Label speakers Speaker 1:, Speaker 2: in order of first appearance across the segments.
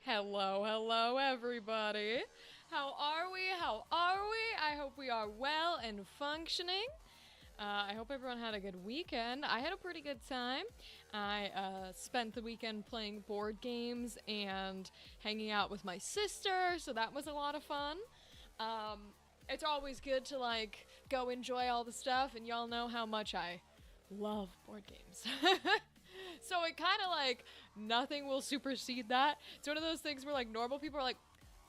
Speaker 1: Hello, everybody. How are we? I hope we are well and functioning. I hope everyone had a good weekend. I had a pretty good time. I spent the weekend playing board games and hanging out with my sister, so that was a lot of fun. It's always good to go enjoy all the stuff, and y'all know how much I love board games. So it kind of nothing will supersede that. It's one of those things where normal people are like,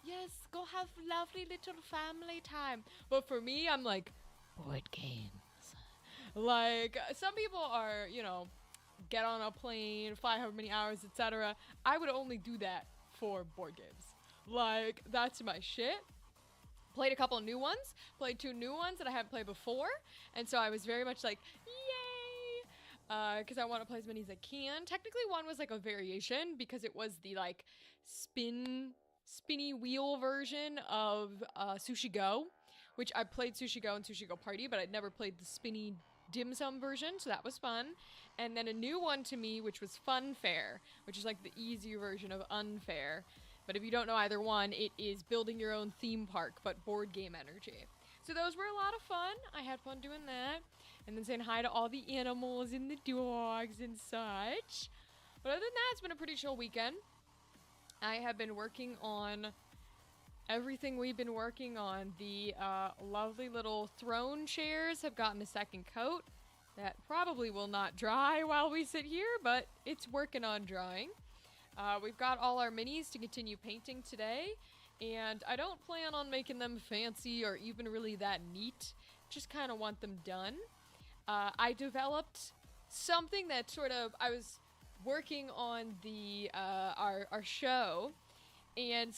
Speaker 1: yes, go have lovely little family time. But for me, I'm like, board games. Some people are, get on a plane, fly however many hours, etc. I would only do that for board games. That's my shit. Played a couple of new ones, played 2 new ones that I haven't played before, and so I was very much like, yay! Because I want to play as many as I can. Technically, one was a variation because it was the spinny wheel version of Sushi Go, which I played Sushi Go and Sushi Go Party, but I'd never played the spinny dim sum version, so that was fun. And then a new one to me, which was Fun Fair, which is the easier version of Unfair. But if you don't know either one, it is building your own theme park, but board game energy. So those were a lot of fun. I had fun doing that. And then saying hi to all the animals and the dogs and such. But other than that, it's been a pretty chill weekend. I have been working on everything we've been working on. The lovely little throne chairs have gotten a second coat. That probably will not dry while we sit here, but it's working on drying. We've got all our minis to continue painting today, and I don't plan on making them fancy or even really that neat. Just kind of want them done. I developed something that I was working on the our show, and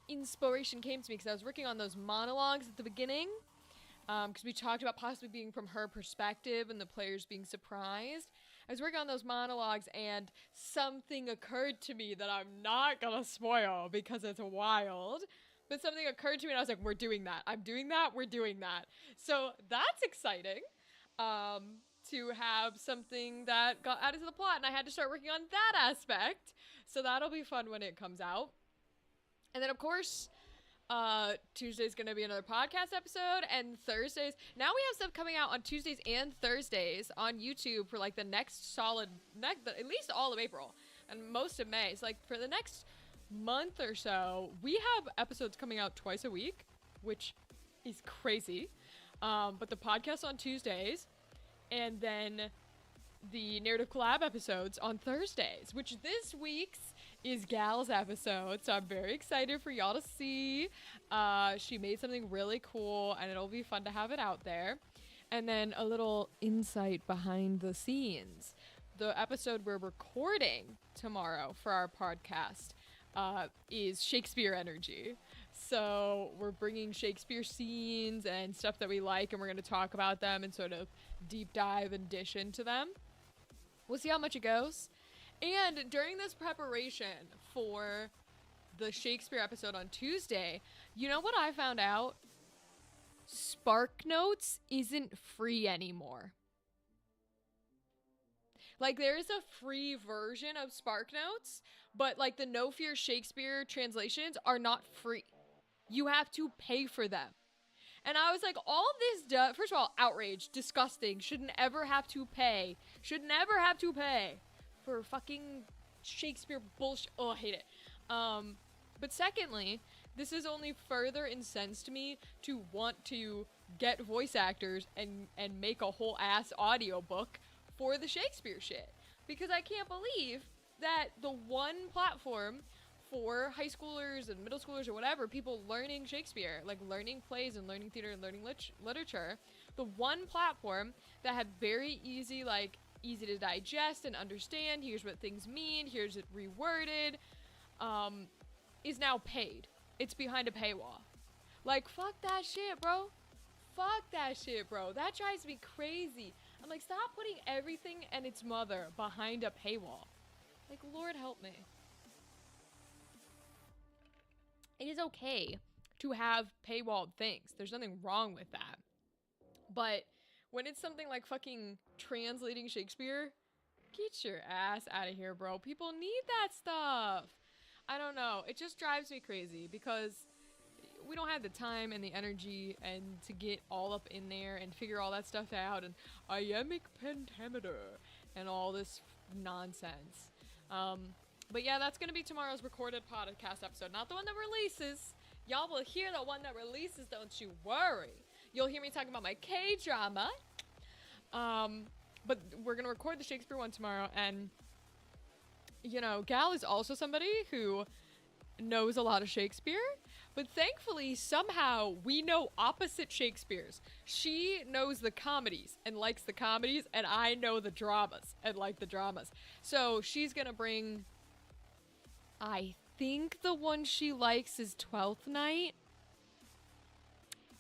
Speaker 1: inspiration came to me because I was working on those monologues at the beginning. Because we talked about possibly being from her perspective and the players being surprised. I was working on those monologues and something occurred to me that I'm not gonna spoil because it's wild. But something occurred to me and I was like, we're doing that. I'm doing that. We're doing that. So that's exciting. To have something that got added to the plot, and I had to start working on that aspect. So that'll be fun when it comes out. And then, of course, Tuesday's gonna be another podcast episode, and Thursdays. Now we have stuff coming out on Tuesdays and Thursdays on YouTube for the next at least all of April and most of May. So for the next month or so, we have episodes coming out twice a week, which is crazy. But the podcast on Tuesdays, and then the Narrative Collab episodes on Thursdays, which this week's is Gal's episode, so I'm very excited for y'all to see. She made something really cool, and it'll be fun to have it out there. And then a little insight behind the scenes. The episode we're recording tomorrow for our podcast is Shakespeare energy. So we're bringing Shakespeare scenes and stuff that we like, and we're going to talk about them and sort of deep dive and dish into them. We'll see how much it goes. And during this preparation for the Shakespeare episode on Tuesday, you know what I found out? SparkNotes isn't free anymore. There is a free version of SparkNotes, but the No Fear Shakespeare translations are not free. You have to pay for them. And I was like, all this first of all, outrage, disgusting, shouldn't ever have to pay for fucking Shakespeare bullshit. Oh, I hate it. But secondly, this has only further incensed me to want to get voice actors and make a whole ass audiobook for the Shakespeare shit. Because I can't believe that the one platform for high schoolers and middle schoolers or whatever, people learning Shakespeare, learning plays and learning theater and learning literature, the one platform that had very easy to digest and understand, here's what things mean, here's it reworded, is now paid. It's behind a paywall. Fuck that shit, bro. That drives me crazy. I'm stop putting everything and its mother behind a paywall. Lord help me. It is okay to have paywalled things. There's nothing wrong with that. But when it's something like fucking translating Shakespeare, get your ass out of here, bro. People need that stuff. I don't know. It just drives me crazy because we don't have the time and the energy and to get all up in there and figure all that stuff out and iambic pentameter and all this nonsense. But yeah, that's gonna be tomorrow's recorded podcast episode, not the one that releases. Y'all will hear the one that releases, don't you worry. You'll hear me talking about my K-drama. But we're gonna record the Shakespeare one tomorrow, and you know, Gal is also somebody who knows a lot of Shakespeare, but thankfully somehow we know opposite Shakespeares. She knows the comedies and likes the comedies, and I know the dramas and like the dramas. So she's gonna bring, I think the one she likes is Twelfth Night.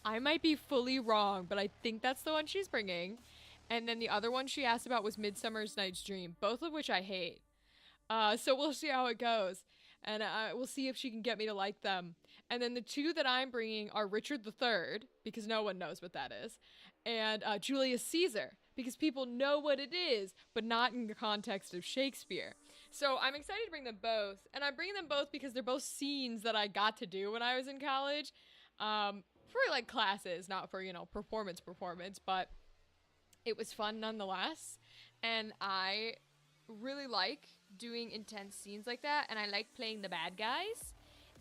Speaker 1: I might be fully wrong, but I think that's the one she's bringing. And then the other one she asked about was Midsummer's Night's Dream, both of which I hate. So we'll see how it goes. And we'll see if she can get me to like them. And then the two that I'm bringing are Richard III, because no one knows what that is, and Julius Caesar, because people know what it is, but not in the context of Shakespeare. So I'm excited to bring them both. And I'm bringing them both because they're both scenes that I got to do when I was in college. For like classes, not for, you know, performance, but it was fun nonetheless. And I really like doing intense scenes like that, and I like playing the bad guys,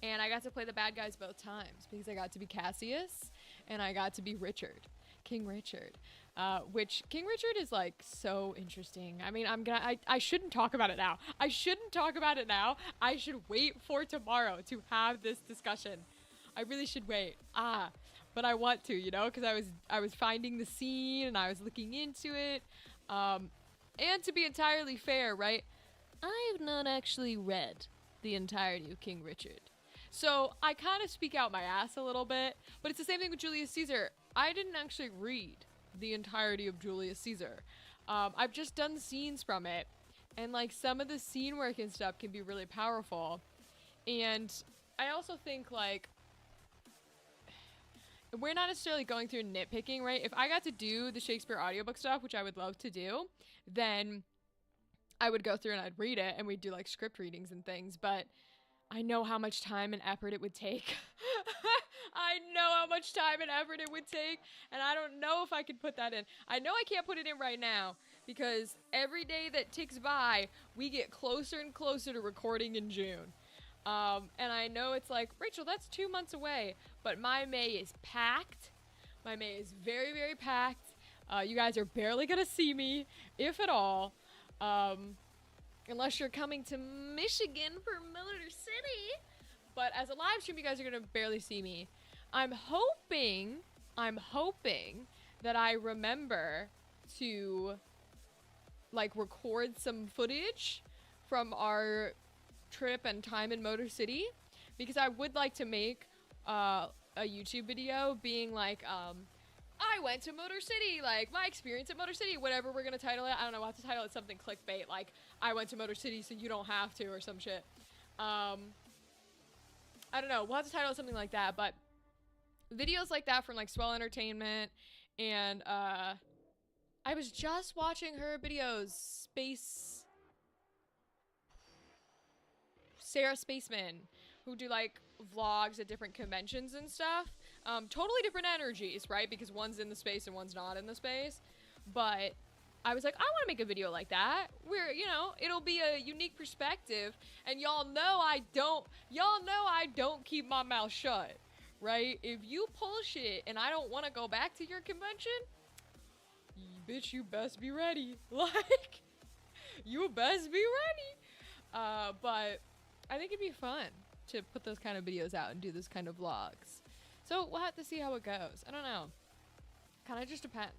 Speaker 1: and I got to play the bad guys both times because I got to be Cassius and I got to be King Richard, which King Richard is like so interesting. I mean, I shouldn't talk about it now. I should wait for tomorrow to have this discussion. I really should wait. But I want to, you know, because I was finding the scene and I was looking into it. And to be entirely fair, right? I have not actually read the entirety of King Richard. So I kind of speak out my ass a little bit, but it's the same thing with Julius Caesar. I didn't actually read the entirety of Julius Caesar. I've just done scenes from it, and like some of the scene work and stuff can be really powerful. And I also think like, we're not necessarily going through nitpicking, right? If I got to do the Shakespeare audiobook stuff, which I would love to do, then I would go through and I'd read it and we'd do like script readings and things, but I know how much time and effort it would take. I know how much time and effort it would take, and I don't know if I could put that in. I know I can't put it in right now because every day that ticks by, we get closer and closer to recording in June. And I know it's like, Rachel, that's 2 months away, but my May is packed. My May is very, very packed. You guys are barely gonna see me, if at all. Unless you're coming to Michigan for Motor City. But as a live stream, you guys are gonna barely see me. I'm hoping that I remember to like record some footage from our trip and time in Motor City, because I would like to make a YouTube video being like, I went to Motor City, like my experience at Motor City, whatever we're gonna title it. I don't know, we'll have to title it something clickbait, like I went to Motor City so you don't have to, or some shit. I don't know, we'll have to title it something like that, but videos like that from like Swell Entertainment, and I was just watching her videos, Sarah Spaceman, who do like vlogs at different conventions and stuff. Totally different energies, right? Because one's in the space and one's not in the space. But I was like, I want to make a video like that where, you know, it'll be a unique perspective, and y'all know I don't keep my mouth shut, right? If you pull shit and I don't want to go back to your convention, bitch, you best be ready. Like, you best be ready. But I think it'd be fun to put those kind of videos out and do this kind of vlogs. So we'll have to see how it goes. I don't know. Kind of just depends.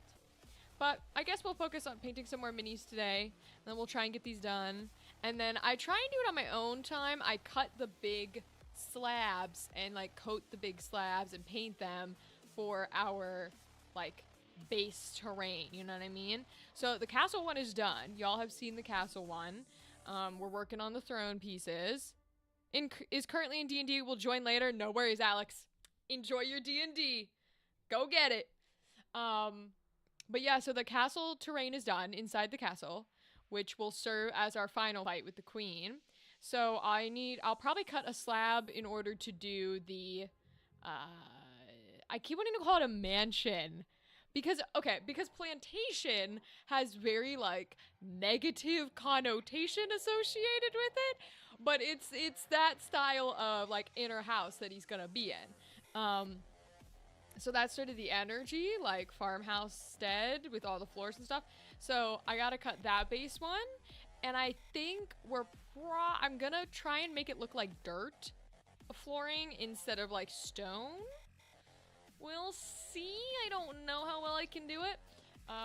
Speaker 1: But I guess we'll focus on painting some more minis today. And then we'll try and get these done. And then I try and do it on my own time. I cut the big slabs and like coat the big slabs and paint them for our like base terrain. You know what I mean? So the castle one is done. Y'all have seen the castle one. We're working on the throne pieces. Is currently in D&D. We'll join later. No worries, Alex. Enjoy your D&D. Go get it. But yeah, so the castle terrain is done inside the castle, which will serve as our final fight with the queen. So I'll probably cut a slab in order to do the, I keep wanting to call it a mansion. Because plantation has very like negative connotation associated with it, but it's that style of like inner house that he's gonna be in. So that's sort of the energy, like farmhouse stead with all the floors and stuff. So I gotta cut that base one, and I think I'm gonna try and make it look like dirt flooring instead of like stone. We'll see. I don't know how well I can do it.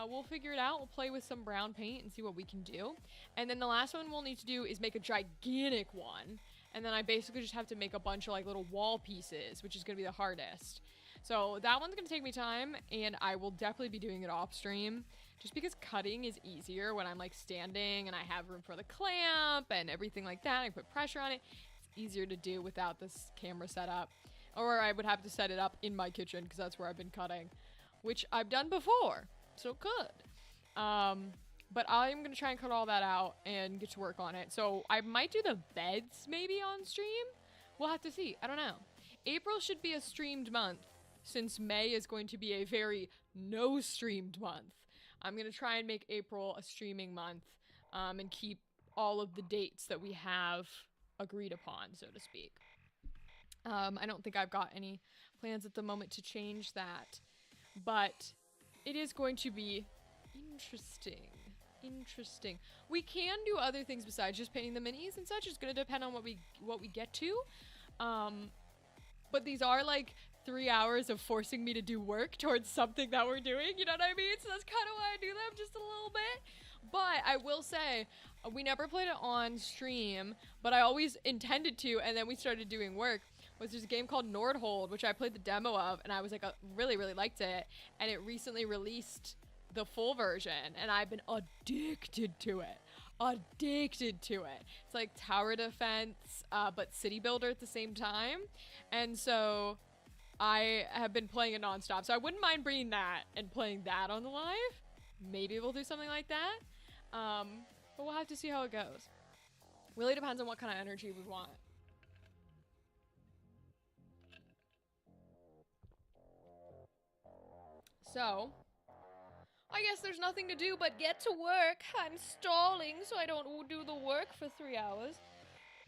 Speaker 1: We'll figure it out. We'll play with some brown paint and see what we can do. And then the last one we'll need to do is make a gigantic one. And then I basically just have to make a bunch of like little wall pieces, which is going to be the hardest. So that one's going to take me time, and I will definitely be doing it off stream. Just because cutting is easier when I'm like standing and I have room for the clamp and everything like that. I put pressure on it. It's easier to do without this camera setup. Or I would have to set it up in my kitchen because that's where I've been cutting, which I've done before, so good. But I'm going to try and cut all that out and get to work on it. So I might do the beds maybe on stream. We'll have to see. I don't know. April should be a streamed month since May is going to be a very no streamed month. I'm going to try and make April a streaming month and keep all of the dates that we have agreed upon, so to speak. I don't think I've got any plans at the moment to change that, but it is going to be interesting. We can do other things besides just painting the minis and such. It's going to depend on what we get to. But these are like 3 hours of forcing me to do work towards something that we're doing. You know what I mean? So that's kind of why I do them just a little bit. But I will say, we never played it on stream, but I always intended to, and then we started doing work. There's a game called Nordhold, which I played the demo of, and I was like, really, really liked it. And it recently released the full version, and I've been addicted to it. It's like tower defense, but city builder at the same time. And so I have been playing it nonstop. So I wouldn't mind bringing that and playing that on the live. Maybe we'll do something like that. But we'll have to see how it goes. Really depends on what kind of energy we want. So, I guess there's nothing to do but get to work. I'm stalling so I don't do the work for 3 hours.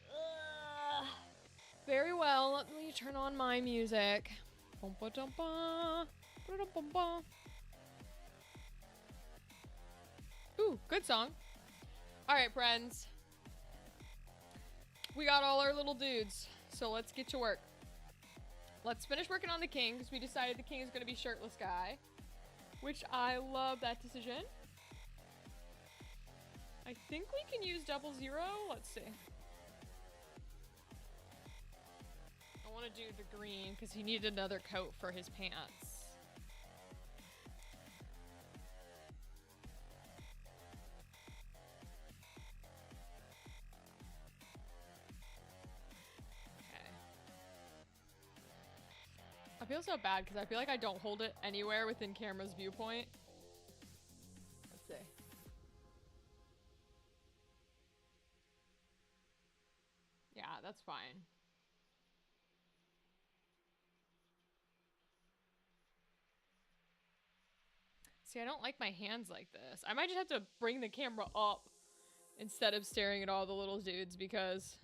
Speaker 1: Ugh. Very well, let me turn on my music. Ooh, good song. Alright, friends. We got all our little dudes, so let's get to work. Let's finish working on the king, because we decided the king is going to be shirtless guy. Which I love that decision. I think we can use 00. Let's see. I want to do the green because he needed another coat for his pants. Okay. I feel so bad because I feel like I don't hold it anywhere within camera's viewpoint. Let's see. Yeah, that's fine. See, I don't like my hands like this. I might just have to bring the camera up instead of staring at all the little dudes because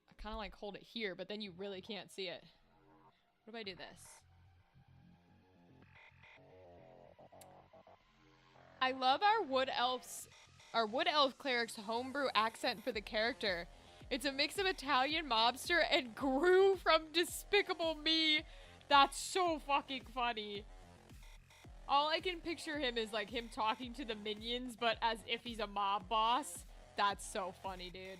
Speaker 1: I kind of like hold it here, but then you really can't see it. What if I do this? I love our wood elf cleric's homebrew accent for the character. It's a mix of Italian mobster and Gru from Despicable Me. That's so fucking funny. All I can picture him is like him talking to the minions, but as if he's a mob boss. That's so funny, dude.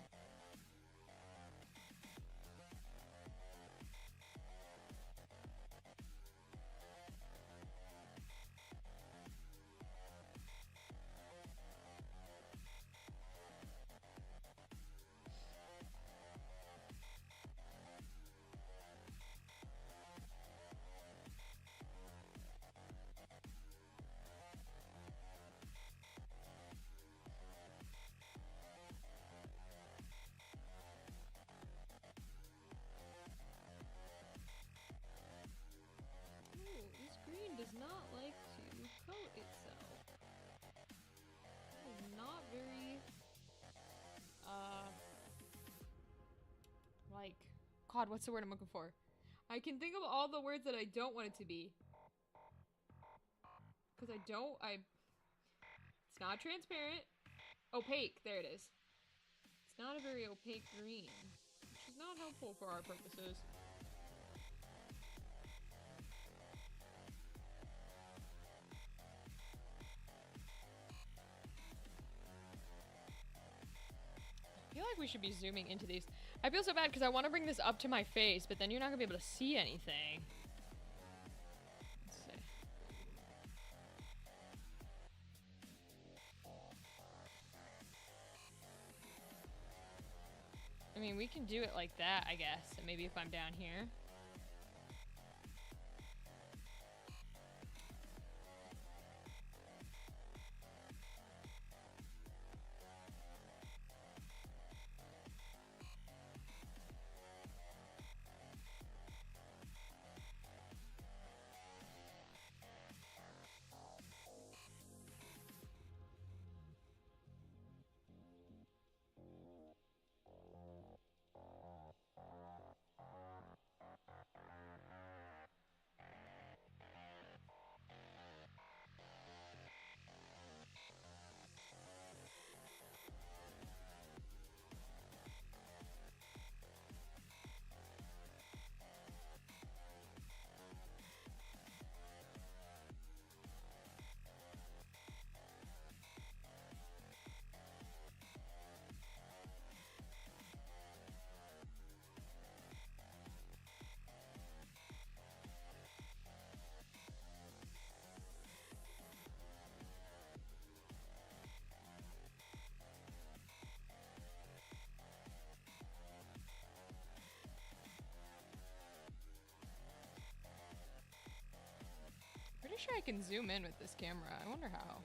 Speaker 1: not like to coat itself. It is not very, like, God, what's the word I'm looking for? I can think of all the words that I don't want it to be. Because it's not transparent. Opaque, there it is. It's not a very opaque green, which is not helpful for our purposes. I feel like we should be zooming into these. I feel so bad because I want to bring this up to my face, but then you're not going to be able to see anything. Let's see. I mean, we can do it like that, I guess. And maybe if I'm down here. Pretty sure I can zoom in with this camera. I wonder how.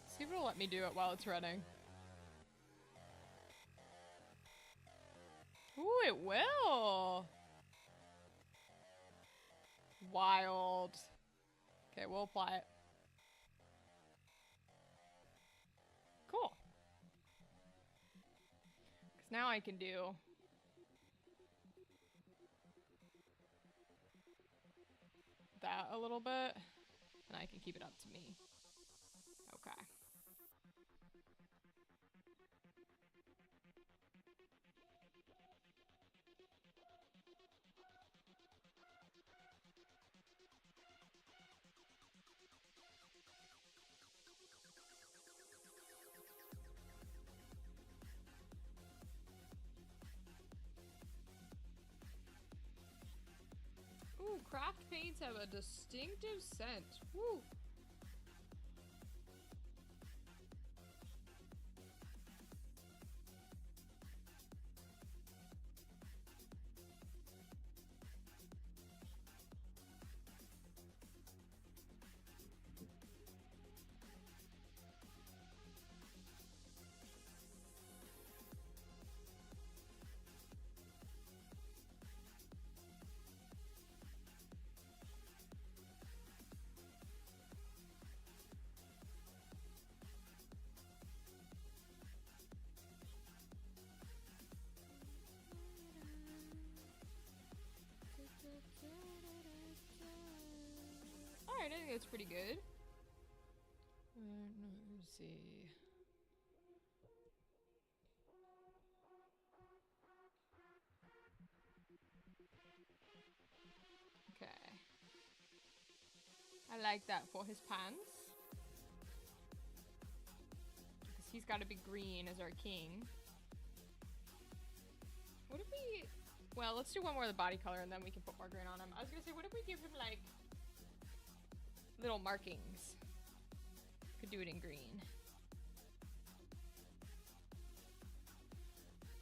Speaker 1: See if it'll let me do it while it's running. Ooh, it will! Wild. Okay, we'll apply it. Cool. Because now I can do... that a little bit. And I can keep it up to me. Okay. Ooh, craft paints have a distinctive scent. Woo! Alright, I think that's pretty good. Let's see. Okay. I like that for his pants. Because he's got to be green as our king. What if we... Well, let's do one more of the body color and then we can put more green on him. I was going to say, what if we give him, like, little markings? Could do it in green.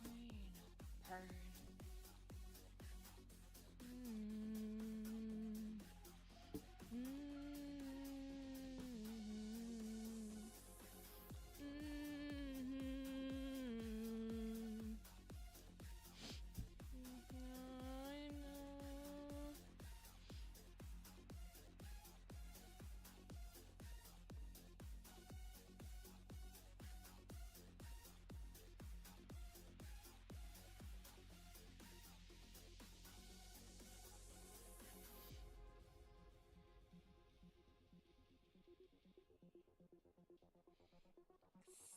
Speaker 1: Green.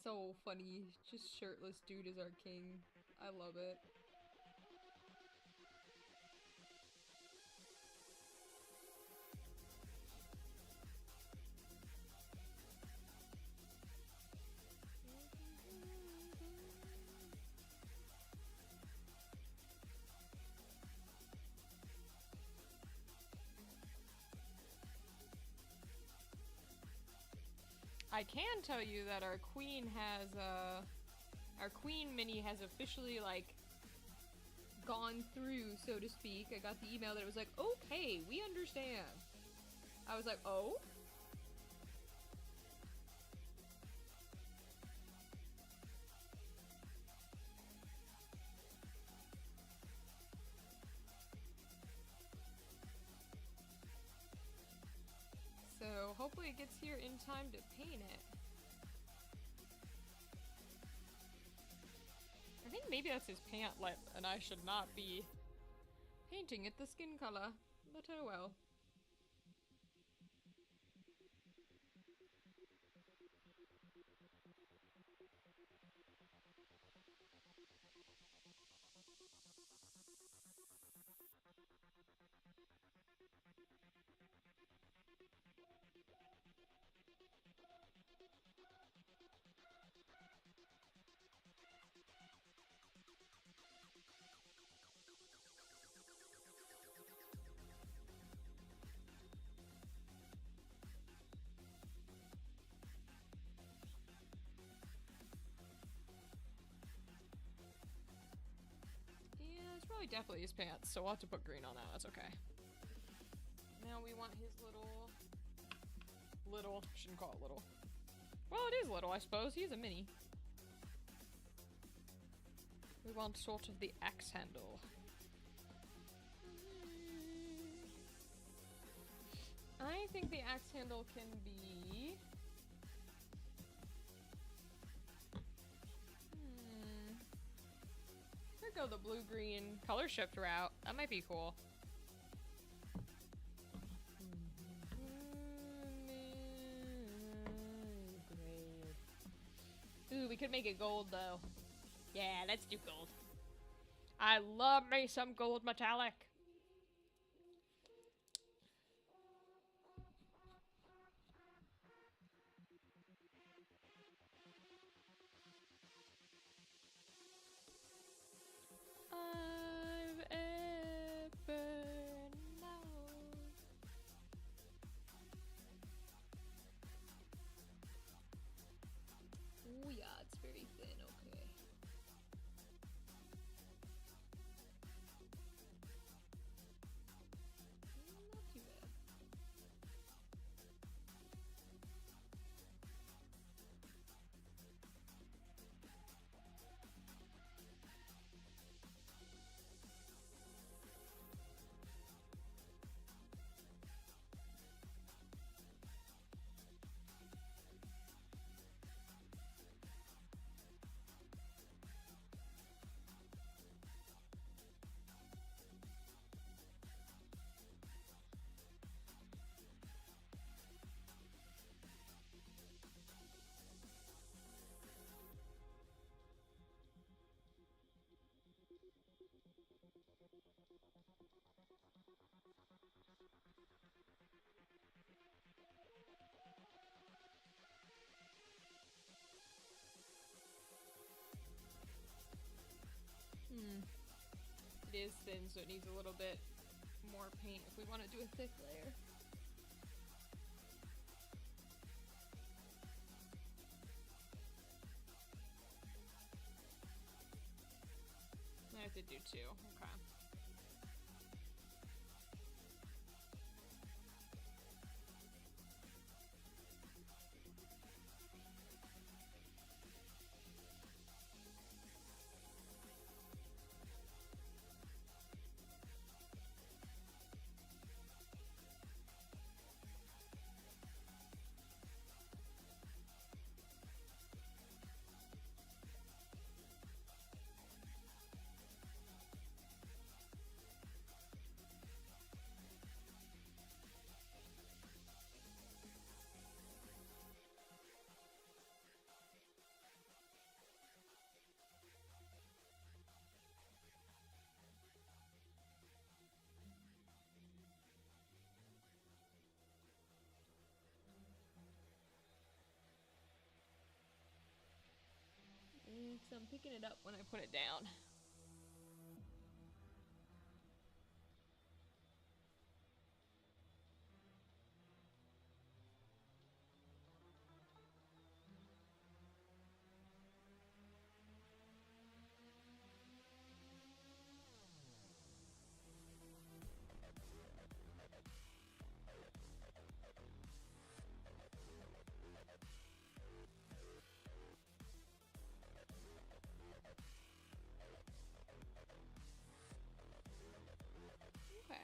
Speaker 1: so funny. Just shirtless dude is our king. I love it. I can tell you that our queen mini has officially, like, gone through, so to speak. I got the email that it was like, okay, we understand. I was like, oh? So hopefully it gets here in time to paint it. I think maybe that's his pant lip, and I should not be painting it the skin color, but oh well. It's probably definitely his pants, so we'll have to put green on that. That's okay. Now we want his little, shouldn't call it little. Well, it is little, I suppose. He is a mini. We want sort of the axe handle. I think the axe handle can be... Go the blue-green color shift route. That might be cool. Ooh, we could make it gold though. Yeah, let's do gold. I love me some gold metallic. I've ever known. Oh yeah, it's very thin, okay. Not too bad. It is thin, so it needs a little bit more paint if we want to do a thick layer. I have to do two. Okay. So I'm picking it up when I put it down. Okay.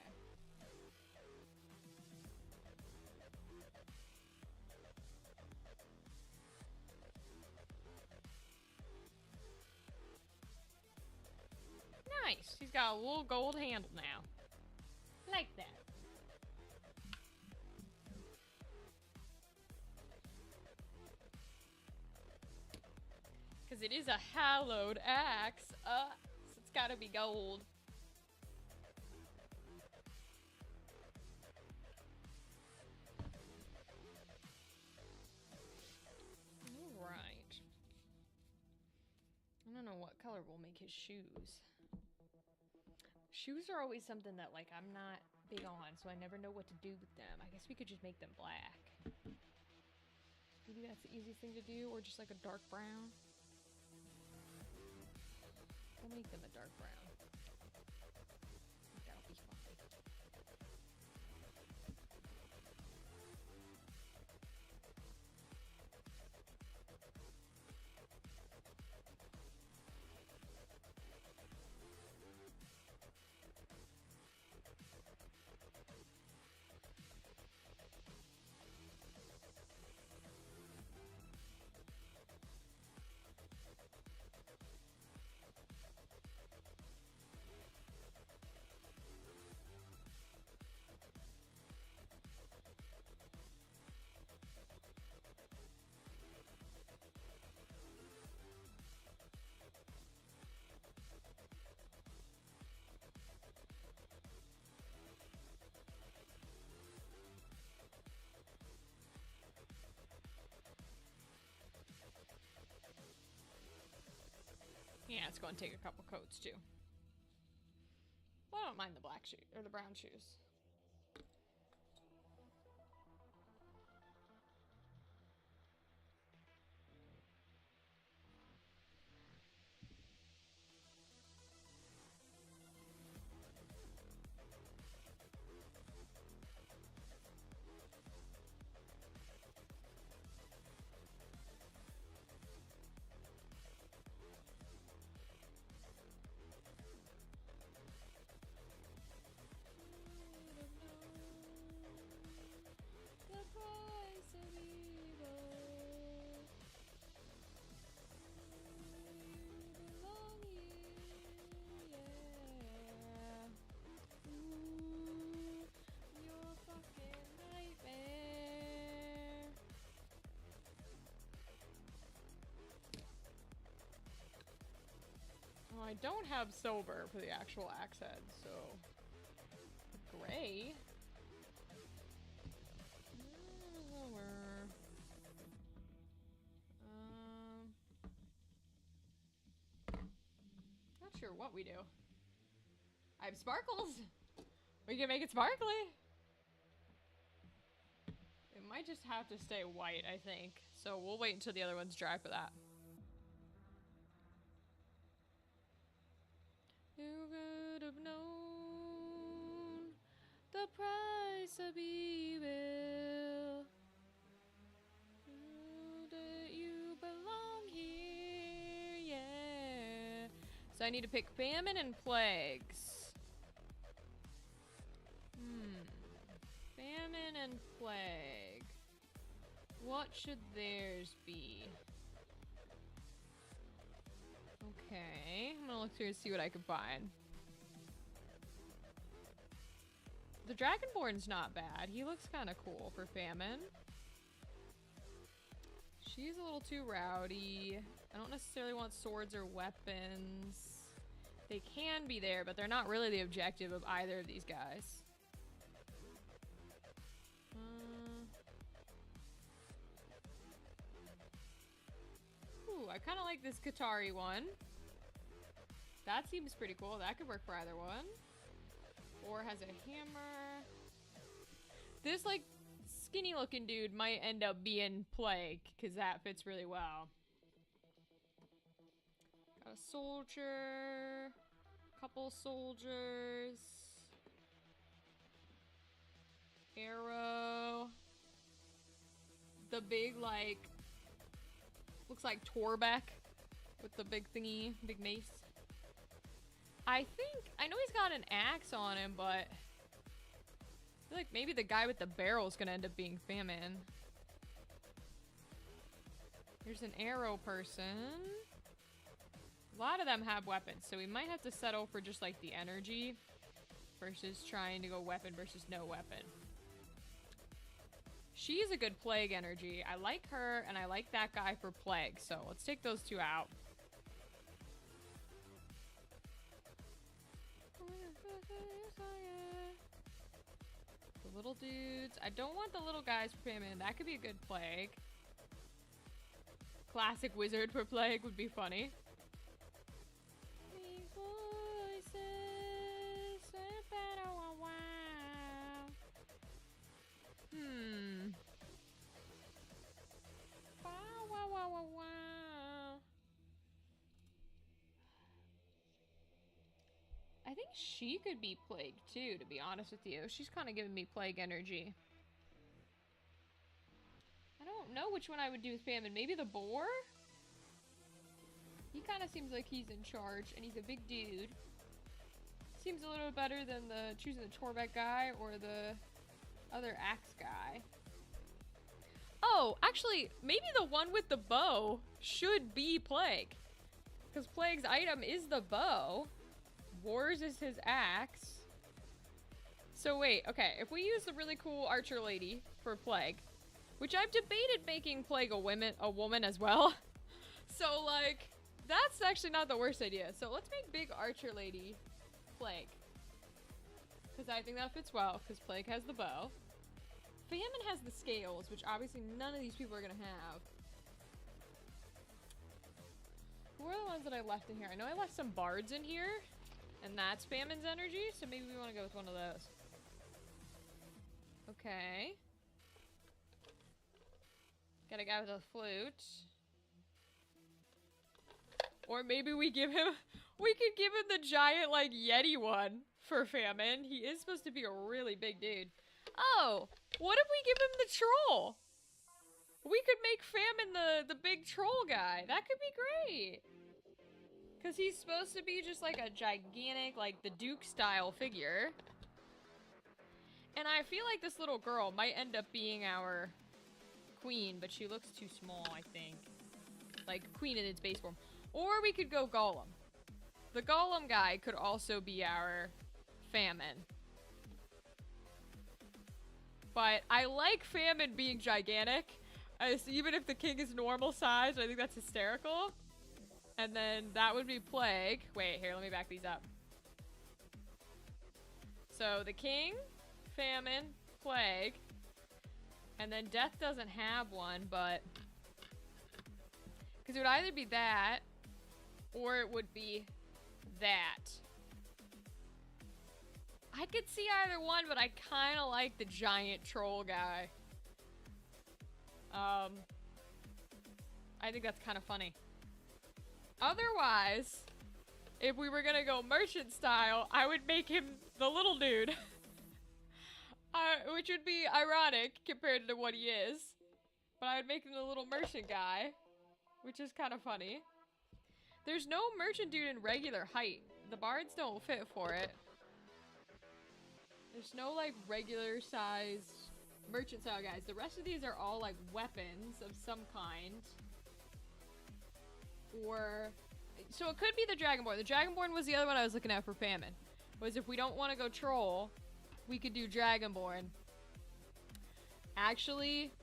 Speaker 1: Nice. He's got a little gold handle now. Like that. Because it is a hallowed axe. So it's gotta be gold. Alright. I don't know what color will make his shoes. Shoes are always something that, like, I'm not big on, so I never know what to do with them. I guess we could just make them black. Maybe that's the easiest thing to do, or just like a dark brown. We'll make them a dark brown. That'll be fine. Yeah, it's going to take a couple coats too. Well, I don't mind the black shoe or the brown shoes. I don't have silver for the actual axe head, so gray. Lower. Not sure what we do. I have sparkles. We can make it sparkly. It might just have to stay white, I think. So we'll wait until the other one's dry for that. You could have known the price of evil. That you belong here, yeah. So I need to pick famine and plagues. Famine and plague. What should theirs be? Okay, I'm gonna look through and see what I can find. The Dragonborn's not bad. He looks kind of cool for famine. She's a little too rowdy. I don't necessarily want swords or weapons. They can be there, but they're not really the objective of either of these guys. Ooh, I kind of like this Qatari one. That seems pretty cool. That could work for either one. Or has a hammer. This, like, skinny looking dude might end up being Plague, because that fits really well. Got a soldier. Couple soldiers. Arrow. The big, like, looks like Torbeck with the big thingy, big mace. I know he's got an axe on him, but I feel like maybe the guy with the barrel is gonna end up being Famine. There's an arrow person. A lot of them have weapons, so we might have to settle for just like the energy versus trying to go weapon versus no weapon. She's a good Plague energy. I like her, and I like that guy for Plague, so let's take those two out. The little dudes. I don't want the little guys for Famine. That could be a good Plague. Classic wizard for Plague would be funny. I think she could be Plague too, to be honest with you. She's kind of giving me Plague energy. I don't know which one I would do with Famine. Maybe the boar? He kind of seems like he's in charge, and he's a big dude. Seems a little better than the choosing the Torbeck guy or the other axe guy. Oh, actually, maybe the one with the bow should be Plague. Because Plague's item is the bow. Wars is his axe. So wait, okay, if we use the really cool archer lady for Plague, which I've debated making Plague a woman as well. So like, that's actually not the worst idea. So let's make big archer lady Plague. Because I think that fits well, because Plague has the bow. Famine has the scales, which obviously none of these people are gonna have. Who are the ones that I left in here? I know I left some bards in here, and that's Famine's energy, so maybe we want to go with one of those. Okay. Got a guy with a flute. Or maybe we give him... We could give him the giant, like, Yeti one for Famine. He is supposed to be a really big dude. Oh! What if we give him the troll? We could make Famine the big troll guy. That could be great. Because he's supposed to be just like a gigantic, like the Duke-style figure. And I feel like this little girl might end up being our queen, but she looks too small, I think. Like, queen in its base form. Or we could go Golem. The Golem guy could also be our Famine. But I like Famine being gigantic. Even if the king is normal size, I think that's hysterical. And then that would be Plague. Wait, here, let me back these up. So the king, Famine, Plague. And then Death doesn't have one, but... Because it would either be that, or it would be that. I could see either one, but I kind of like the giant troll guy. I think that's kind of funny. Otherwise, if we were gonna go merchant style, I would make him the little dude. Which would be ironic compared to what he is. But I would make him the little merchant guy, which is kind of funny. There's no merchant dude in regular height. The bards don't fit for it. There's no, like, regular size merchant style guys. The rest of these are all, like, weapons of some kind. Or... So it could be the Dragonborn. The Dragonborn was the other one I was looking at for Famine. Was if we don't want to go Troll, we could do Dragonborn. Actually,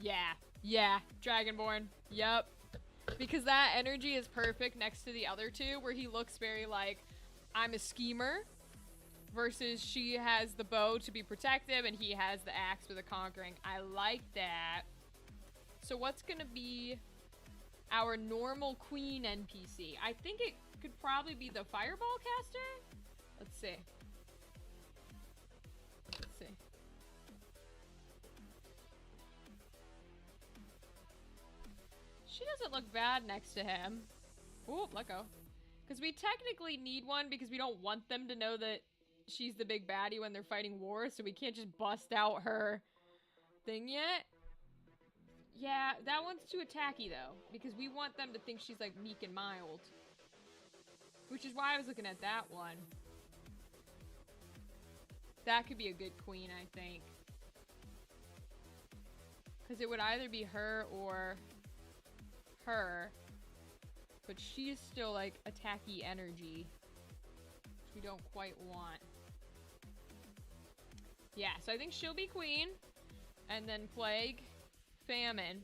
Speaker 1: yeah, Dragonborn. Yup. Because that energy is perfect next to the other two, where he looks very like, I'm a schemer, versus she has the bow to be protective, and he has the axe for the conquering. I like that. So what's gonna be our normal queen NPC. I think it could probably be the fireball caster. Let's see. Let's see. She doesn't look bad next to him. Ooh, let go. Because we technically need one because we don't want them to know that she's the big baddie when they're fighting war, so we can't just bust out her thing yet. Yeah, that one's too attacky though, because we want them to think she's like meek and mild. Which is why I was looking at that one. That could be a good queen, I think. Because it would either be her or her. But she's still like attacky energy, which we don't quite want. Yeah, so I think she'll be queen. And then plague, famine.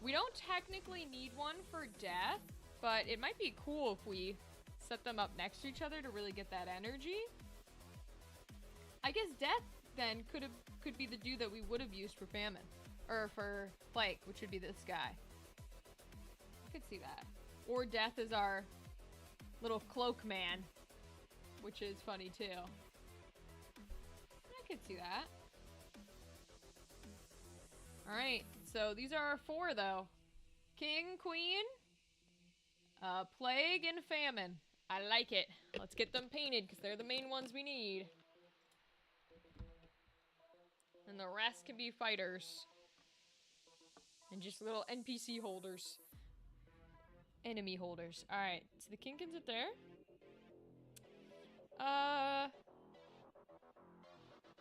Speaker 1: We don't technically need one for death, but it might be cool if we set them up next to each other to really get that energy. I guess death then could be the dude that we would have used for famine. Or for plague, which would be this guy. I could see that. Or death is our little cloak man, which is funny too. I could see that. Alright, so these are our 4 though. King, queen, plague, and famine. I like it. Let's get them painted because they're the main ones we need. And the rest can be fighters. And just little NPC holders. Enemy holders. Alright, so the king can sit there.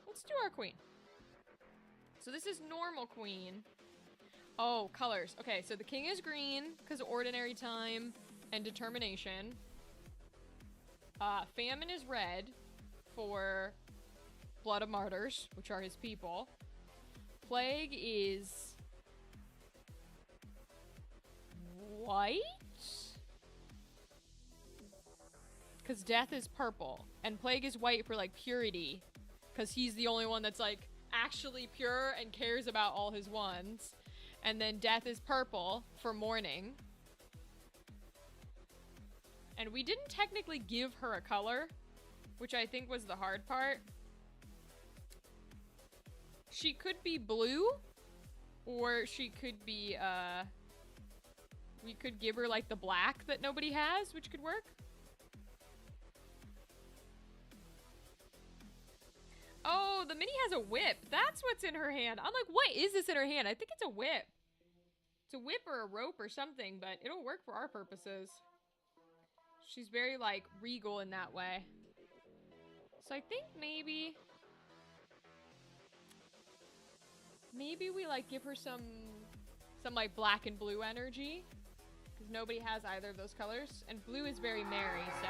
Speaker 1: Let's do our queen. So this is normal queen. Oh, colors. Okay, so the king is green because of ordinary time and determination. Famine is red for blood of martyrs, which are his people. Plague is white? Because death is purple. And plague is white for, like, purity. Because he's the only one that's, like, actually pure and cares about all his ones. And then death is purple for mourning. And we didn't technically give her a color, which I think was the hard part. She could be blue, or she could be, we could give her, like, the black that nobody has, which could work. Oh, the mini has a whip. That's what's in her hand. I'm like, what is this in her hand? I think it's a whip. It's a whip or a rope or something, but it'll work for our purposes. She's very, like, regal in that way. So I think maybe we, like, give her some like, black and blue energy. Because nobody has either of those colors. And blue is very merry, so...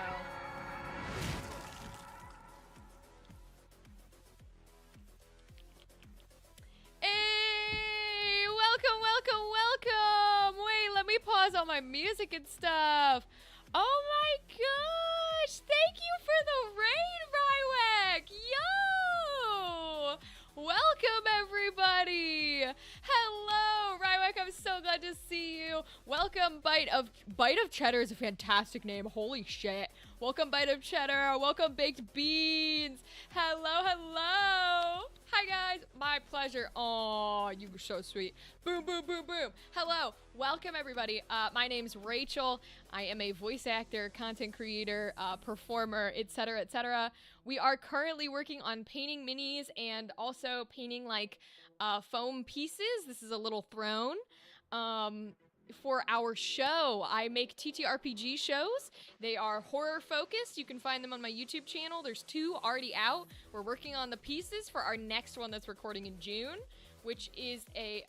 Speaker 1: Hey! Welcome, welcome, welcome! Wait, let me pause all my music and stuff. Oh my gosh! Thank you for the raid, Rywek! Yo! Welcome, everybody! Hello, Rywek, I'm so glad to see you. Welcome, Bite of Cheddar is a fantastic name. Holy shit. Welcome, Bite of Cheddar. Welcome, Baked Beans. Hello, hello. Hi, guys. My pleasure. Aw, you were so sweet. Boom, boom, boom, boom. Hello. Welcome, everybody. My name's Rachel. I am a voice actor, content creator, performer, etc., etc. We are currently working on painting minis and also painting, like, foam pieces. This is a little throne. For our show, I make TTRPG shows. They are horror focused. You can find them on my YouTube channel. There's 2 already out. We're working on the pieces for our next one that's recording in June, which is a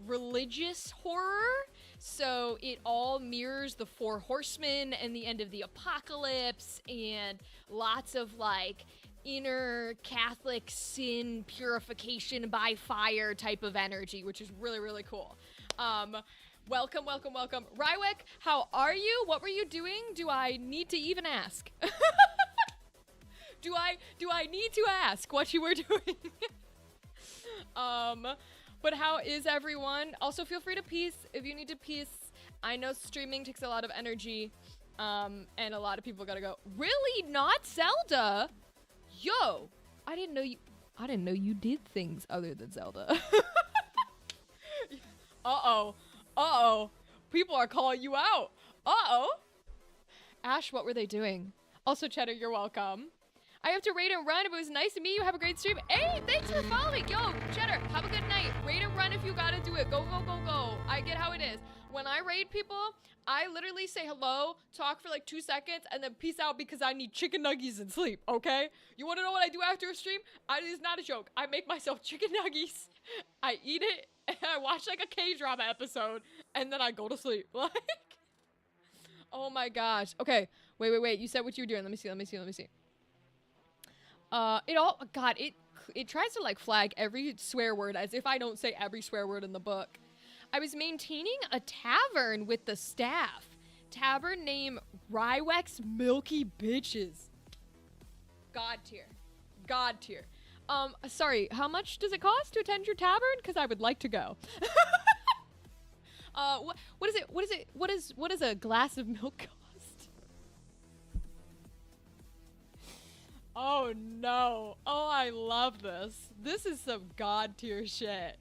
Speaker 1: religious horror. So it all mirrors the 4 horsemen and the end of the apocalypse and lots of, like, inner Catholic sin purification by fire type of energy, which is really, really cool. Welcome, welcome, welcome. Rywek, how are you? What were you doing? Do I need to even ask? Do I need to ask what you were doing? But how is everyone? Also, feel free to peace if you need to peace. I know streaming takes a lot of energy, and a lot of people gotta go. Really? Not Zelda? Yo, I didn't know you did things other than Zelda. Uh-oh. People are calling you out. Uh-oh. Ash, what were they doing? Also, Cheddar, you're welcome. I have to raid and run. If it was nice to meet you, have a great stream. Hey, thanks for following. Yo, Cheddar, have a good night. Raid and run if you gotta do it. Go, go, go, go. I get how it is. When I raid people, I literally say hello, talk for like 2 seconds, and then peace out because I need chicken nuggies and sleep, okay? You wanna know what I do after a stream? It's not a joke. I make myself chicken nuggies, I eat it, and I watch like a K-drama episode, and then I go to sleep. Like, oh my gosh. Okay, wait. You said what you were doing. Let me see. It tries to like flag every swear word as if I don't say every swear word in the book. I was maintaining a tavern with the staff. Tavern name Rywex Milky Bitches. God tier. Sorry, how much does it cost to attend your tavern? Because I would like to go. What is it? What is a glass of milk cost? Oh no. Oh, I love this. This is some god tier shit.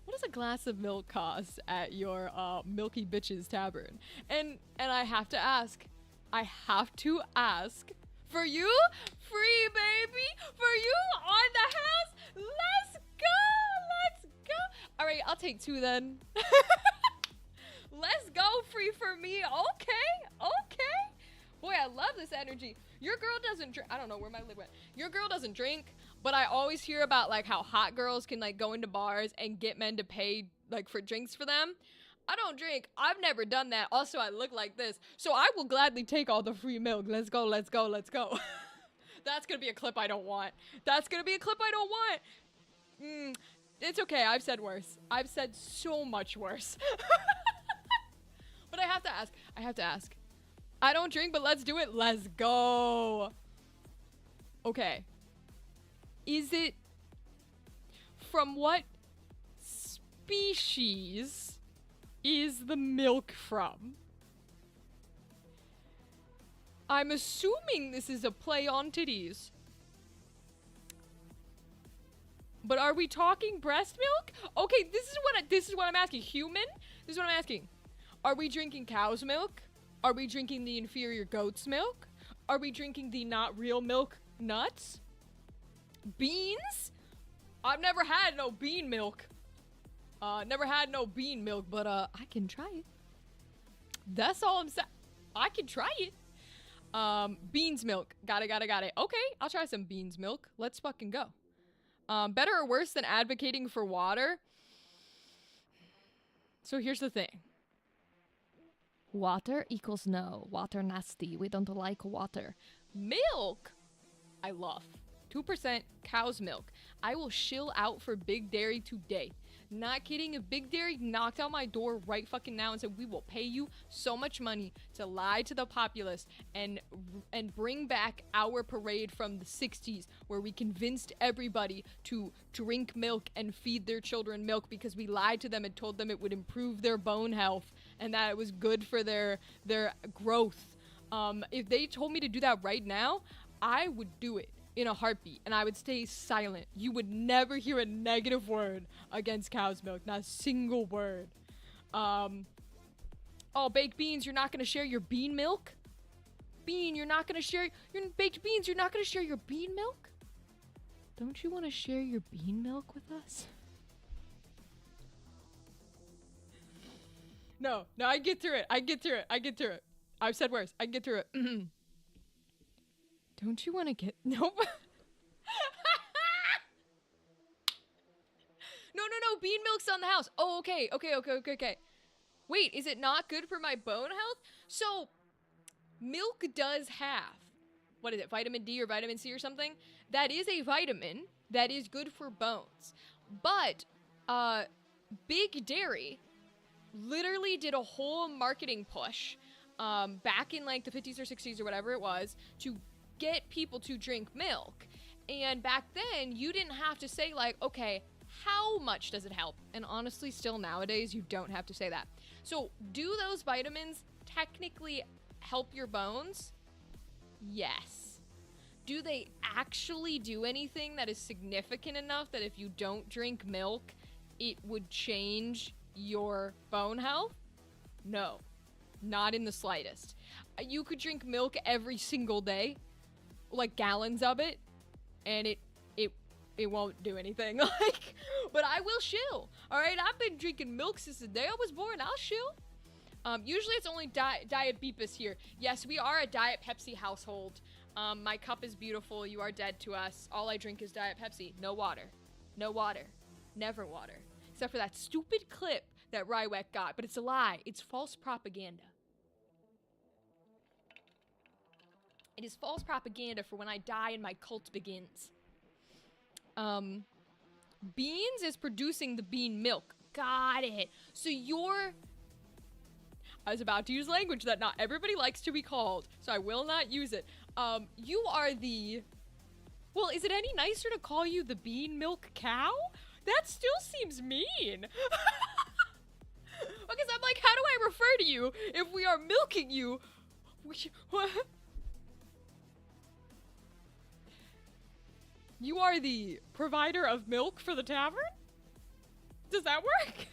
Speaker 1: What does a glass of milk cost at your Milky Bitches tavern? And I have to ask. For you? Free, baby! For you on the house? Let's go! Alright, I'll take 2 then. Let's go, free for me. Okay. Boy, I love this energy. Your girl doesn't drink. I don't know where my lid went. Your girl doesn't drink, but I always hear about like how hot girls can like go into bars and get men to pay like for drinks for them. I don't drink. I've never done that. Also, I look like this, so I will gladly take all the free milk. Let's go. That's gonna be a clip I don't want. It's okay. I've said worse. I've said so much worse. But I have to ask. I don't drink, but let's do it. Let's go. Okay. Is it from what species is the milk from? I'm assuming this is a play on titties. But are we talking breast milk? Okay, this is what I'm asking. Human? This is what I'm asking. Are we drinking cow's milk? Are we drinking the inferior goat's milk? Are we drinking the not real milk nuts? Beans? I've never had no bean milk. But I can try it. That's all I'm saying. I can try it. Beans milk. Got it. Okay, I'll try some beans milk. Let's fucking go. Better or worse than advocating for water? So here's the thing. Water equals no. Water nasty. We don't like water. Milk, I love. 2% cow's milk. I will shill out for Big Dairy today. Not kidding. If Big Dairy knocked out my door right fucking now and said, we will pay you so much money to lie to the populace and bring back our parade from the 60s where we convinced everybody to drink milk and feed their children milk because we lied to them and told them it would improve their bone health and that it was good for their growth. If they told me to do that right now, I would do it in a heartbeat, and I would stay silent. You would never hear a negative word against cow's milk, not a single word. Oh, baked beans, you're not gonna share your bean milk? Bean, you're not gonna share your baked beans, you're not gonna share your bean milk? Don't you want to share your bean milk with us? No, I get through it. I've said worse. I can get through it. Don't you want to get... Nope. No. Bean milk's on the house. Oh, okay. Wait, is it not good for my bone health? So, milk does have... What is it? Vitamin D or vitamin C or something? That is a vitamin that is good for bones. But, Big Dairy literally did a whole marketing push back in like the 50s or 60s or whatever it was to get people to drink milk. And back then you didn't have to say like, okay, how much does it help? And honestly, still nowadays, you don't have to say that. So, do those vitamins technically help your bones? Yes. Do they actually do anything that is significant enough that if you don't drink milk, it would change your bone health? No. Not in the slightest. You could drink milk every single day, like gallons of it, and it won't do anything. Like, but I will shill. All right, I've been drinking milk since the day I was born. I'll shill. Usually it's only Diet Beepus here. Yes, we are a Diet Pepsi household. My cup is beautiful. You are dead to us. All I drink is Diet Pepsi. No water. No water. Never water. Except for that stupid clip that Rywek got. But it's a lie. It's false propaganda. It is false propaganda for when I die and my cult begins. Beans is producing the bean milk. Got it. So you're... I was about to use language that not everybody likes to be called, so I will not use it. You are the... Well, is it any nicer to call you the bean milk cow? That still seems mean. Because I'm like, how do I refer to you if we are milking you? You are the provider of milk for the tavern? Does that work?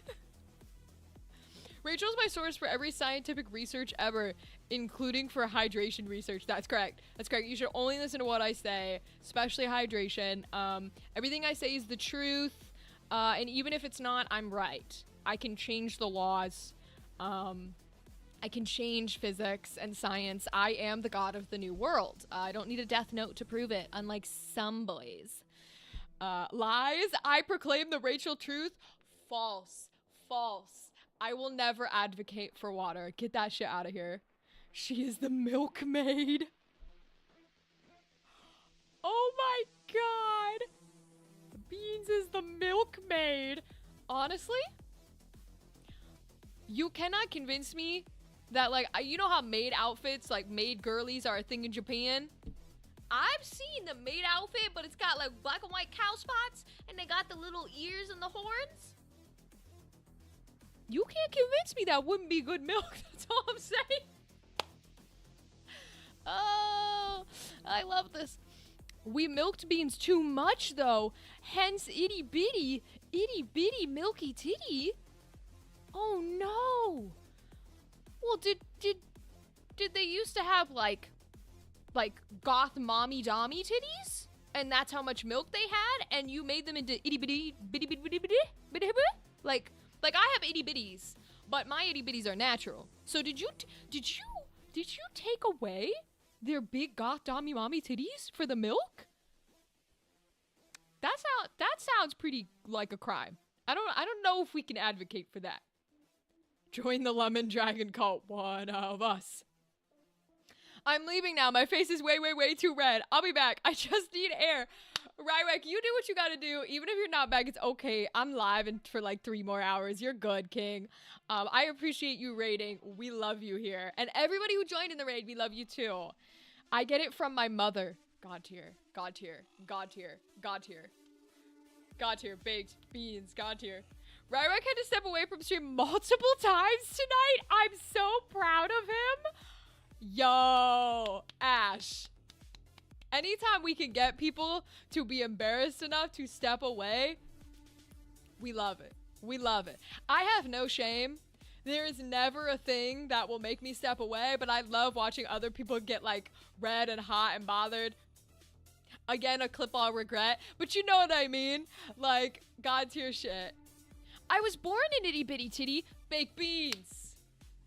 Speaker 1: Rachel's my source for every scientific research ever, including for hydration research. That's correct. That's correct. You should only listen to what I say, especially hydration. Everything I say is the truth, and even if it's not, I'm right. I can change the laws. I can change physics and science. I am the god of the new world. I don't need a death note to prove it, unlike some boys. Lies. I proclaim the Rachel truth. False. False. I will never advocate for water. Get that shit out of here. She is the milkmaid. Oh my god. Beans is the milkmaid. Honestly, you cannot convince me that, like, you know how maid outfits, like maid girlies are a thing in Japan? I've seen the maid outfit, but it's got like black and white cow spots and they got the little ears and the horns. You can't convince me that wouldn't be good milk. That's all I'm saying. Oh, I love this. We milked beans too much, though. Hence, itty bitty milky titty. Oh no. Well, did they used to have like goth mommy dommy titties, and that's how much milk they had, and you made them into itty bitty like I have itty bitties, but my itty bitties are natural. So did you take away their big goth dommy mommy titties for the milk? That sounds pretty like a crime. I don't know if we can advocate for that. Join the Lemon Dragon cult, one of us. I'm leaving now. My face is way too red. I'll be back. I just need air. Rywek, you do what you gotta do. Even if you're not back, it's okay. I'm live for like 3 more hours. You're good, King. I appreciate you raiding. We love you here. And everybody who joined in the raid, we love you too. I get it from my mother. God tier. God tier. God tier. God tier. God tier. Baked beans. God tier. Rywek had to step away from stream multiple times tonight. I'm so proud of him. Yo, Ash. Anytime we can get people to be embarrassed enough to step away, we love it. We love it. I have no shame. There is never a thing that will make me step away, but I love watching other people get like red and hot and bothered. Again, a clip I'll regret, but you know what I mean. Like, God tier shit. I was born in itty bitty titty, baked beans.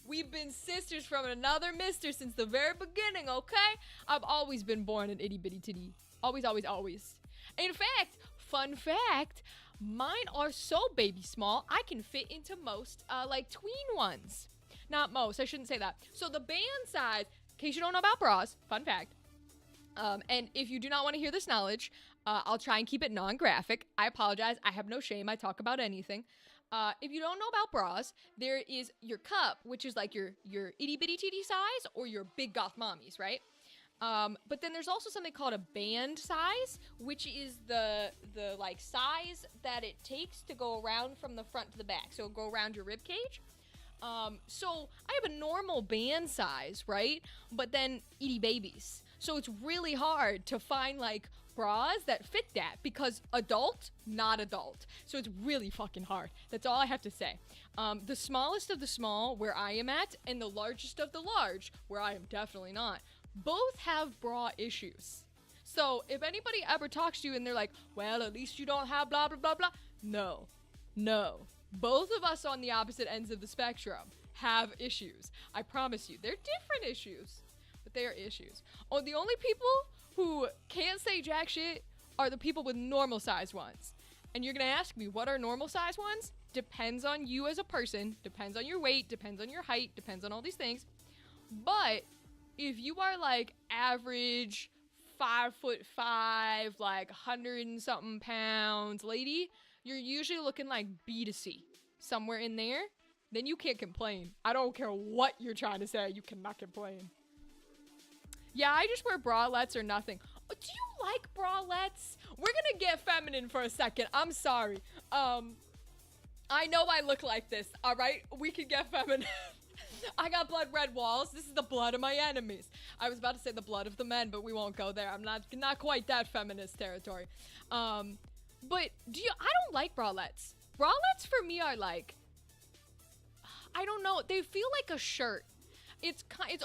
Speaker 1: We've been sisters from another mister since the very beginning, okay? I've always been born in itty bitty titty. Always, always, always. In fact, fun fact, mine are so baby small, I can fit into most, like tween ones. Not most, I shouldn't say that. So the band size, in case you don't know about bras, fun fact. And if you do not want to hear this knowledge, I'll try and keep it non-graphic. I apologize, I have no shame, I talk about anything. If you don't know about bras, there is your cup, which is like your itty bitty titty size, or your big goth mommies, right? But then there's also something called a band size, which is the like size that it takes to go around from the front to the back. So it'll go around your rib cage. So I have a normal band size, right? But then itty babies. So it's really hard to find like bras that fit that because adult, not adult. So it's really fucking hard. That's all I have to say. The smallest of the small, where I am at, and the largest of the large, where I am definitely not, both have bra issues. So if anybody ever talks to you and they're like, well, at least you don't have blah, blah, blah, blah. No. No. Both of us on the opposite ends of the spectrum have issues. I promise you. They're different issues, but they are issues. Oh, the only people who can't say jack shit are the people with normal size ones. And you're going to ask me, what are normal size ones? Depends on you as a person, depends on your weight, depends on your height, depends on all these things. But if you are like average 5'5", like 100 and something pounds lady, you're usually looking like B to C, somewhere in there, then you can't complain. I don't care what you're trying to say, you cannot complain. Yeah, I just wear bralettes or nothing. Do you like bralettes? We're gonna get feminine for a second. I'm sorry. I know I look like this, alright? We can get feminine. I got blood red walls. This is the blood of my enemies. I was about to say the blood of the men, but we won't go there. I'm not quite that feminist territory. But I don't like bralettes. Bralettes for me are like, I don't know. They feel like a shirt. It's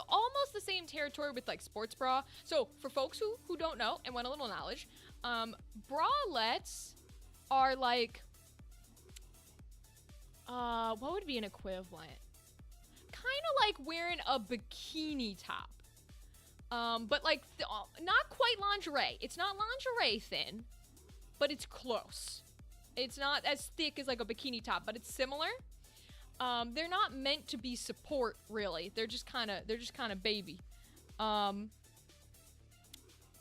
Speaker 1: almost the same territory with like sports bra. So for folks who don't know and want a little knowledge, bralettes are like, what would be an equivalent? Kind of like wearing a bikini top. But like not quite lingerie. It's not lingerie thin, but it's close. It's not as thick as like a bikini top, but it's similar. They're not meant to be support, really. They're just kind of baby. To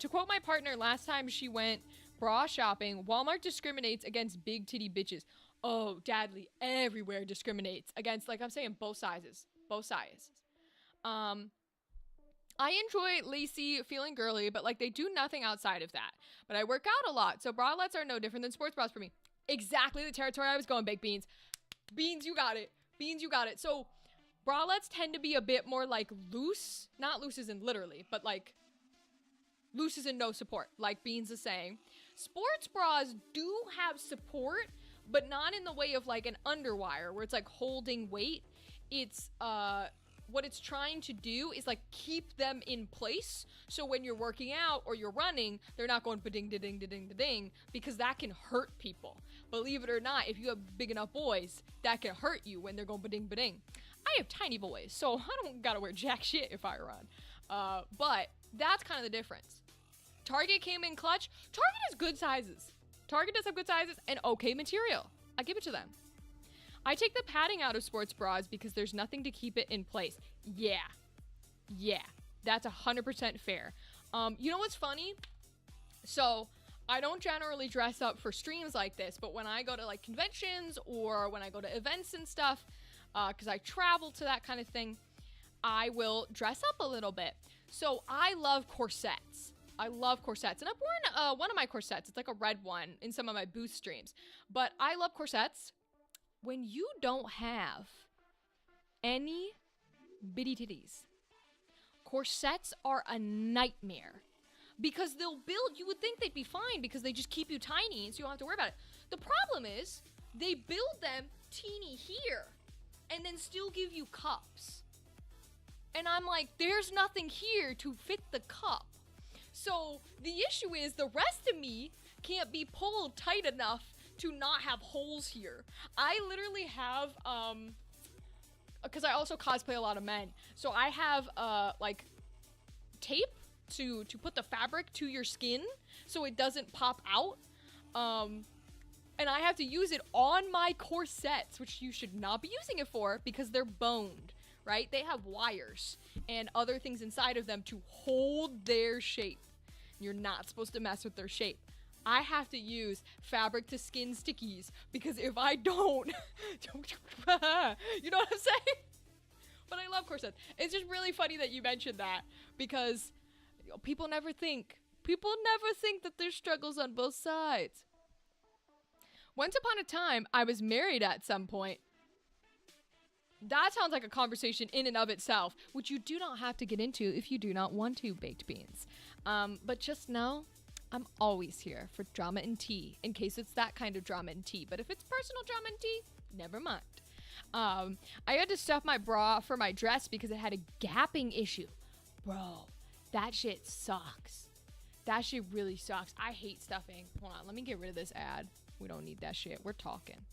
Speaker 1: quote my partner, last time she went bra shopping, Walmart discriminates against big titty bitches. Oh, Dadley, everywhere discriminates against, like I'm saying, both sizes. Both sizes. I enjoy lacy, feeling girly, but like they do nothing outside of that. But I work out a lot, so bralettes are no different than sports bras for me. Exactly the territory I was going, baked beans. Beans, you got it. Beans, you got it. So bralettes tend to be a bit more like loose. Not loose as in literally, but like loose as in no support, like Beans is saying. Sports bras do have support, but not in the way of like an underwire where it's like holding weight. It's what it's trying to do is like keep them in place, so when you're working out or you're running, they're not going ba-ding da-ding da-ding da-ding, because that can hurt people. Believe it or not, if you have big enough boys, that can hurt you when they're going ba-ding ba-ding. I have tiny boys, so I don't gotta wear jack shit if I run. But that's kind of the difference. Target came in clutch. Target has good sizes. Target does have good sizes and okay material. I give it to them. I take the padding out of sports bras because there's nothing to keep it in place. Yeah, that's 100% fair. You know what's funny? So I don't generally dress up for streams like this, but when I go to like conventions or when I go to events and stuff, because I travel to that kind of thing, I will dress up a little bit. So I love corsets. And I've worn one of my corsets. It's like a red one in some of my booth streams. But I love corsets. When you don't have any bitty titties, corsets are a nightmare because they'll build, you would think they'd be fine because they just keep you tiny and so you don't have to worry about it. The problem is they build them teeny here and then still give you cups. And I'm like, there's nothing here to fit the cup. So the issue is the rest of me can't be pulled tight enough to not have holes here. I literally have, because I also cosplay a lot of men, so I have, like, tape to put the fabric to your skin so it doesn't pop out, and I have to use it on my corsets, which you should not be using it for because they're boned, right? They have wires and other things inside of them to hold their shape. You're not supposed to mess with their shape. I have to use fabric to skin stickies because if I don't, you know what I'm saying? But I love corsets. It's just really funny that you mentioned that because People never think that there's struggles on both sides. Once upon a time, I was married at some point. That sounds like a conversation in and of itself, which you do not have to get into if you do not want to, baked beans. But just know, I'm always here for drama and tea, in case it's that kind of drama and tea. But if it's personal drama and tea, never mind. I had to stuff my bra for my dress because it had a gapping issue. Bro, that shit sucks. That shit really sucks. I hate stuffing. Hold on, let me get rid of this ad. We don't need that shit. We're talking.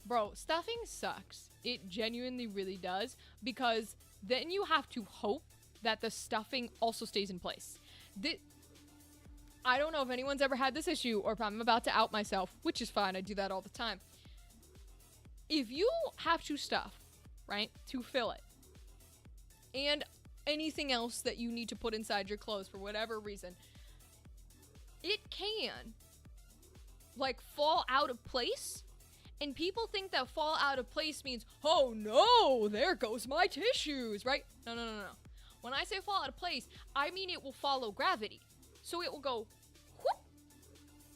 Speaker 1: Bro, stuffing sucks. It genuinely really does, because then you have to hope that the stuffing also stays in place. I don't know if anyone's ever had this issue, or if I'm about to out myself, which is fine. I do that all the time. If you have to stuff, right, to fill it, and anything else that you need to put inside your clothes for whatever reason, it can, like, fall out of place. And people think that fall out of place means, oh no, there goes my tissues, right? No. When I say fall out of place, I mean it will follow gravity. So it will go, whoop,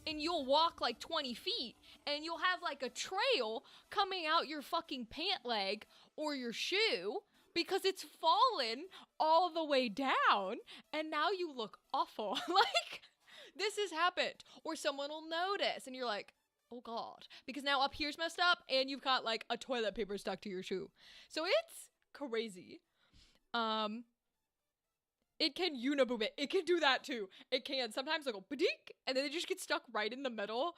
Speaker 1: and you'll walk like 20 feet, and you'll have like a trail coming out your fucking pant leg or your shoe because it's fallen all the way down, and now you look awful. Like, this has happened. Or someone will notice, and you're like, oh god, because now up here's messed up and you've got like a toilet paper stuck to your shoe. So it's crazy. It can uniboob it. It can do that too. It can. Sometimes it'll go ba-dink, and then they just get stuck right in the middle.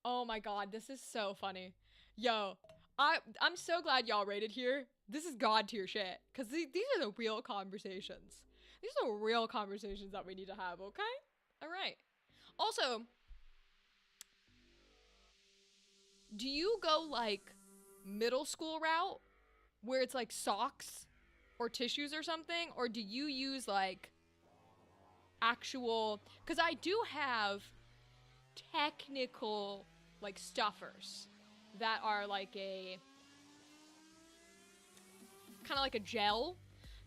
Speaker 1: Oh my god, this is so funny. Yo, I'm so glad y'all rated here. This is god tier shit, because these are the real conversations. These are the real conversations that we need to have, okay? All right. Also, do you go like middle school route where it's like socks or tissues or something? Or do you use like actual, because I do have technical like stuffers that are like a kind of like a gel,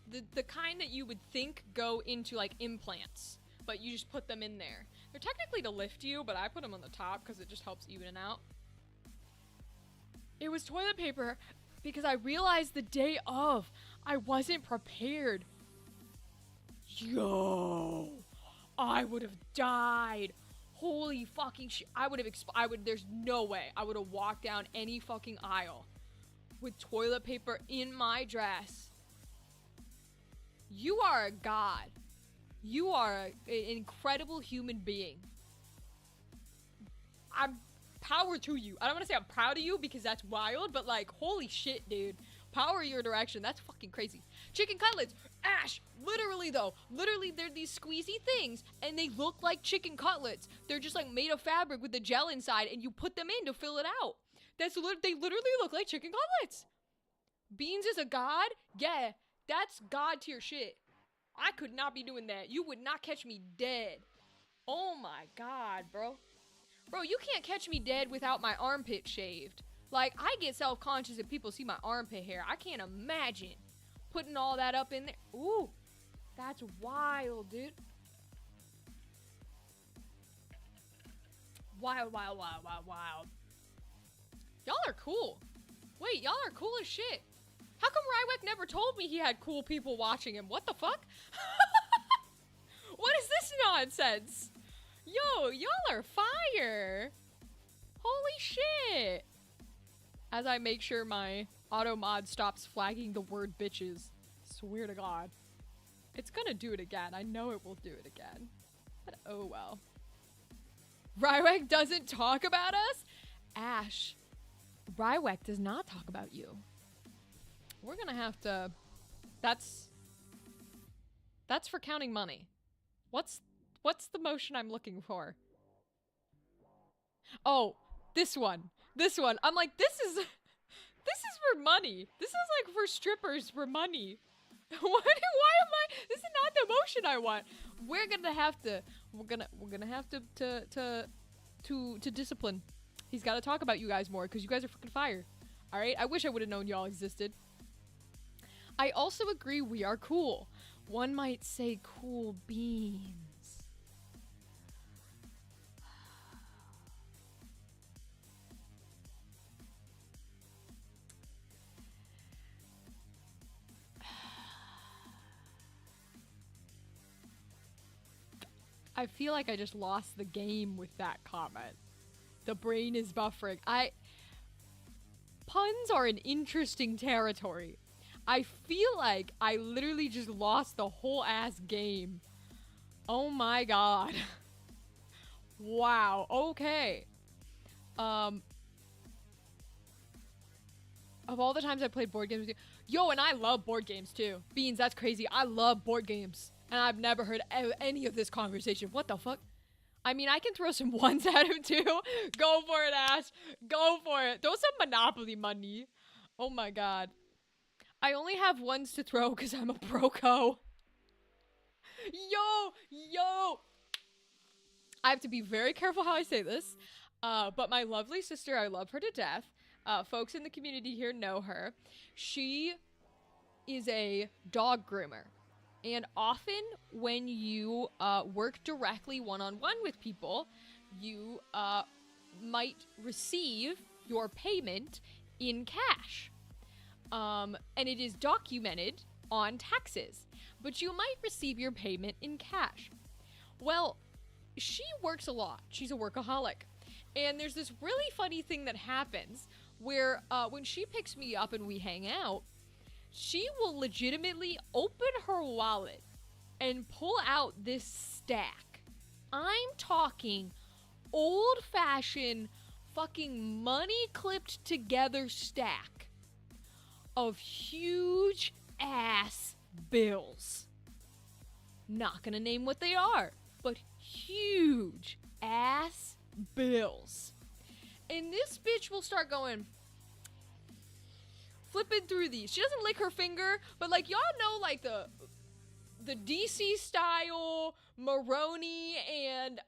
Speaker 1: the kind that you would think go into like implants, but you just put them in there. They're technically to lift you, but I put them on the top because it just helps even it out. It was toilet paper because I realized the day of I wasn't prepared. Yo, I would have died. Holy fucking shit. There's no way I would have walked down any fucking aisle with toilet paper in my dress. You are a god. You are an incredible human being. I'm power to you. I don't want to say I'm proud of you because that's wild, but like, holy shit, dude. Power your direction. That's fucking crazy. Chicken cutlets. Ash, literally though. Literally, they're these squeezy things, and they look like chicken cutlets. They're just like made of fabric with the gel inside, and you put them in to fill it out. They literally look like chicken cutlets. Beans is a god? Yeah, that's god tier shit. I could not be doing that. You would not catch me dead. Oh my god, bro. Bro, you can't catch me dead without my armpit shaved. Like, I get self-conscious if people see my armpit hair. I can't imagine putting all that up in there. Ooh, that's wild, dude. Wild, wild, wild, wild, wild. Y'all are cool. Wait, y'all are cool as shit. How come Rywek never told me he had cool people watching him? What the fuck? What is this nonsense? Yo, y'all are fire. Holy shit. As I make sure my auto mod stops flagging the word bitches. Swear to God. It's gonna do it again. I know it will do it again. But oh well. Rywek doesn't talk about us? Ash, Rywek does not talk about you. We're gonna have to... That's for counting money. What's the motion I'm looking for? Oh, this one. This one. I'm like, this is for money. This is like for strippers for money. Why am I? This is not the motion I want. We're gonna have to discipline. He's got to talk about you guys more because you guys are fucking fire. All right. I wish I would have known y'all existed. I also agree we are cool. One might say cool beans. I feel like I just lost the game with that comment. The brain is buffering. Puns are an interesting territory. I feel like I literally just lost the whole ass game. Oh my god. Wow, okay. Of all the times I played board games with you. Yo, and I love board games too. Beans, that's crazy. I love board games. And I've never heard any of this conversation. What the fuck? I mean, I can throw some ones at him too. Go for it, Ash. Go for it. Throw some Monopoly money. Oh my god. I only have ones to throw because I'm a broco. Yo. I have to be very careful how I say this. But my lovely sister, I love her to death. Folks in the community here know her. She is a dog groomer. And often when you work directly one-on-one with people, you might receive your payment in cash. And it is documented on taxes. But you might receive your payment in cash. Well, she works a lot. She's a workaholic. And there's this really funny thing that happens where when she picks me up and we hang out, she will legitimately open her wallet and pull out this stack. I'm talking old-fashioned fucking money clipped together stack of huge ass bills. Not gonna name what they are, but huge ass bills. And this bitch will start going, flipping through these. She doesn't lick her finger, but like y'all know like the DC style Maroney and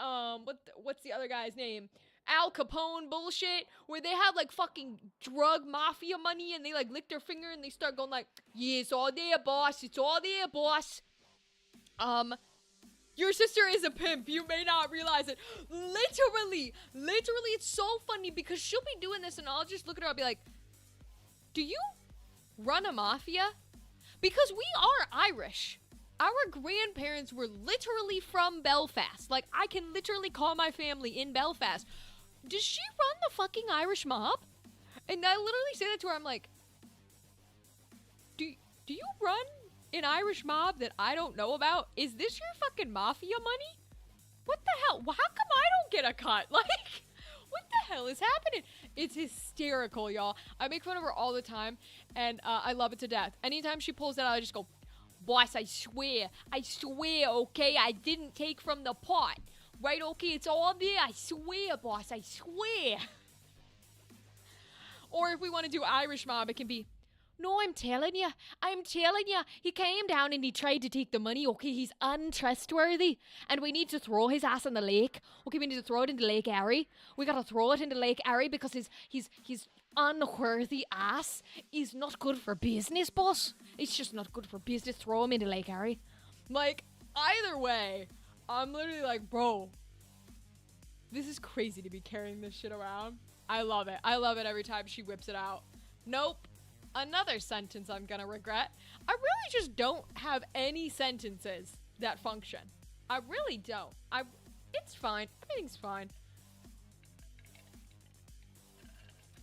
Speaker 1: what's the other guy's name? Al Capone bullshit, where they have like fucking drug mafia money and they like lick their finger and they start going like, yeah, it's all there, boss. It's all there, boss. Your sister is a pimp. You may not realize it. Literally, it's so funny because she'll be doing this and I'll just look at her, I'll be like, do you run a mafia? Because we are Irish. Our grandparents were literally from Belfast. Like, I can literally call my family in Belfast. Does she run the fucking Irish mob? And I literally say that to her. I'm like, do you run an Irish mob that I don't know about? Is this your fucking mafia money? What the hell? How come I don't get a cut? Like, what the hell is happening? It's hysterical, y'all. I make fun of her all the time, and I love it to death. Anytime she pulls that out, I just go, boss, I swear, okay? I didn't take from the pot. Right, okay? It's all there. I swear, boss, I swear. Or if we want to do Irish mob, it can be, no, I'm telling you. He came down and he tried to take the money. Okay, he's untrustworthy. And we need to throw his ass in the lake. Okay, we need to throw it into Lake Erie. We gotta throw it into Lake Erie because his unworthy ass is not good for business, boss. It's just not good for business. Throw him into Lake Erie. Like, either way, I'm literally like, bro, this is crazy to be carrying this shit around. I love it. I love it every time she whips it out. Nope. Another sentence I'm gonna regret. I really just don't have any sentences that function. I really don't. It's fine. Everything's fine.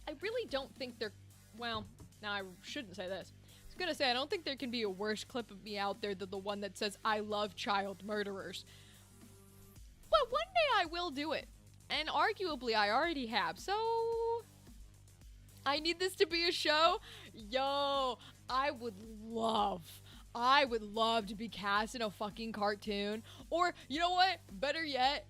Speaker 1: I really don't think there, well, now I shouldn't say this. I was gonna say, I don't think there can be a worse clip of me out there than the one that says, I love child murderers. But one day I will do it. And arguably I already have, so I need this to be a show. Yo, I would love to be cast in a fucking cartoon. Or, you know what? Better yet,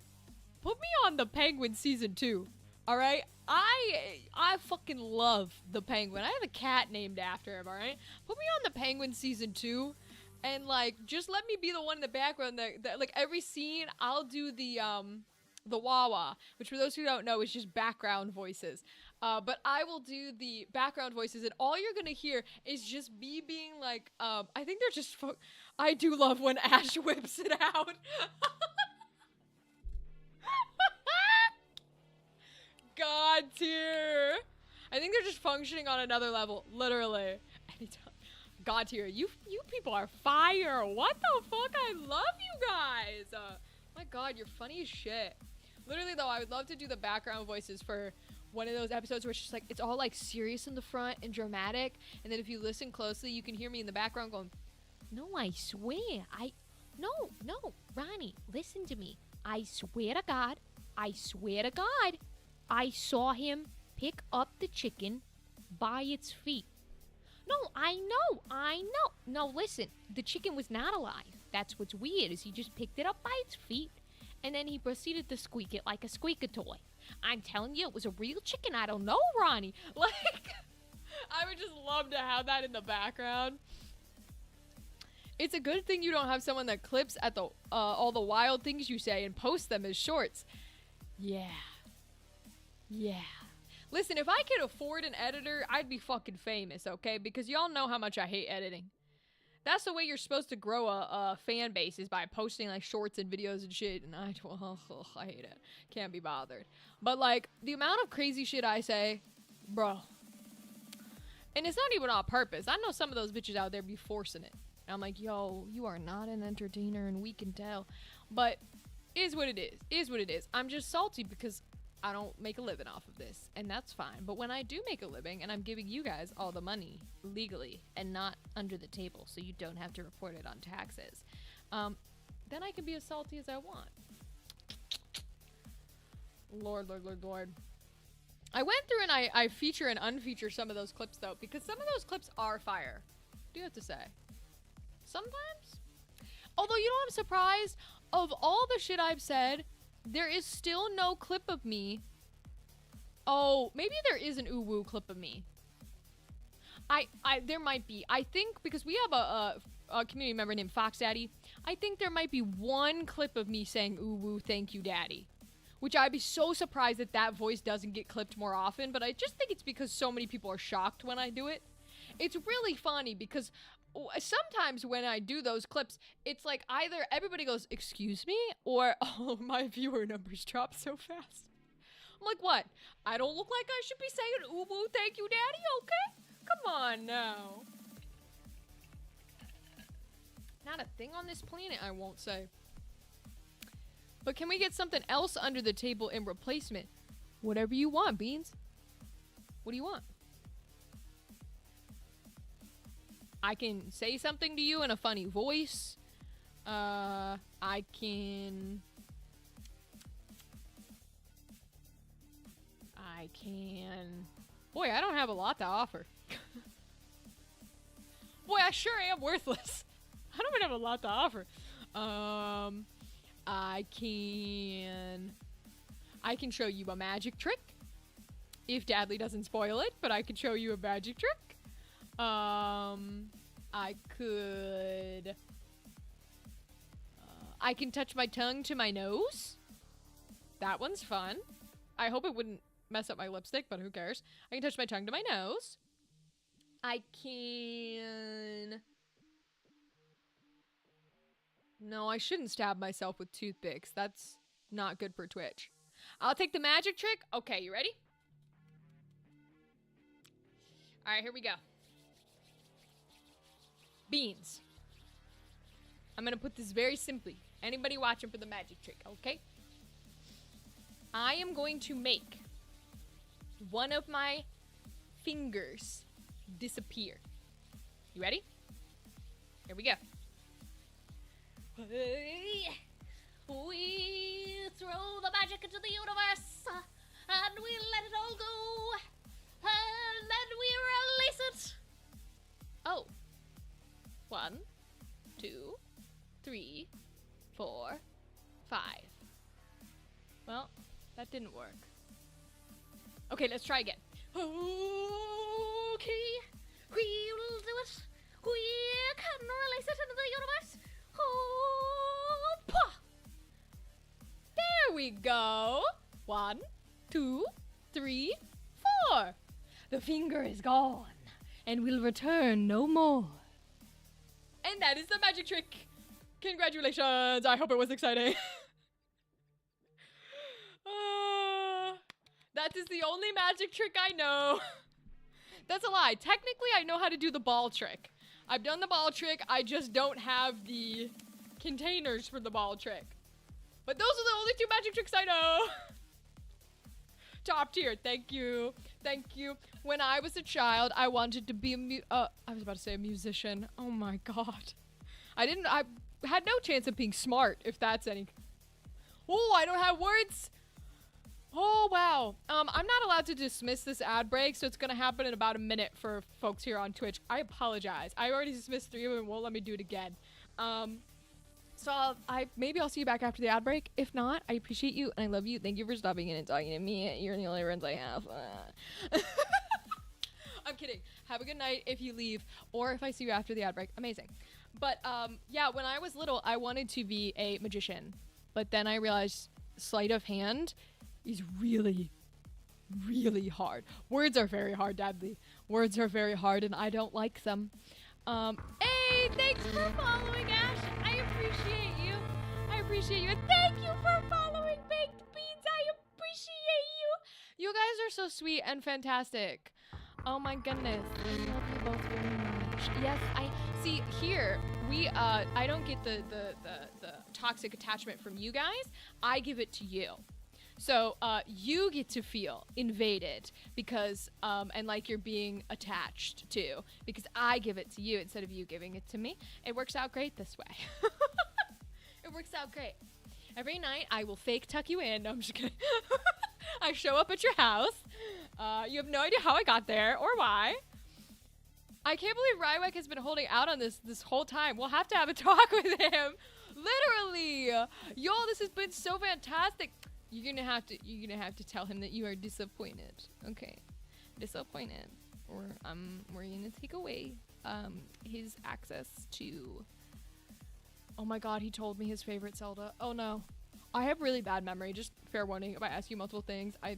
Speaker 1: put me on the Penguin season 2. Alright? I fucking love the Penguin. I have a cat named after him, alright? Put me on the Penguin season 2. And, like, just let me be the one in the background that like, every scene, I'll do the wah-wah. Which, for those who don't know, is just background voices. But I will do the background voices, and all you're gonna hear is just me being like, I think they're just, I do love when Ash whips it out. God tier. I think they're just functioning on another level, literally. Anytime. God tier. You people are fire. What the fuck? I love you guys. My god, you're funny as shit. Literally, though, I would love to do the background voices for one of those episodes where it's just like, it's all like serious in the front and dramatic. And then if you listen closely, you can hear me in the background going, no, I swear. No, Ronnie, listen to me. I swear to God, I saw him pick up the chicken by its feet. No, I know. No, listen, the chicken was not alive. That's what's weird, is he just picked it up by its feet, and then he proceeded to squeak it like a squeaker toy. I'm telling you, it was a real chicken. I don't know, Ronnie. Like, I would just love to have that in the background. It's a good thing you don't have someone that clips at the all the wild things you say and posts them as shorts. Yeah. Listen, if I could afford an editor, I'd be fucking famous, okay? Because y'all know how much I hate editing. That's the way you're supposed to grow a fan base, is by posting like shorts and videos and shit. And I hate it. Can't be bothered. But like, the amount of crazy shit I say, bro. And it's not even on purpose. I know some of those bitches out there be forcing it. And I'm like, yo, you are not an entertainer and we can tell. But is what it is. I'm just salty because I don't make a living off of this, and that's fine. But when I do make a living and I'm giving you guys all the money legally and not under the table, so you don't have to report it on taxes, then I can be as salty as I want. Lord. I went through and I feature and unfeature some of those clips, though, because some of those clips are fire. What do you have to say? Sometimes. Although, you know, I'm surprised, of all the shit I've said, there is still no clip of me. Oh, maybe there is an ooh-woo clip of me. There might be. I think because we have a community member named Fox Daddy, I think there might be one clip of me saying ooh-woo, thank you, Daddy. Which I'd be so surprised that that voice doesn't get clipped more often, but I just think it's because so many people are shocked when I do it. It's really funny because sometimes when I do those clips, it's like either everybody goes, excuse me, or, oh, my viewer numbers drop so fast. I'm like, what? I don't look like I should be saying ooh-woo, thank you, Daddy, okay? Come on now. Not a thing on this planet I won't say. But can we get something else under the table in replacement? Whatever you want, Beans. What do you want? I can say something to you in a funny voice. I can... Boy, I don't have a lot to offer. Boy, I sure am worthless. I don't even have a lot to offer. I can show you a magic trick. If Dadley doesn't spoil it, but I can show you a magic trick. I can touch my tongue to my nose. That one's fun. I hope it wouldn't mess up my lipstick, but who cares? I can touch my tongue to my nose. I can... No, I shouldn't stab myself with toothpicks. That's not good for Twitch. I'll take the magic trick. Okay, you ready? Alright, here we go. Beans. I'm gonna put this very simply. Anybody watching for the magic trick, okay? I am going to make one of my fingers disappear. You ready? Here we go. We throw the magic into the universe, and we let it all go, and then we release it. Oh. 1, 2, 3, 4, 5. Well, that didn't work. Okay, let's try again. Okay, we'll do it. We can release it into the universe. Oh, pah. There we go. 1, 2, 3, 4. The finger is gone and will return no more. And that is the magic trick. Congratulations. I hope it was exciting. That is the only magic trick I know. That's a lie. Technically, I know how to do the ball trick. I've done the ball trick. I just don't have the containers for the ball trick. But those are the only 2 magic tricks I know. Top tier. Thank you. Thank you. When I was a child, I wanted to be I was about to say a musician. Oh my god. I had no chance of being smart, if that's any. Oh, I don't have words. Oh, wow. I'm not allowed to dismiss this ad break, so it's gonna happen in about a minute for folks here on Twitch. I apologize. I already dismissed 3 of them and won't let me do it again. So maybe I'll see you back after the ad break. If not, I appreciate you and I love you. Thank you for stopping in and talking to me. You're the only friends I have. I'm kidding. Have a good night if you leave, or if I see you after the ad break. Amazing. But yeah, when I was little, I wanted to be a magician, but then I realized sleight of hand is really, really hard. Words are very hard, Dudley. Words are very hard, and I don't like them. Hey, thanks for following, Ash. I appreciate you. I appreciate you. And thank you for following Baked Beans. I appreciate you. You guys are so sweet and fantastic. Oh my goodness. I love you both very much. Yes, I see here. I don't get the toxic attachment from you guys. I give it to you. So, you get to feel invaded because, and like you're being attached to, because I give it to you instead of you giving it to me. It works out great this way. It works out great. Every night I will fake tuck you in. No, I'm just kidding. I show up at your house. You have no idea how I got there or why. I can't believe Rywek has been holding out on this whole time. We'll have to have a talk with him. Literally. Y'all, this has been so fantastic. You're gonna have to tell him that you are disappointed. Okay. Disappointed. Or we're gonna take away his access to. Oh my god, he told me his favorite Zelda. Oh no. I have really bad memory. Just fair warning, if I ask you multiple things, I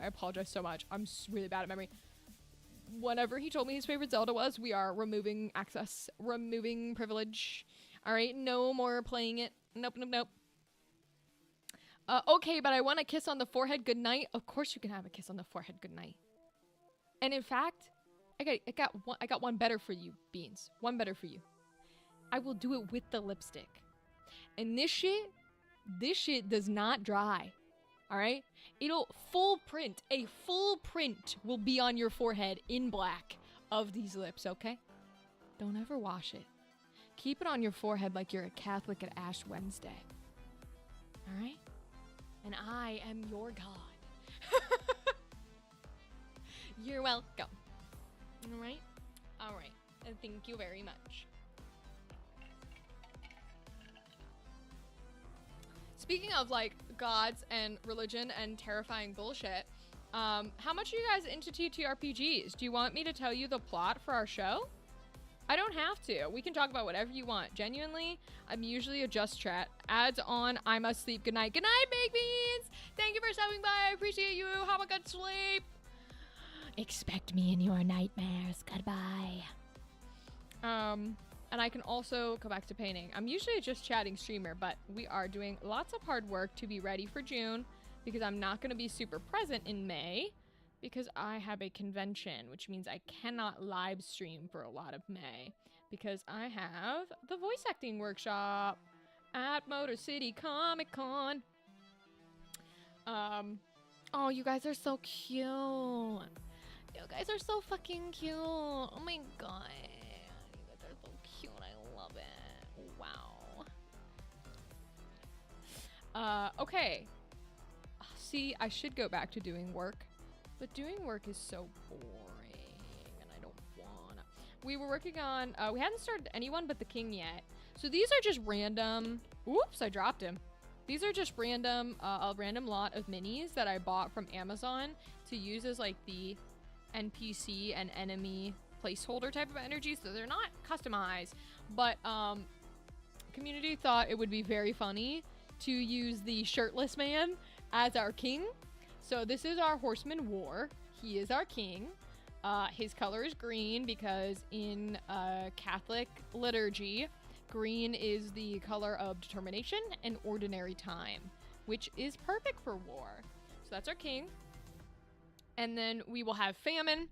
Speaker 1: apologize so much. I'm really bad at memory. Whenever he told me his favorite Zelda was, we are removing access, removing privilege. Alright, no more playing it. Nope, nope, nope. Okay, but I want a kiss on the forehead goodnight. Of course you can have a kiss on the forehead goodnight. And in fact, I got one better for you, Beans. One better for you. I will do it with the lipstick. And this shit does not dry. Alright? A full print will be on your forehead in black of these lips, okay? Don't ever wash it. Keep it on your forehead like you're a Catholic at Ash Wednesday. Alright? And I am your God. You're welcome. Alright? Alright. And thank you very much. Speaking of, like, gods and religion and terrifying bullshit, how much are you guys into TTRPGs? Do you want me to tell you the plot for our show? I don't have to. We can talk about whatever you want. Genuinely, I'm usually a just chat. Ads on, I must sleep. Good night. Good night, Baked Beans! Thank you for stopping by. I appreciate you. Have a good sleep. Expect me in your nightmares. Goodbye. And I can also go back to painting. I'm usually a just chatting streamer, but we are doing lots of hard work to be ready for June because I'm not going to be super present in May because I have a convention, which means I cannot live stream for a lot of May because I have the voice acting workshop at Motor City Comic Con. Oh, you guys are so cute. You guys are so fucking cute. Oh my god. Cute. I love it. Wow. Okay. See, I should go back to doing work, but doing work is so boring, and I don't wanna. We were working on, we hadn't started anyone but the king yet. So these are just random, oops, I dropped him. These are just random, a random lot of minis that I bought from Amazon to use as like the NPC and enemy placeholder type of energy, so they're not customized, but community thought it would be very funny to use the shirtless man as our king. So this is our horseman War. He is our king. His color is green because in Catholic liturgy, green is the color of determination and ordinary time, which is perfect for war. So that's our king. And then we will have famine.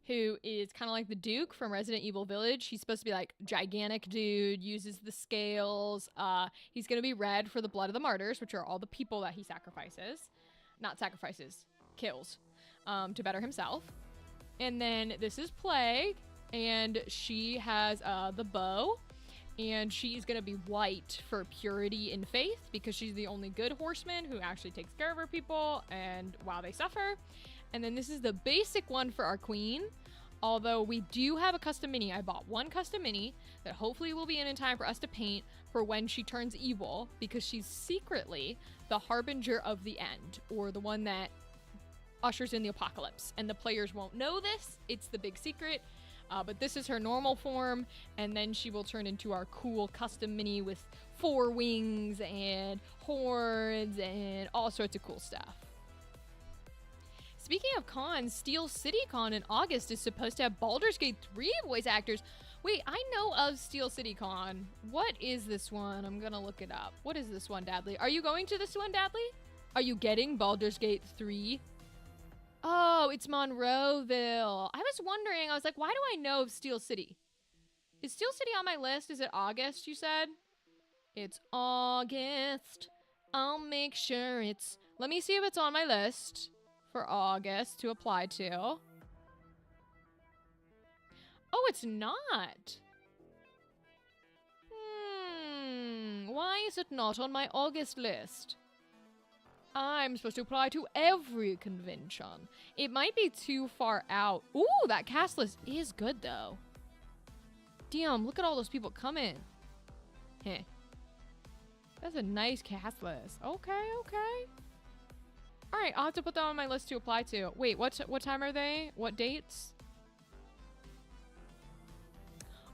Speaker 1: who is kind of like the Duke from Resident Evil Village. He's supposed to be like gigantic dude, uses the scales. He's going to be red for the blood of the martyrs, which are all the people that he sacrifices. Not sacrifices, kills, to better himself. And then this is Plague, and she has the bow. And she's going to be white for purity and faith because she's the only good horseman who actually takes care of her people and while they suffer. And then this is the basic one for our queen. Although we do have a custom mini. I bought one custom mini that hopefully will be in time for us to paint for when she turns evil, because she's secretly the harbinger of the end, or the one that ushers in the apocalypse. And the players won't know this. It's the big secret. But this is her normal form, and then she will turn into our cool custom mini with 4 wings and horns and all sorts of cool stuff. Speaking of cons, Steel City Con in August is supposed to have Baldur's Gate 3 voice actors. Wait, I know of Steel City Con. What is this one? I'm gonna look it up. What is this one, Dadley? Are you going to this one, Dadley? Are you getting Baldur's Gate 3? Oh, it's Monroeville. I was wondering, I was like, why do I know of Steel City? Is Steel City on my list? Is it August, you said? It's August. I'll make sure it's... Let me see if it's on my list for August to apply to. Oh, it's not. Why is it not on my August list? I'm supposed to apply to every convention. It might be too far out. Ooh, that cast list is good, though. Damn, look at all those people coming. Heh. That's a nice cast list. Okay, okay. All right, I'll have to put that on my list to apply to. Wait, what time are they? What dates?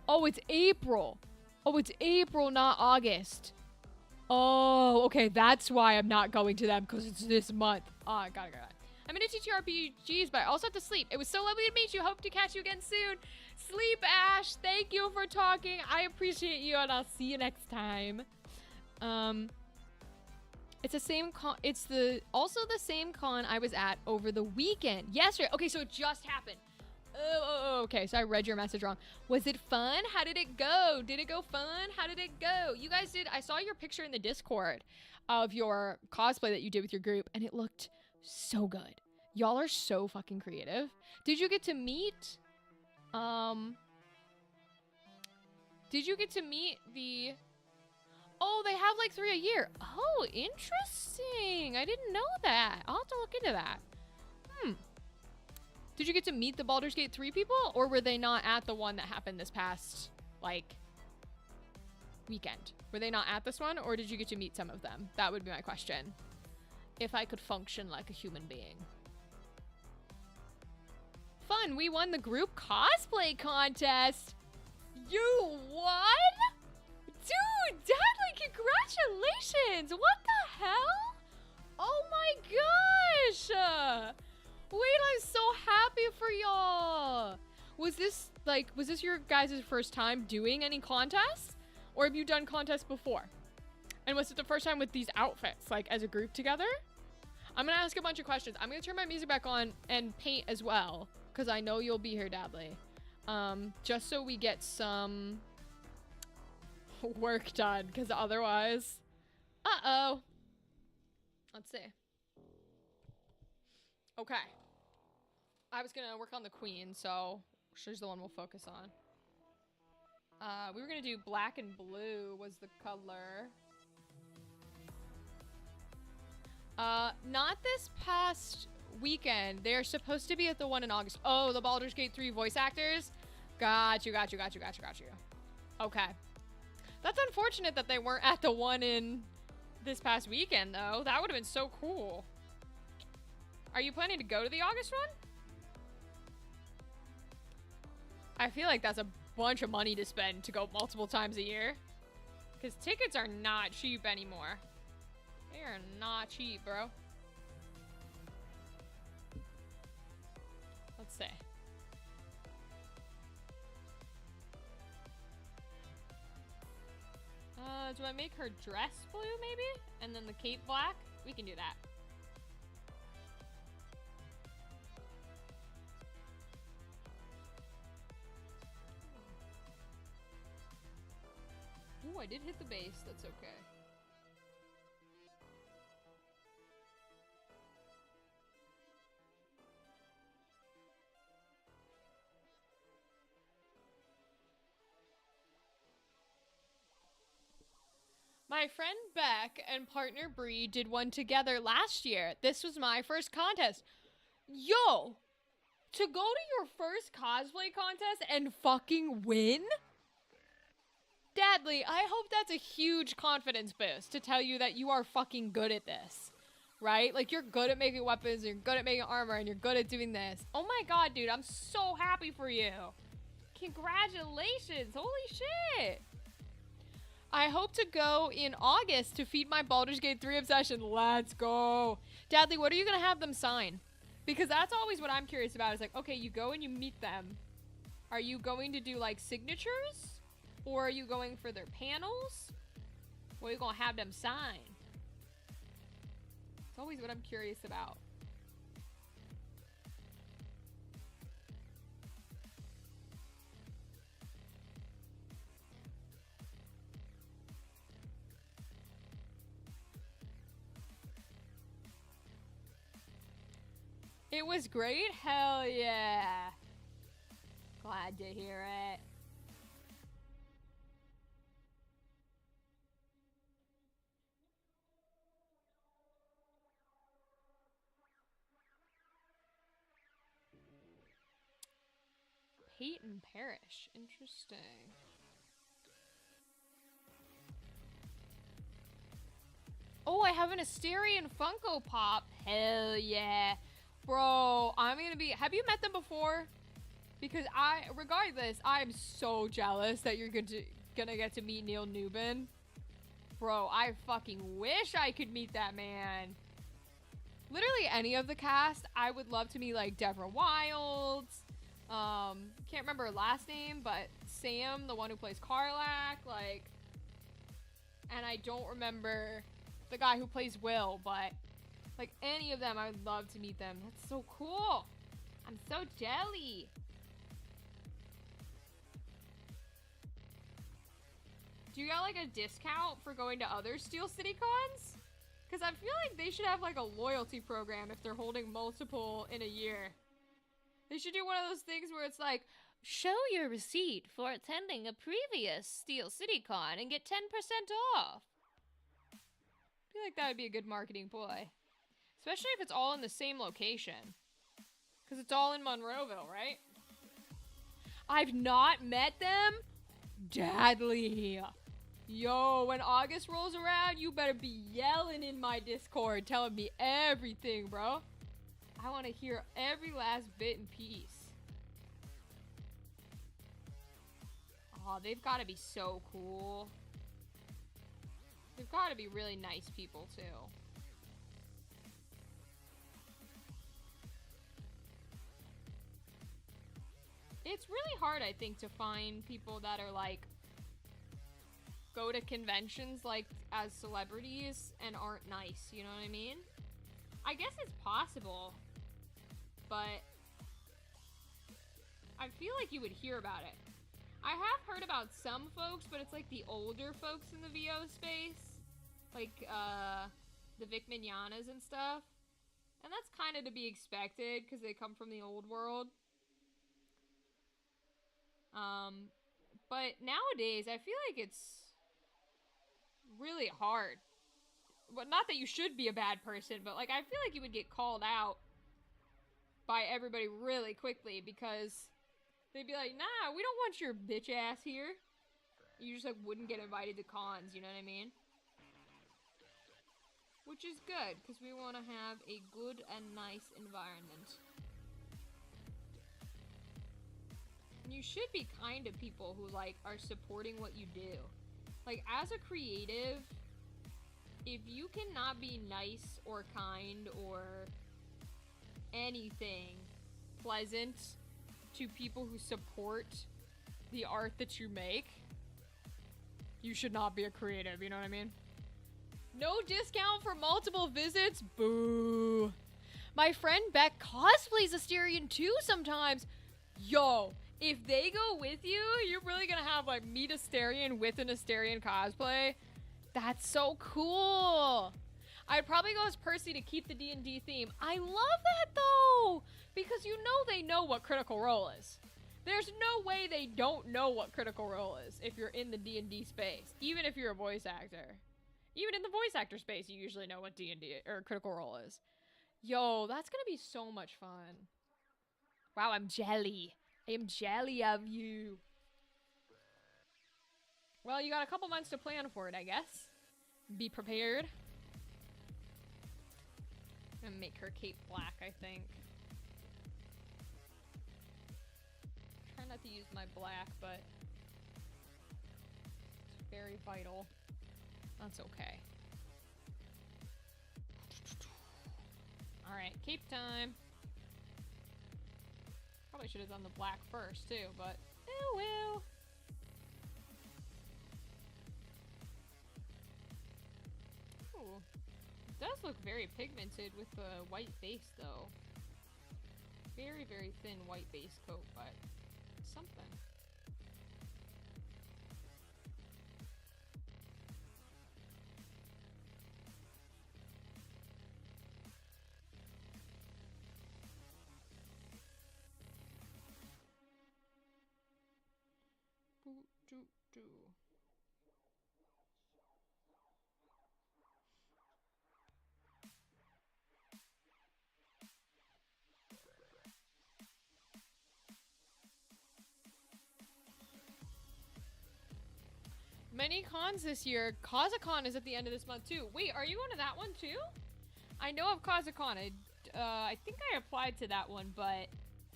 Speaker 1: Oh, it's April. Oh, it's April, not August. Oh, okay, that's why I'm not going to them, because it's this month. Oh, got it. I'm gonna teach you RPGs, but I also have to sleep. It was so lovely to meet you. Hope to catch you again soon. Sleep, Ash. Thank you for talking. I appreciate you, and I'll see you next time. It's the same con. It's also the same con I was at over the weekend. Yesterday. Okay, so it just happened. Oh, okay. So I read your message wrong. Was it fun? How did it go? Did it go fun? How did it go? You guys did. I saw your picture in the Discord of your cosplay that you did with your group, and it looked so good. Y'all are so fucking creative. Did you get to meet, the... Oh, they have like 3 a year. Oh, interesting. I didn't know that. I'll have to look into that. Did you get to meet the Baldur's Gate 3 people? Or were they not at the one that happened this past, like, weekend? Were they not at this one? Or did you get to meet some of them? That would be my question. If I could function like a human being. Fun. We won the group cosplay contest. You won? Dude, Dudley, congratulations! What the hell? Oh my gosh! Wait, I'm so happy for y'all. Was this your guys' first time doing any contests? Or have you done contests before? And was it the first time with these outfits, like as a group together? I'm gonna ask a bunch of questions. I'm gonna turn my music back on and paint as well, because I know you'll be here, Dadley. Just so we get some work done, because otherwise... Uh-oh. Let's see. Okay. I was gonna work on the queen, so she's the one we'll focus on. We were gonna do black and blue was the color. Not this past weekend. They're supposed to be at the one in August. Oh, the Baldur's Gate 3 voice actors? Got you. Okay. That's unfortunate that they weren't at the one in this past weekend, though. That would have been so cool. Are you planning to go to the August one? I feel like that's a bunch of money to spend to go multiple times a year. Because tickets are not cheap anymore. They are not cheap, bro. Let's see. Do I make her dress blue, maybe? And then the cape black? We can do that. Oh, I did hit the base. That's okay. My friend Beck and partner Bree did one together last year. This was my first contest. Yo! To go to your first cosplay contest and fucking win? Dadley, I hope that's a huge confidence boost to tell you that you are fucking good at this. Right? Like, you're good at making weapons, you're good at making armor, and you're good at doing this. Oh my god, dude, I'm so happy for you. Congratulations. Holy shit. I hope to go in August to feed my Baldur's Gate 3 obsession. Let's go. Dadley, what are you going to have them sign? Because that's always what I'm curious about. Is like, okay, you go and you meet them. Are you going to do, like, signatures? Or are you going for their panels? What are you going to have them sign? It's always what I'm curious about. It was great? Hell yeah. Glad to hear it. Peyton Parrish. Interesting. Oh, I have an Asterion Funko Pop. Hell yeah. Bro, I'm gonna be... Have you met them before? Because regardless, I'm so jealous that you're gonna get to meet Neil Newbin. Bro, I fucking wish I could meet that man. Literally any of the cast, I would love to meet, like, Deborah Wilds. Can't remember her last name, but Sam, the one who plays Karlach, like... And I don't remember the guy who plays Will, but... Like, any of them, I would love to meet them. That's so cool. I'm so jelly. Do you got, like, a discount for going to other Steel City cons? Because I feel like they should have, like, a loyalty program if they're holding multiple in a year. They should do one of those things where it's like, show your receipt for attending a previous Steel City con and get 10% off. I feel like that would be a good marketing ploy. Especially if it's all in the same location. Because it's all in Monroeville, right? I've not met them? Dadley. Yo, when August rolls around, you better be yelling in my Discord, telling me everything, bro. I want to hear every last bit and piece. Oh, they've got to be so cool. They've got to be really nice people, too. It's really hard, I think, to find people that are, like, go to conventions, like, as celebrities and aren't nice, you know what I mean? I guess it's possible, but I feel like you would hear about it. I have heard about some folks, but it's, like, the older folks in the VO space, like, the Vic Mignanas and stuff, and that's kind of to be expected, because they come from the old world. But nowadays, I feel like it's really hard. Well, not that you should be a bad person, but, like, I feel like you would get called out by everybody really quickly because they'd be like, nah, we don't want your bitch ass here. You just, like, wouldn't get invited to cons, you know what I mean? Which is good, because we want to have a good and nice environment. You should be kind to people who, like, are supporting what you do. Like, as a creative, if you cannot be nice or kind or anything pleasant to people who support the art that you make, you should not be a creative, you know what I mean? No discount for multiple visits? Boo. My friend Beck cosplays Asterion too sometimes. Yo, If they go with you, you're really gonna have like meet Asterion with an Asterion cosplay. That's so cool. I'd probably go as Percy to keep the D&D theme. I love that though, because you know they know what Critical Role is. There's no way they don't know what Critical Role is if you're in the D&D space, even if you're a voice actor. Even in the voice actor space, you usually know what D&D or Critical Role is. Yo, that's gonna be so much fun. Wow, I'm jelly. I am jelly of you. Well, you got a couple months to plan for it, I guess. Be prepared. I'm gonna make her cape black, I think. Try not to use my black, but it's very vital. That's okay. Alright, cape time. Probably should have done the black first, too, but oh well. Ooh. It does look very pigmented with the white base, though. Very, very thin white base coat, but something. Many cons this year. Kazakhon is at the end of this month too. Wait, are you going to that one too? I know of Kazakhon. I think I applied to that one, but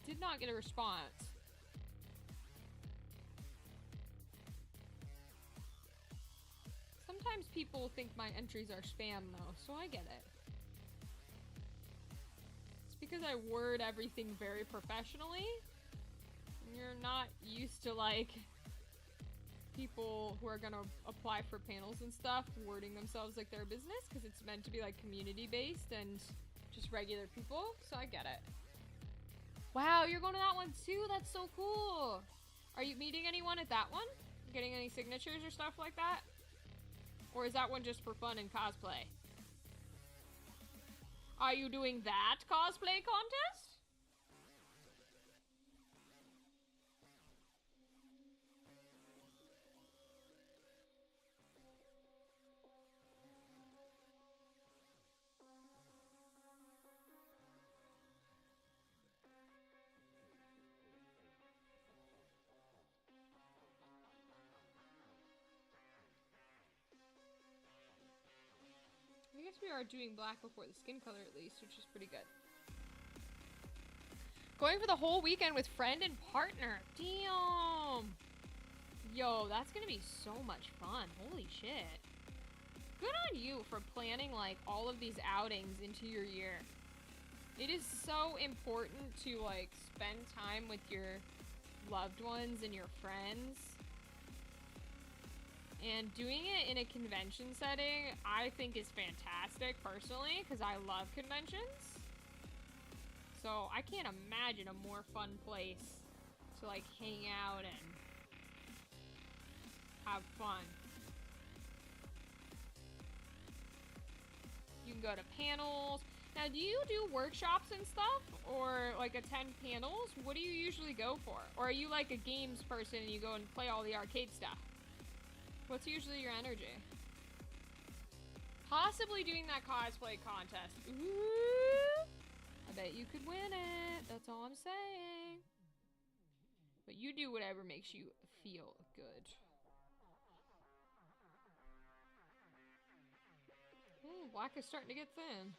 Speaker 1: did not get a response. Sometimes people think my entries are spam though, so I get it. It's because I word everything very professionally. You're not used to like people who are gonna apply for panels and stuff wording themselves like their business, because it's meant to be like community based and just regular people, so I get it. Wow, you're going to that one too? That's so cool. Are you meeting anyone at that one? Getting any signatures or stuff like that? Or is that one just for fun and cosplay? Are you doing that cosplay contest? I guess we are doing black before the skin color at least, which is pretty good. Going for the whole weekend with friend and partner. Damn! Yo, that's gonna be so much fun. Holy shit. Good on you for planning like all of these outings into your year. It is so important to like spend time with your loved ones and your friends. And doing it in a convention setting, I think is fantastic personally, because I love conventions. So I can't imagine a more fun place to like hang out and have fun. You can go to panels. Now, do you do workshops and stuff? Or like attend panels? What do you usually go for? Or are you like a games person and you go and play all the arcade stuff? What's usually your energy? Possibly doing that cosplay contest. Ooh, I bet you could win it. That's all I'm saying. But you do whatever makes you feel good. Black is starting to get thin.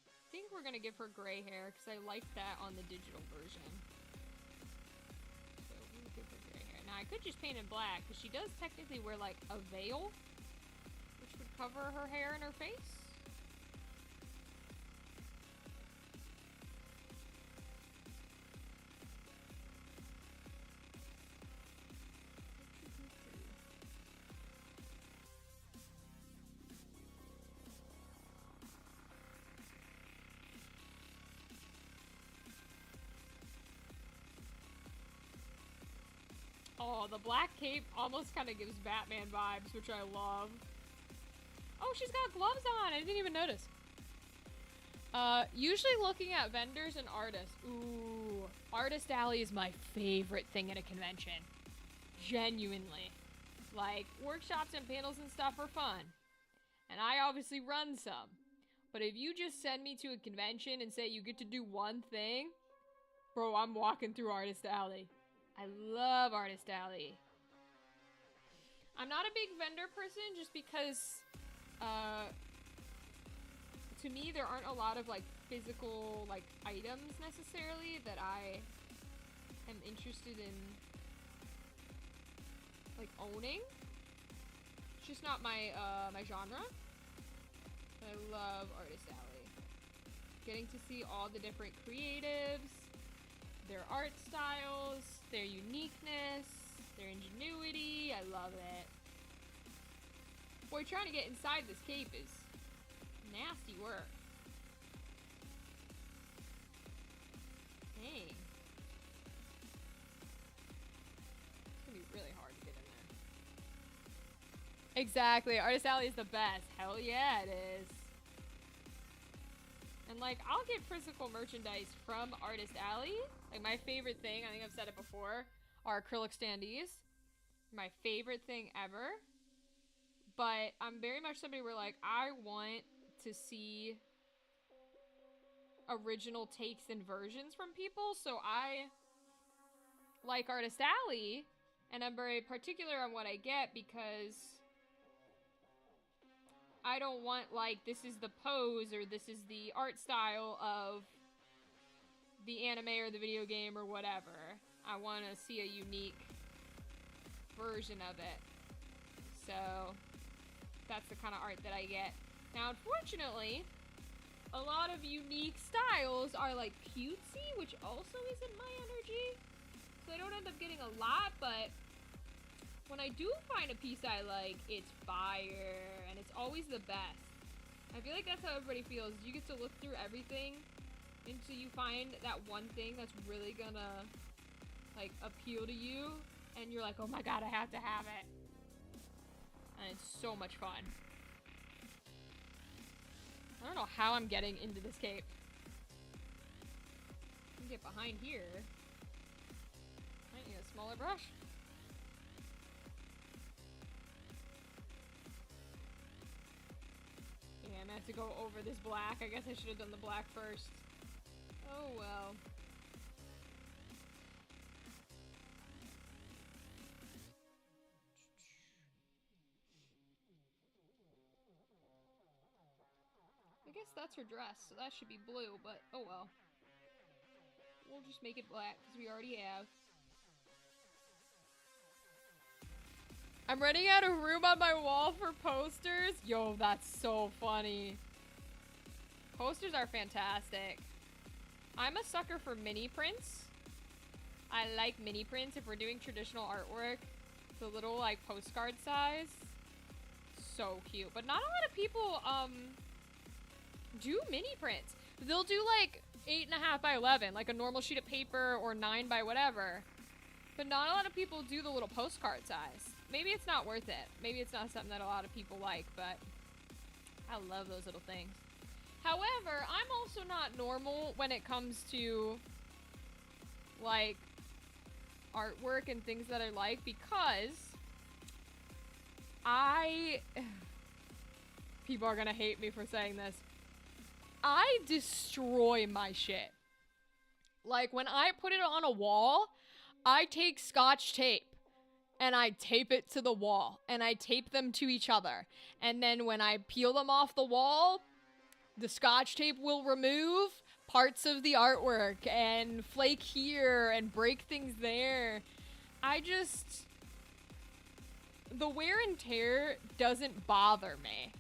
Speaker 1: I think we're gonna give her gray hair because I like that on the digital version. So we'll give her gray hair. Now I could just paint it black because she does technically wear like a veil, which would cover her hair and her face. Oh, the black cape almost kind of gives Batman vibes, which I love. Oh, she's got gloves on. I didn't even notice. Usually looking at vendors and artists. Ooh, Artist Alley is my favorite thing at a convention. Genuinely. Like, workshops and panels and stuff are fun. And I obviously run some. But if you just send me to a convention and say you get to do one thing, bro, I'm walking through Artist Alley. I love Artist Alley. I'm not a big vendor person just because, to me, there aren't a lot of, like, physical, like, items necessarily that I am interested in, like, owning. It's just not my, my genre. But I love Artist Alley. Getting to see all the different creatives, their art styles, their uniqueness, their ingenuity. I love it. Boy, trying to get inside this cape is nasty work. Dang. It's gonna be really hard to get in there. Exactly. Artist Alley is the best. Hell yeah, it is. And, like, I'll get physical merchandise from Artist Alley. Like, my favorite thing, I think I've said it before, are acrylic standees. My favorite thing ever. But I'm very much somebody where, like, I want to see original takes and versions from people. So I like Artist Alley, and I'm very particular on what I get because I don't want, like, this is the pose or this is the art style of the anime or the video game or whatever. I want to see a unique version of it. So that's the kind of art that I get. Now, unfortunately, a lot of unique styles are, like, cutesy, which also isn't my energy. So I don't end up getting a lot, but when I do find a piece I like, it's fire, and it's always the best. I feel like that's how everybody feels. You get to look through everything until you find that one thing that's really gonna, like, appeal to you, and you're like, oh my god, I have to have it. And it's so much fun. I don't know how I'm getting into this cape. I can get behind here. Might need a smaller brush. Yeah, I'm gonna have to go over this black. I guess I should have done the black first. Oh well. I guess that's her dress, so that should be blue, but oh well. We'll just make it black, because we already have. I'm running out of room on my wall for posters. Yo, that's so funny. Posters are fantastic. I'm a sucker for mini prints. I like mini prints. If we're doing traditional artwork, the little, like, postcard size. So cute. But not a lot of people, do mini prints. They'll do, like, 8.5 by 11, like a normal sheet of paper, or 9 by whatever. But not a lot of people do the little postcard size. Maybe it's not worth it. Maybe it's not something that a lot of people like, but I love those little things. However, I'm also not normal when it comes to, like, artwork and things that I like, because people are gonna hate me for saying this. I destroy my shit. Like, when I put it on a wall, I take Scotch tape and I tape it to the wall, and I tape them to each other. And then when I peel them off the wall, the Scotch tape will remove parts of the artwork and flake here and break things there. The wear and tear doesn't bother me.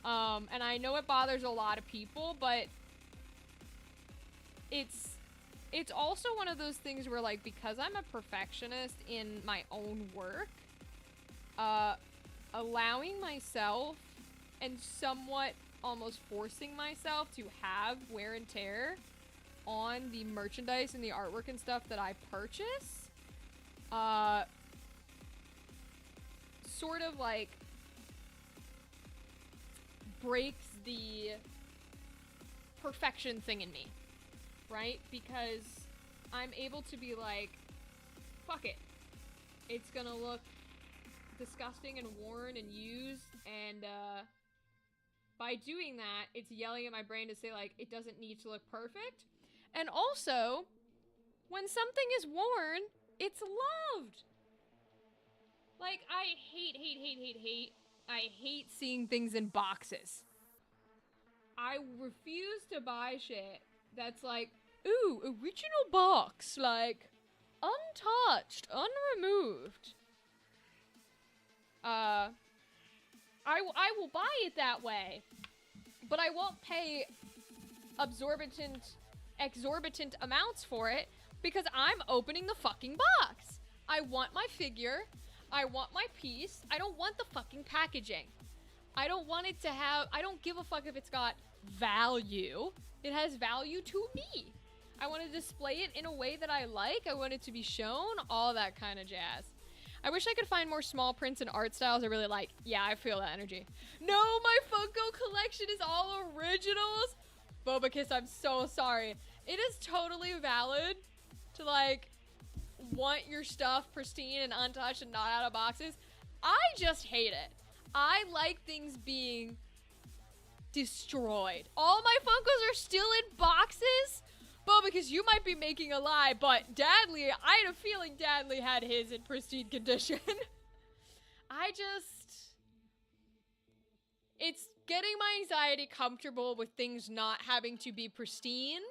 Speaker 1: And I know it bothers a lot of people, but it's also one of those things where, like, because I'm a perfectionist in my own work, allowing myself and somewhat almost forcing myself to have wear and tear on the merchandise and the artwork and stuff that I purchase, sort of like breaks the perfection thing in me, right? Because I'm able to be like, fuck it. It's gonna look disgusting and worn and used, and by doing that, it's yelling at my brain to say, like, it doesn't need to look perfect. And also, when something is worn, it's loved. Like, I hate seeing things in boxes. I refuse to buy shit that's like, ooh, original box, like, untouched, unremoved. I will buy it that way, but I won't pay exorbitant amounts for it because I'm opening the fucking box. I want my figure. I want my piece. I don't want the fucking packaging. I don't want it to have, I don't give a fuck if it's got value. It has value to me. I want to display it in a way that I like. I want it to be shown, all that kind of jazz. I wish I could find more small prints and art styles I really like. Yeah, I feel that energy. No, my Funko collection is all originals. Bobakiss, I'm so sorry. It is totally valid to, like, want your stuff pristine and untouched and not out of boxes. I just hate it. I like things being destroyed. All my Funkos are still in boxes? Bobakiss, you might be making a lie, but Dadley, I had a feeling Dadley had his in pristine condition. It's getting my anxiety comfortable with things not having to be pristine,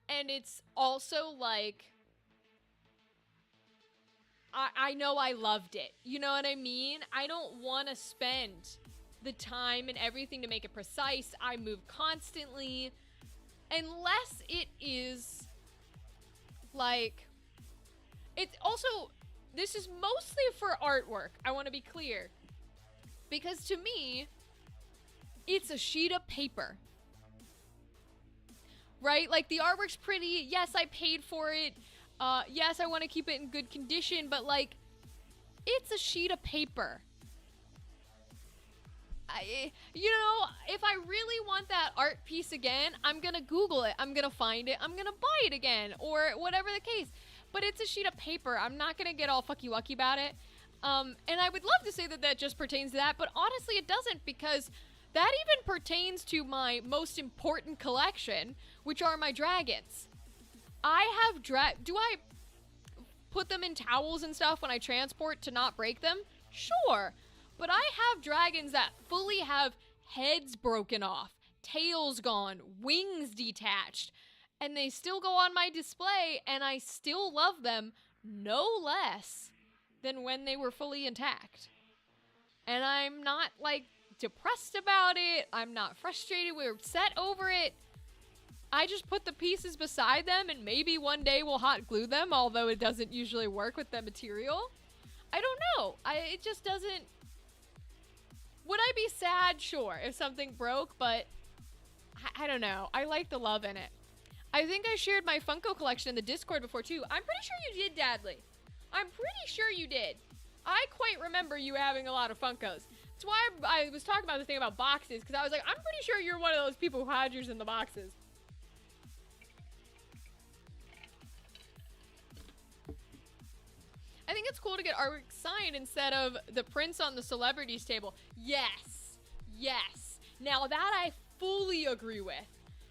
Speaker 1: and it's also like, I know I loved it. You know what I mean? I don't want to spend the time and everything to make it precise. I move constantly. Unless it is, like, it's also, this is mostly for artwork. I want to be clear. Because to me, it's a sheet of paper. Right? Like, the artwork's pretty. Yes, I paid for it. Yes, I want to keep it in good condition, but, like, it's a sheet of paper. You know, if I really want that art piece again, I'm gonna Google it, I'm gonna find it, I'm gonna buy it again, or whatever the case. But it's a sheet of paper. I'm not gonna get all fucky-wucky about it. And I would love to say that that just pertains to that, but honestly it doesn't, because that even pertains to my most important collection, which are my dragons. I have do I put them in towels and stuff when I transport to not break them? Sure. But I have dragons that fully have heads broken off, tails gone, wings detached, and they still go on my display, and I still love them no less than when they were fully intact. And I'm not, like, depressed about it. I'm not frustrated. We're upset over it. I just put the pieces beside them, and maybe one day we'll hot glue them, although it doesn't usually work with the material. I don't know. It just doesn't... Would I be sad? Sure, if something broke, but I don't know. I like the love in it. I think I shared my Funko collection in the Discord before, too. I'm pretty sure you did, Dadley. I'm pretty sure you did. I quite remember you having a lot of Funkos. That's why I was talking about the thing about boxes, because I was like, I'm pretty sure you're one of those people who had yours in the boxes. I think it's cool to get artwork signed instead of the prints on the celebrities table. Yes. Yes. Now that I fully agree with.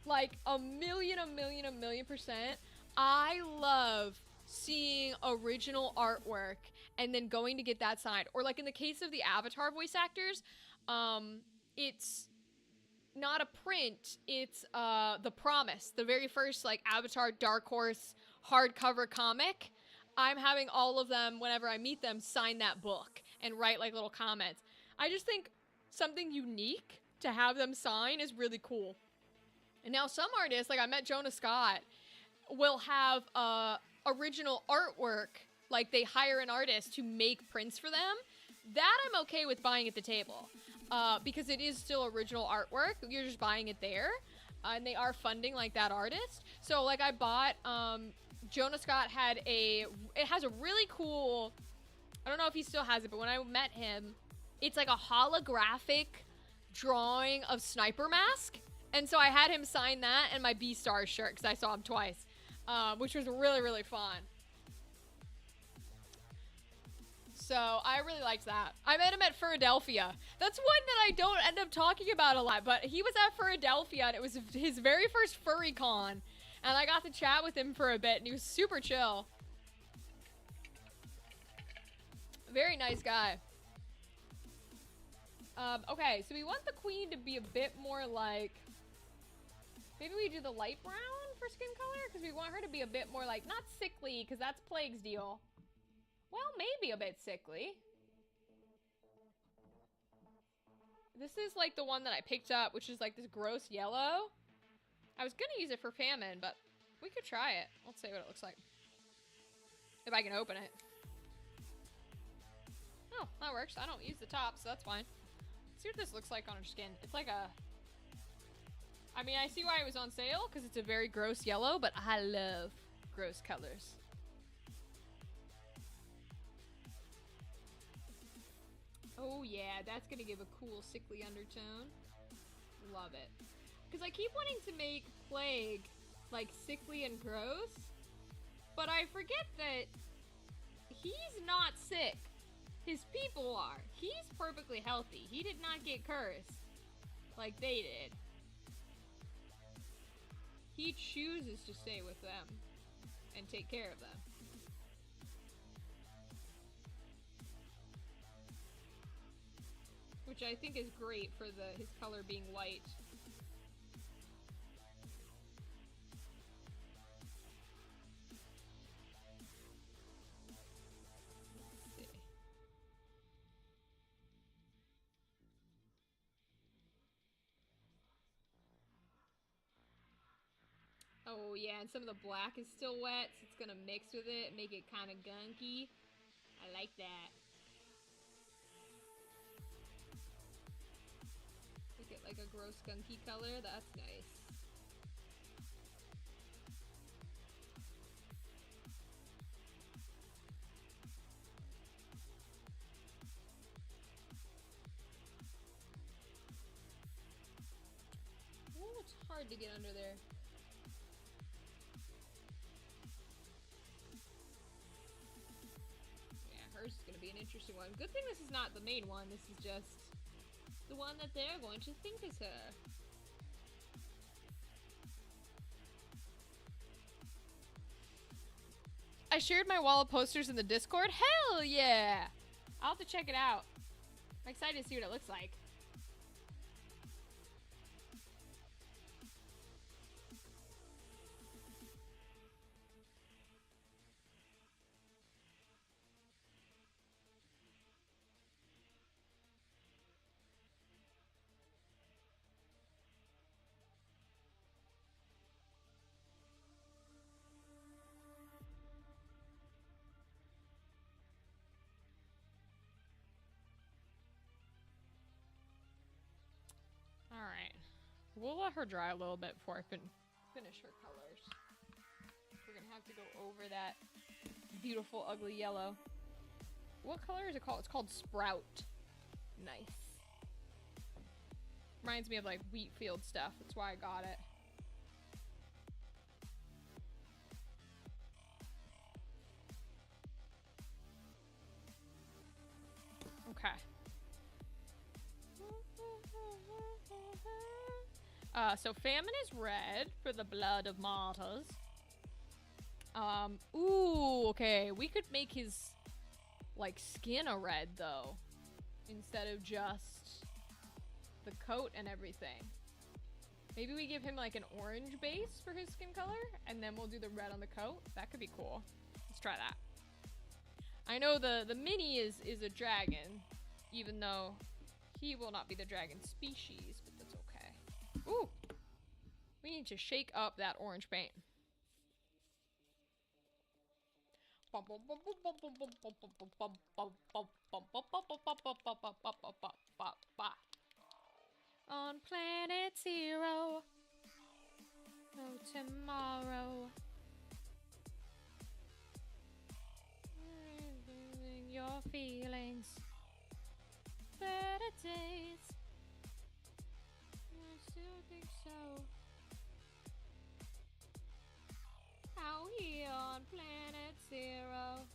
Speaker 1: Like, a million %. I love seeing original artwork and then going to get that signed. Or like in the case of the Avatar voice actors, it's not a print, it's The Promise, the very first like Avatar Dark Horse hardcover comic. I'm having all of them, whenever I meet them, sign that book and write like little comments. I just think something unique to have them sign is really cool. And now some artists, like I met Jonah Scott, will have original artwork, like they hire an artist to make prints for them. That I'm okay with buying at the table, because it is still original artwork. You're just buying it there, and they are funding like that artist. So like I bought, Jonah Scott had it has a really cool I don't know if he still has it, but when I met him, it's like a holographic drawing of Sniper Mask. And so I had him sign that and my B-Star shirt because I saw him twice, which was really, really fun. So I really liked that. I met him at Philadelphia. That's one that I don't end up talking about a lot, but he was at Philadelphia and it was his very first furry con. And I got to chat with him for a bit and he was super chill. Very nice guy. Okay, so we want the queen to be a bit more like... Maybe we do the light brown for skin color? Because we want her to be a bit more like, not sickly, because that's Plague's deal. Well, maybe a bit sickly. This is like the one that I picked up, which is like this gross yellow. I was gonna use it for famine, but we could try it. Let's see what it looks like. If I can open it. Oh, that works. I don't use the top, so that's fine. Let's see what this looks like on her skin. It's like a... I mean, I see why it was on sale, because it's a very gross yellow, but I love gross colors. Oh yeah, that's gonna give a cool sickly undertone. Love it. Because I keep wanting to make Plague, like, sickly and gross, but I forget that he's not sick. His people are. He's perfectly healthy. He did not get cursed like they did. He chooses to stay with them and take care of them. Which I think is great for his color being white. Let's see. Oh yeah, and some of the black is still wet, so it's gonna mix with it, make it kind of gunky. I like that. Make it like a gross gunky color, that's nice. Oh, it's hard to get under there. Hers is going to be an interesting one. Good thing this is not the main one. This is just the one that they're going to think is her. I shared my wall of posters in the Discord. Hell yeah! I'll have to check it out. I'm excited to see what it looks like. Alright. We'll let her dry a little bit before I finish her colors. We're gonna have to go over that beautiful, ugly yellow. What color is it called? It's called Sprout. Nice. Reminds me of like wheat field stuff. That's why I got it. Okay. So famine is red for the blood of martyrs. Ooh, okay. We could make his, like, skin a red, though. Instead of just the coat and everything. Maybe we give him, like, an orange base for his skin color, and then we'll do the red on the coat. That could be cool. Let's try that. I know the mini is a dragon, even though he will not be the dragon species, but that's okay. Ooh! We need to shake up that orange paint. On Planet Zero, no tomorrow. Your feet. think so. Out here on Planet Zero.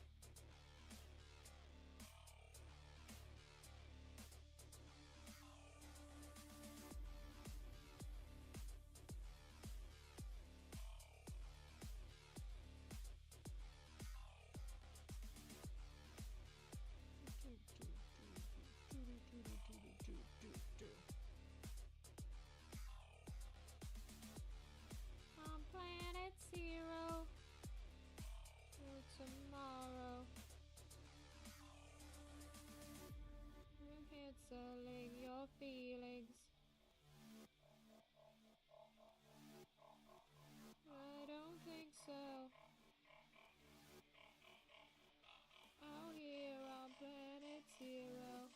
Speaker 1: On Planet Zero. For tomorrow. I'm canceling your feelings. I don't think so. Out here on Planet Zero.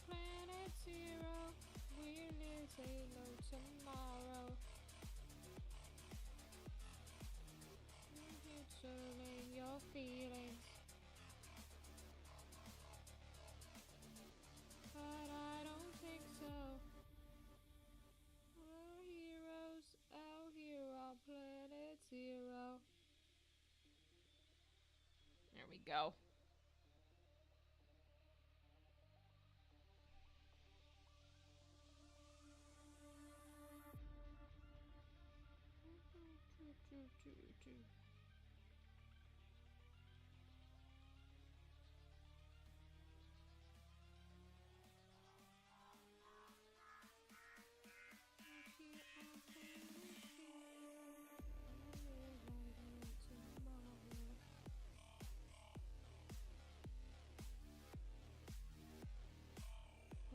Speaker 1: Planet Zero, we live say no tomorrow. Controlling your feelings, but I don't think so. We're heroes out here on Planet Zero. There we go.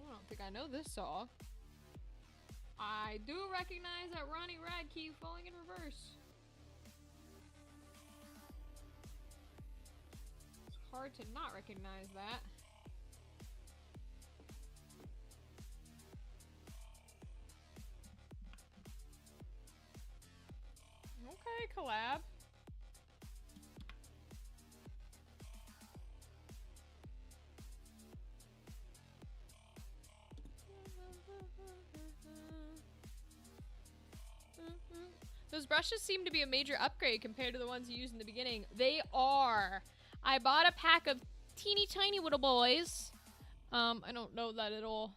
Speaker 1: I don't think I know this song. I do recognize that Ronnie Radke falling in reverse. It's hard to not recognize that. Okay, collab. Those brushes seem to be a major upgrade compared to the ones you used in the beginning. They are. I bought a pack of teeny tiny little boys. I don't know that at all.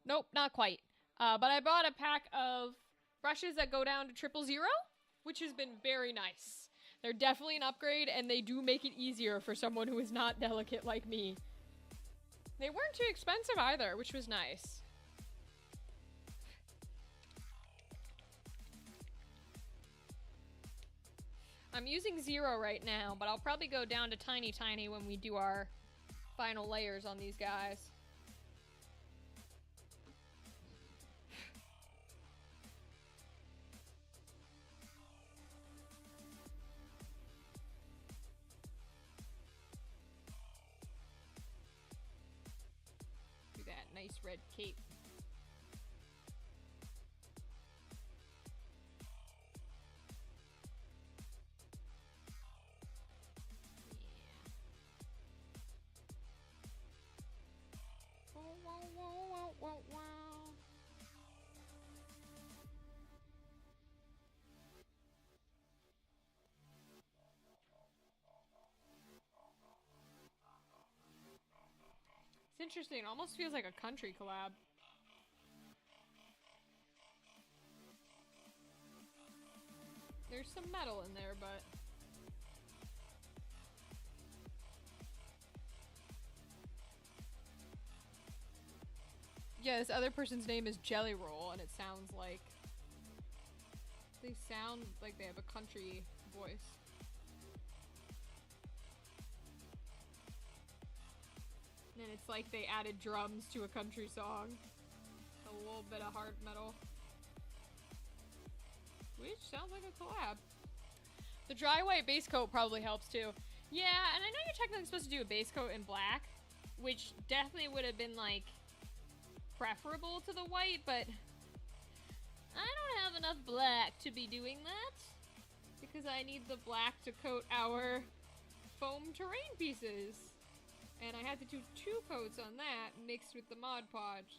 Speaker 1: Nope, not quite. But I bought a pack of brushes that go down to 000, which has been very nice. They're definitely an upgrade, and they do make it easier for someone who is not delicate like me. They weren't too expensive either, which was nice. I'm using 0 right now, but I'll probably go down to tiny when we do our final layers on these guys. Do that nice red cape. It's interesting. It almost feels like a country collab. There's some metal in there, but... yeah, this other person's name is Jelly Roll, and it sounds like They sound like they have a country voice. And it's like they added drums to a country song. A little bit of hard metal. Which sounds like a collab. The dry white base coat probably helps too. Yeah, and I know you're technically supposed to do a base coat in black, which definitely would have been like preferable to the white, but I don't have enough black to be doing that because I need the black to coat our foam terrain pieces. And I had to do 2 coats on that mixed with the Mod Podge.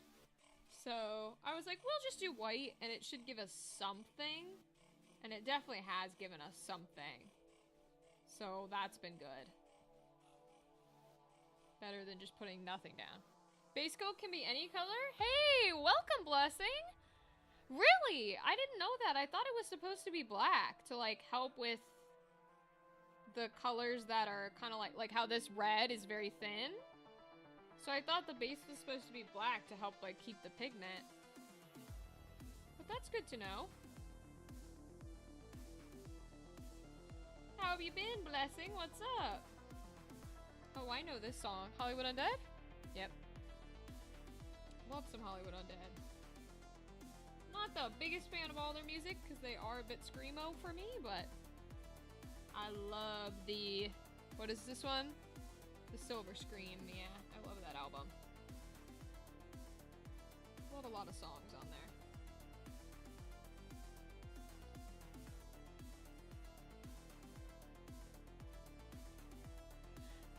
Speaker 1: So I was like, we'll just do white and it should give us something. And it definitely has given us something. So that's been good. Better than just putting nothing down. Base coat can be any color? Hey, welcome, Blessing! Really? I didn't know that. I thought it was supposed to be black to like help with the colors that are kind of like how this red is very thin. So I thought the base was supposed to be black to help like keep the pigment. But that's good to know. How have you been, Blessing? What's up? Oh, I know this song. Hollywood Undead? Yep. Love some Hollywood Undead. Not the biggest fan of all their music because they are a bit screamo for me, but I love the... What is this one? The Silver Scream, yeah. I love that album. Love a lot of songs on there.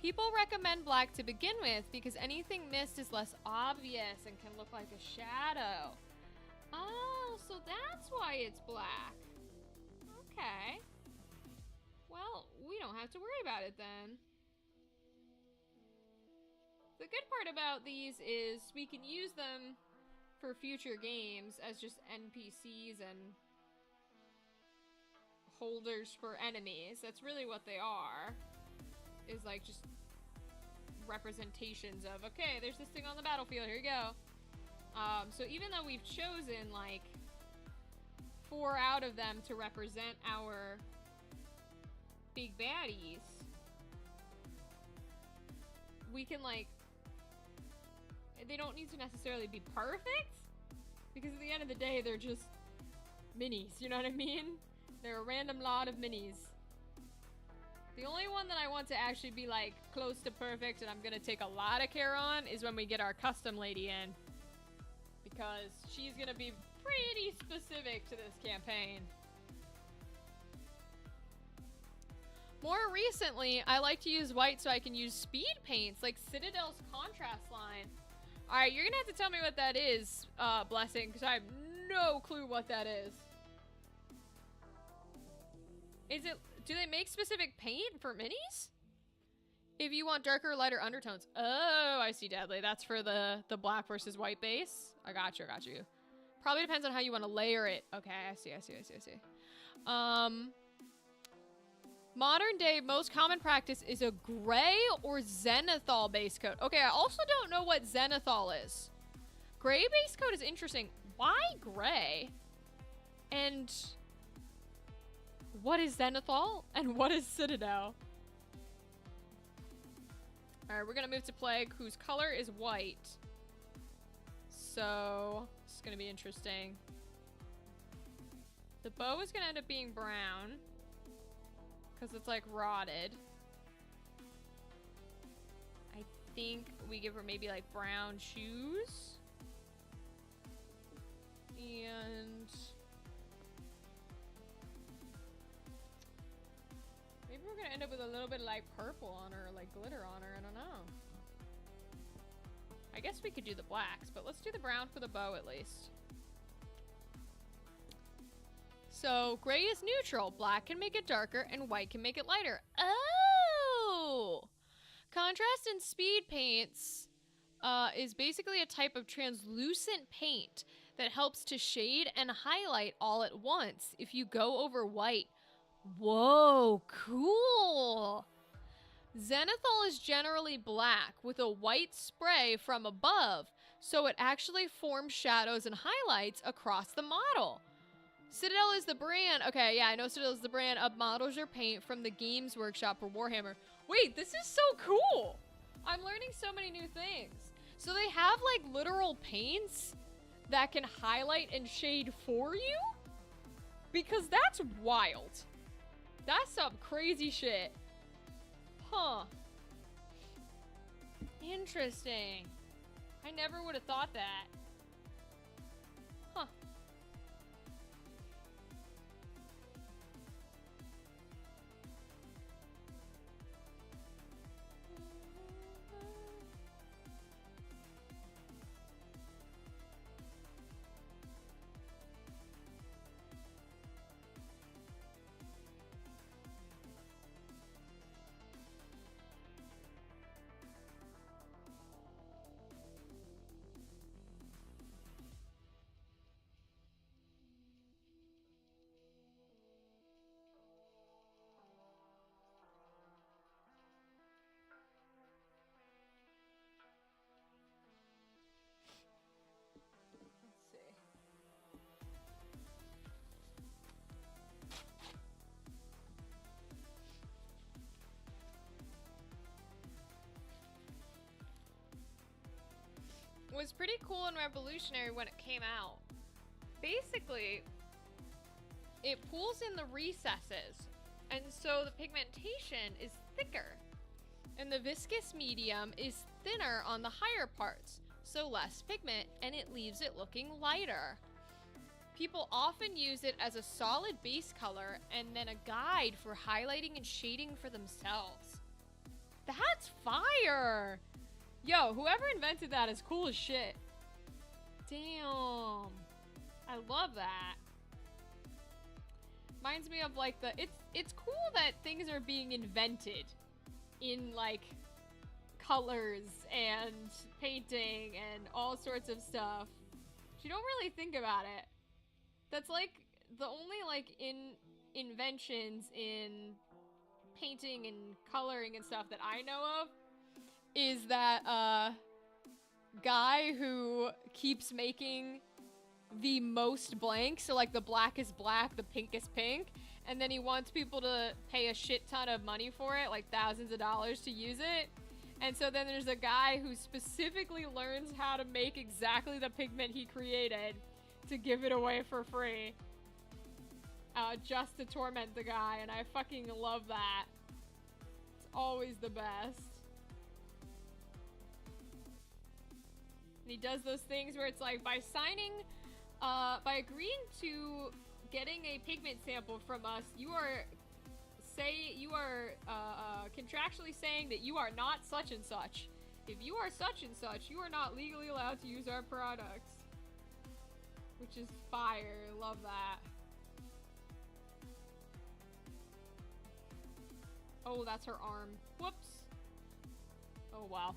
Speaker 1: People recommend black to begin with because anything missed is less obvious and can look like a shadow. Oh, so that's why it's black. Okay. Well, we don't have to worry about it then. The good part about these is we can use them for future games as just NPCs and holders for enemies. That's really what they are. Is like just representations of, okay, there's this thing on the battlefield, here you go. So even though we've chosen like 4 out of them to represent our big baddies, we can like, they don't need to necessarily be perfect because at the end of the day they're just minis, you know what I mean? They're a random lot of minis. The only one that I want to actually be like close to perfect and I'm gonna take a lot of care on is when we get our custom lady in, because she's gonna be pretty specific to this campaign. More recently, I like to use white so I can use speed paints like Citadel's contrast line. Alright, you're gonna have to tell me what that is, Blessing, because I have no clue what that is. Is it... Do they make specific paint for minis? If you want darker or lighter undertones. Oh, I see, Deadly. That's for the black versus white base. I got you, I got you. Probably depends on how you want to layer it. Okay, I see. Modern day, most common practice is a gray or zenithal base coat. Okay, I also don't know what zenithal is. Gray base coat is interesting. Why gray? And... what is Zenithal? And what is Citadel? Alright, we're gonna move to Plague, whose color is white. So, it's gonna be interesting. The bow is gonna end up being brown. Because it's like rotted. I think we give her maybe like brown shoes. And... maybe we're gonna end up with a little bit of like purple on her, like glitter on her, I don't know. I guess we could do the blacks, but let's do the brown for the bow at least. So, gray is neutral, black can make it darker, and white can make it lighter. Oh! Contrast and speed paints is basically a type of translucent paint that helps to shade and highlight all at once if you go over white. Whoa, cool! Zenithal is generally black with a white spray from above, so it actually forms shadows and highlights across the model. Citadel is the brand. Okay, yeah, I know Citadel is the brand of models or paint from the Games Workshop for Warhammer. Wait, this is so cool. I'm learning so many new things. So they have like literal paints that can highlight and shade for you? Because that's wild. That's some crazy shit. Huh. Interesting. I never would have thought that. Huh. Let's see. It was pretty cool and revolutionary when it came out. Basically, it pulls in the recesses, and so the pigmentation is thicker, and the viscous medium is thinner on the higher parts, so less pigment, and it leaves it looking lighter. People often use it as a solid base color and then a guide for highlighting and shading for themselves. That's fire! Yo, whoever invented that is cool as shit. Damn. I love that. Reminds me of like it's cool that things are being invented in like colors and painting and all sorts of stuff. You don't really think about it. That's like the only like inventions in painting and coloring and stuff that I know of is that guy who keeps making the most blank, so like the black is black, the pink is pink, and then he wants people to pay a shit ton of money for it, like thousands of dollars to use it. And so then there's a guy who specifically learns how to make exactly the pigment he created to give it away for free. Just to torment the guy, and I fucking love that. It's always the best. And he does those things where it's like, by agreeing to getting a pigment sample from us, you are contractually saying that you are not such and such. If you are such and such, you are not legally allowed to use our products. Which is fire. Love that. Oh, that's her arm. Whoops. Oh, wow.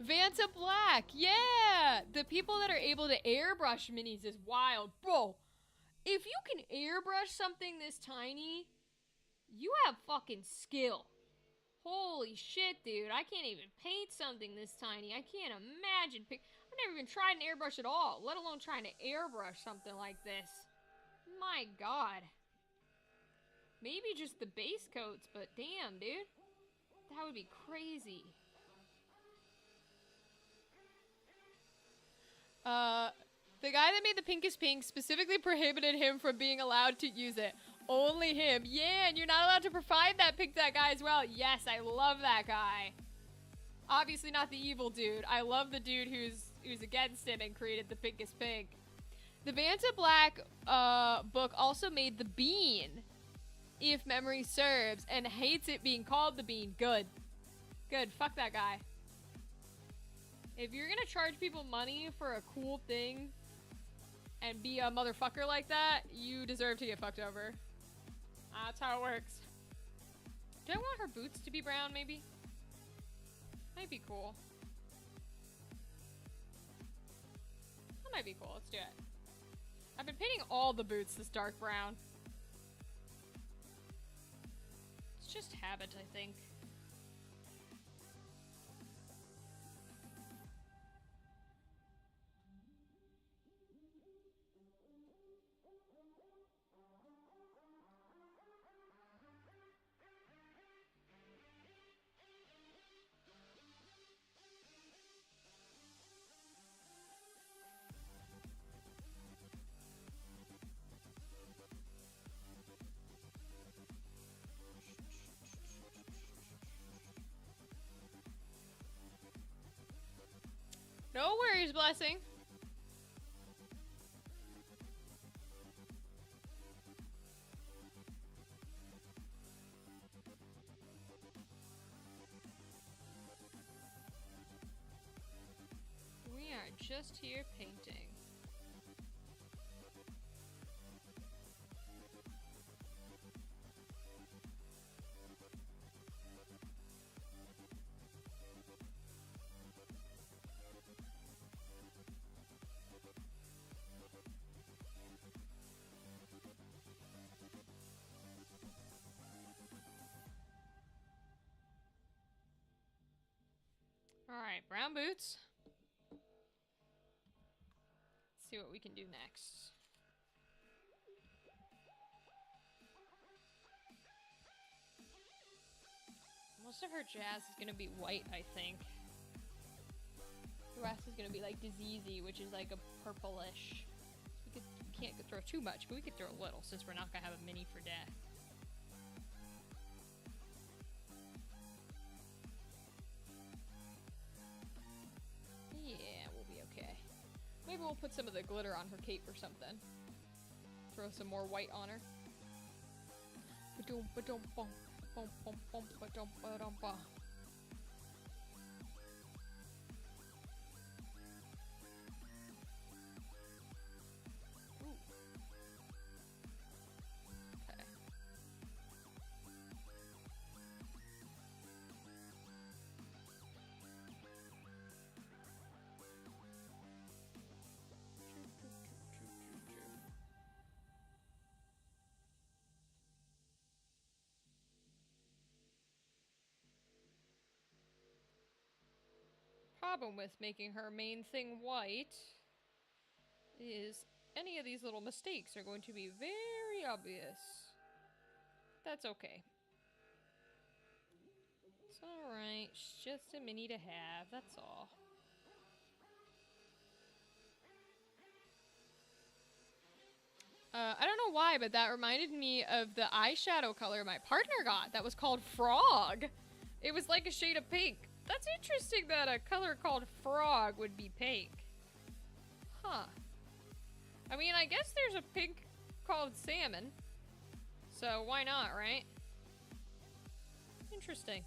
Speaker 1: Vanta Black. Yeah! The people that are able to airbrush minis is wild. Bro, if you can airbrush something this tiny, you have fucking skill. Holy shit, dude. I can't even paint something this tiny. I can't imagine. I've never even tried an airbrush at all, let alone trying to airbrush something like this. My god. Maybe just the base coats, but damn, dude. That would be crazy. The guy that made the pink is pink specifically prohibited him from being allowed to use it. Only him. Yeah, and you're not allowed to provide that pink to that guy as well. Yes, I love that guy. Obviously not the evil dude. I love the dude who's against him and created the pink is pink. The Vanta Black book also made the Bean, if memory serves, and hates it being called the Bean. Good. Good. Fuck that guy. If you're gonna charge people money for a cool thing and be a motherfucker like that, you deserve to get fucked over. That's how it works. Do I want her boots to be brown, maybe? Might be cool. That might be cool. Let's do it. I've been painting all the boots this dark brown. It's just habit, I think. His blessing. We are just here painting. Alright, brown boots. Let's see what we can do next. Most of her jazz is gonna be white, I think. The rest is gonna be like diseasey, which is like a purplish. We can't throw too much, but we could throw a little since we're not gonna have a mini for death. Yeah, we'll be okay. Maybe we'll put some of the glitter on her cape or something. Throw some more white on her. Problem with making her main thing white is any of these little mistakes are going to be very obvious. That's okay. It's alright. It's just a mini to have. That's all. I don't know why, but that reminded me of the eyeshadow color my partner got that was called Frog. It was like a shade of pink. That's interesting that a color called Frog would be pink. Huh. I mean, I guess there's a pink called Salmon. So why not, right? Interesting.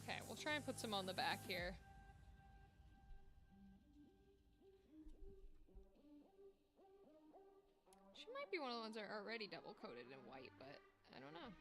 Speaker 1: Okay, we'll try and put some on the back here. She might be one of the ones that are already double coated in white, but I don't know.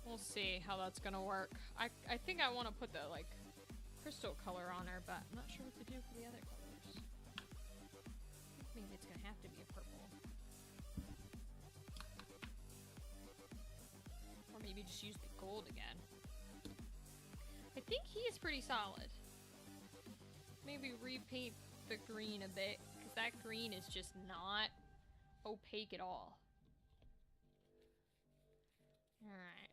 Speaker 1: We'll see how that's gonna work. I think I want to put the, like, crystal color on her, but I'm not sure what to do for the other colors. I think maybe it's gonna have to be a purple. Or maybe just use the gold again. I think he is pretty solid. Maybe repaint the green a bit, because that green is just not opaque at all. Alright.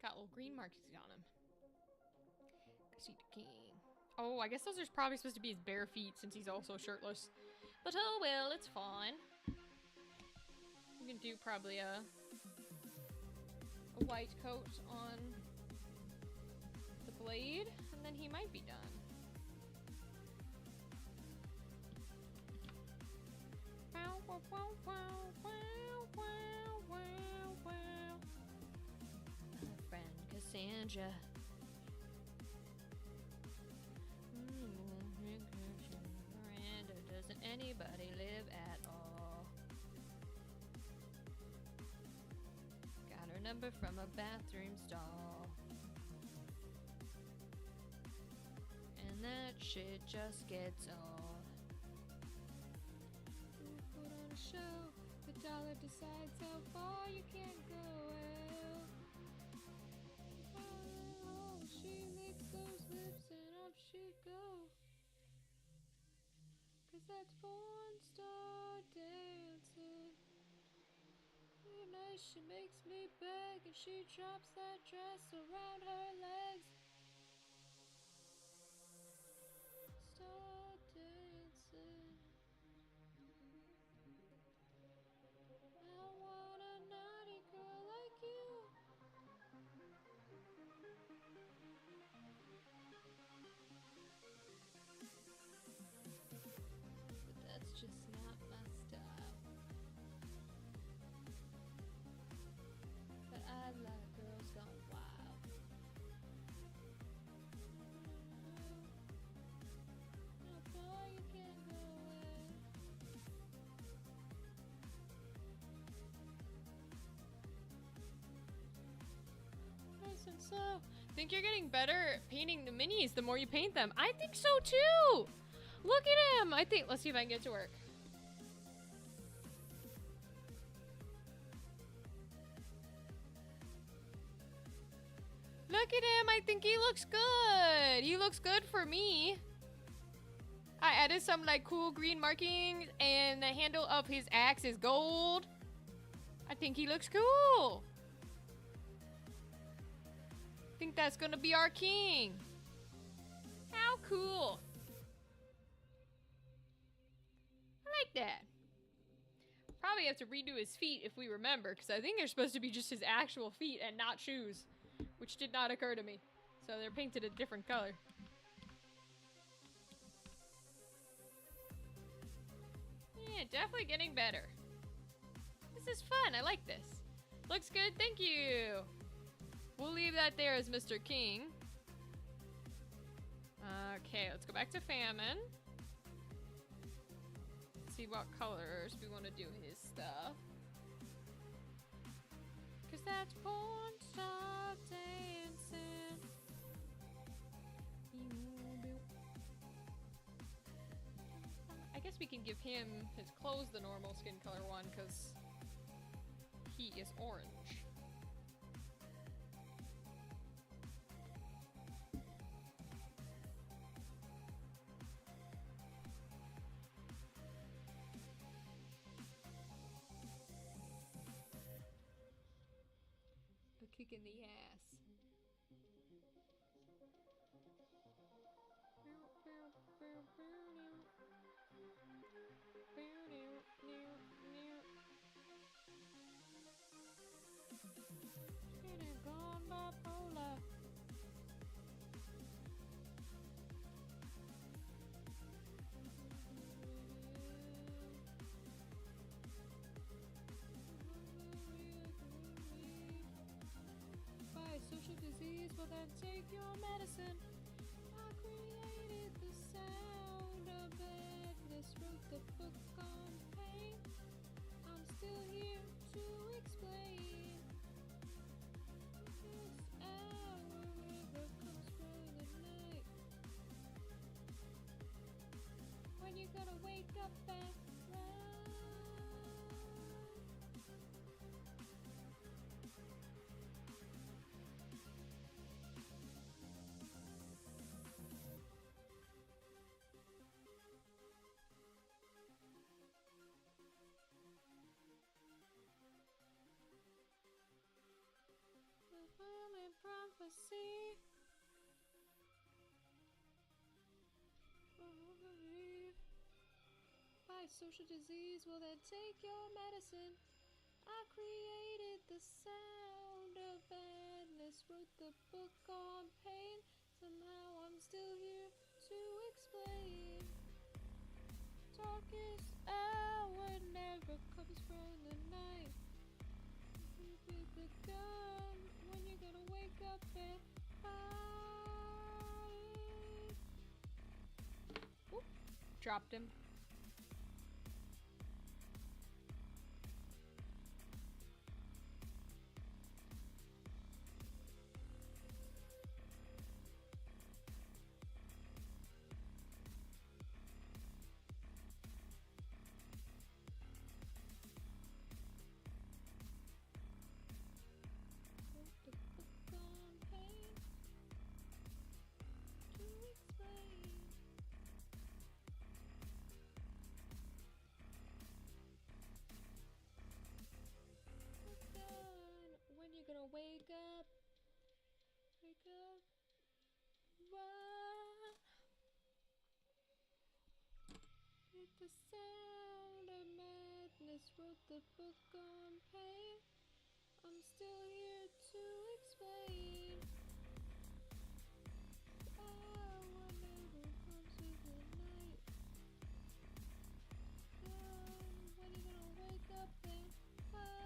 Speaker 1: Got little green markings on him. See the king. Oh, I guess those are probably supposed to be his bare feet since he's also shirtless. But oh well, it's fine. You can do probably a white coat on the blade, and then he might be done. Wow, wow, wow, wow, wow, wow, wow, wow. My friend Cassandra. Miranda, doesn't anybody live at all? Got her number from a bathroom stall. And that shit just gets old. You put on a show, the dollar decides how far you can go. Oh, she licks those lips and off she go. 'Cause that's porn star dancing. Every night she makes me beg and she drops that dress around her legs. Star dancing. I want a naughty girl like you. But that's just not my style. But I like girls gone wild. How far you can go away. Nice and slow. Think you're getting better at painting the minis the more you paint them. I think so too. Look at him. I think, let's see if I can get to work. Look at him. I think he looks good. He looks good for me. I added some like cool green markings and the handle of his axe is gold. I think he looks cool. I think that's gonna be our king. How cool. I like that. Probably have to redo his feet if we remember, because I think they're supposed to be just his actual feet and not shoes, which did not occur to me. So they're painted a different color. Yeah, definitely getting better. This is fun. I like this. Looks good. Thank you. We'll leave that there as Mr. King. Okay, let's go back to Famine. See what colors we want to do his stuff. Cause that's porn star dancing. I guess we can give him his clothes the normal skin color one because he is orange. A kick in the ass. Gone bipolar. By a social disease, well then take your medicine. I created the sound of madness, wrote the book on pain. I'm still here to explain. This hour prophecy. By social disease will then take your medicine. I created the sound of madness, wrote the book on pain. Somehow I'm still here to explain. Darkest hour never comes from the night. With the gun, when you're gonna wake up and fight. Oop, dropped him. Gonna wake up, run. With the sound of madness, wrote the book on pain. I'm still here to explain. Hour never comes with the night. When you gonna wake up and fight?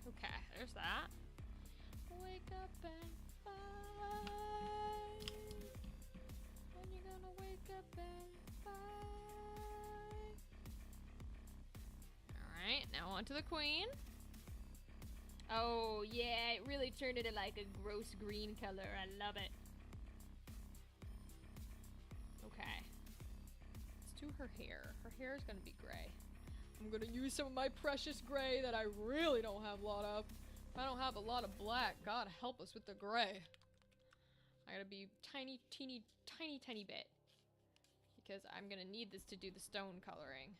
Speaker 1: Okay, there's that. Wake up and fight. When you're gonna wake up and fight. Alright, now on to the queen. Oh, yeah, it really turned it like a gross green color. I love it. Okay. Let's do her hair. Her hair is gonna be gray. I'm gonna use some of my precious gray that I really don't have a lot of. If I don't have a lot of black, God help us with the gray. I gotta be tiny bit. Because I'm gonna need this to do the stone coloring.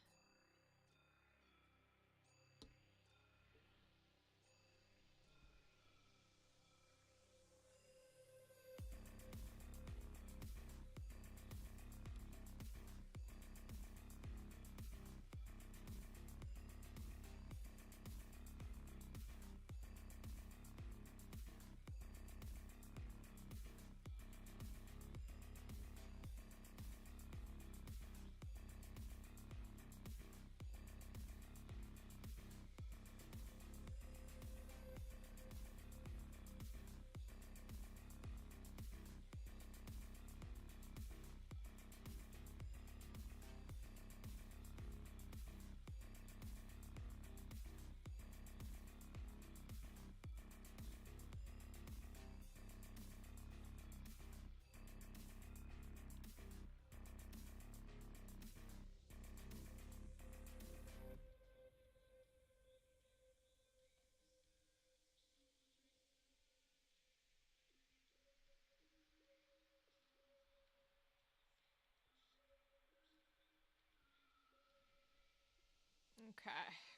Speaker 1: Okay,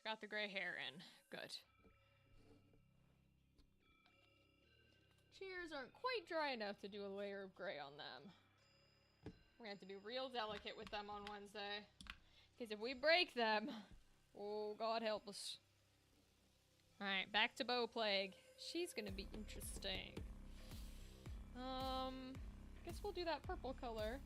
Speaker 1: got the gray hair in. Good. Shears aren't quite dry enough to do a layer of gray on them. We're gonna have to be real delicate with them on Wednesday. Because if we break them, oh, God help us. Alright, back to Bow Plague. She's gonna be interesting. Guess we'll do that purple color.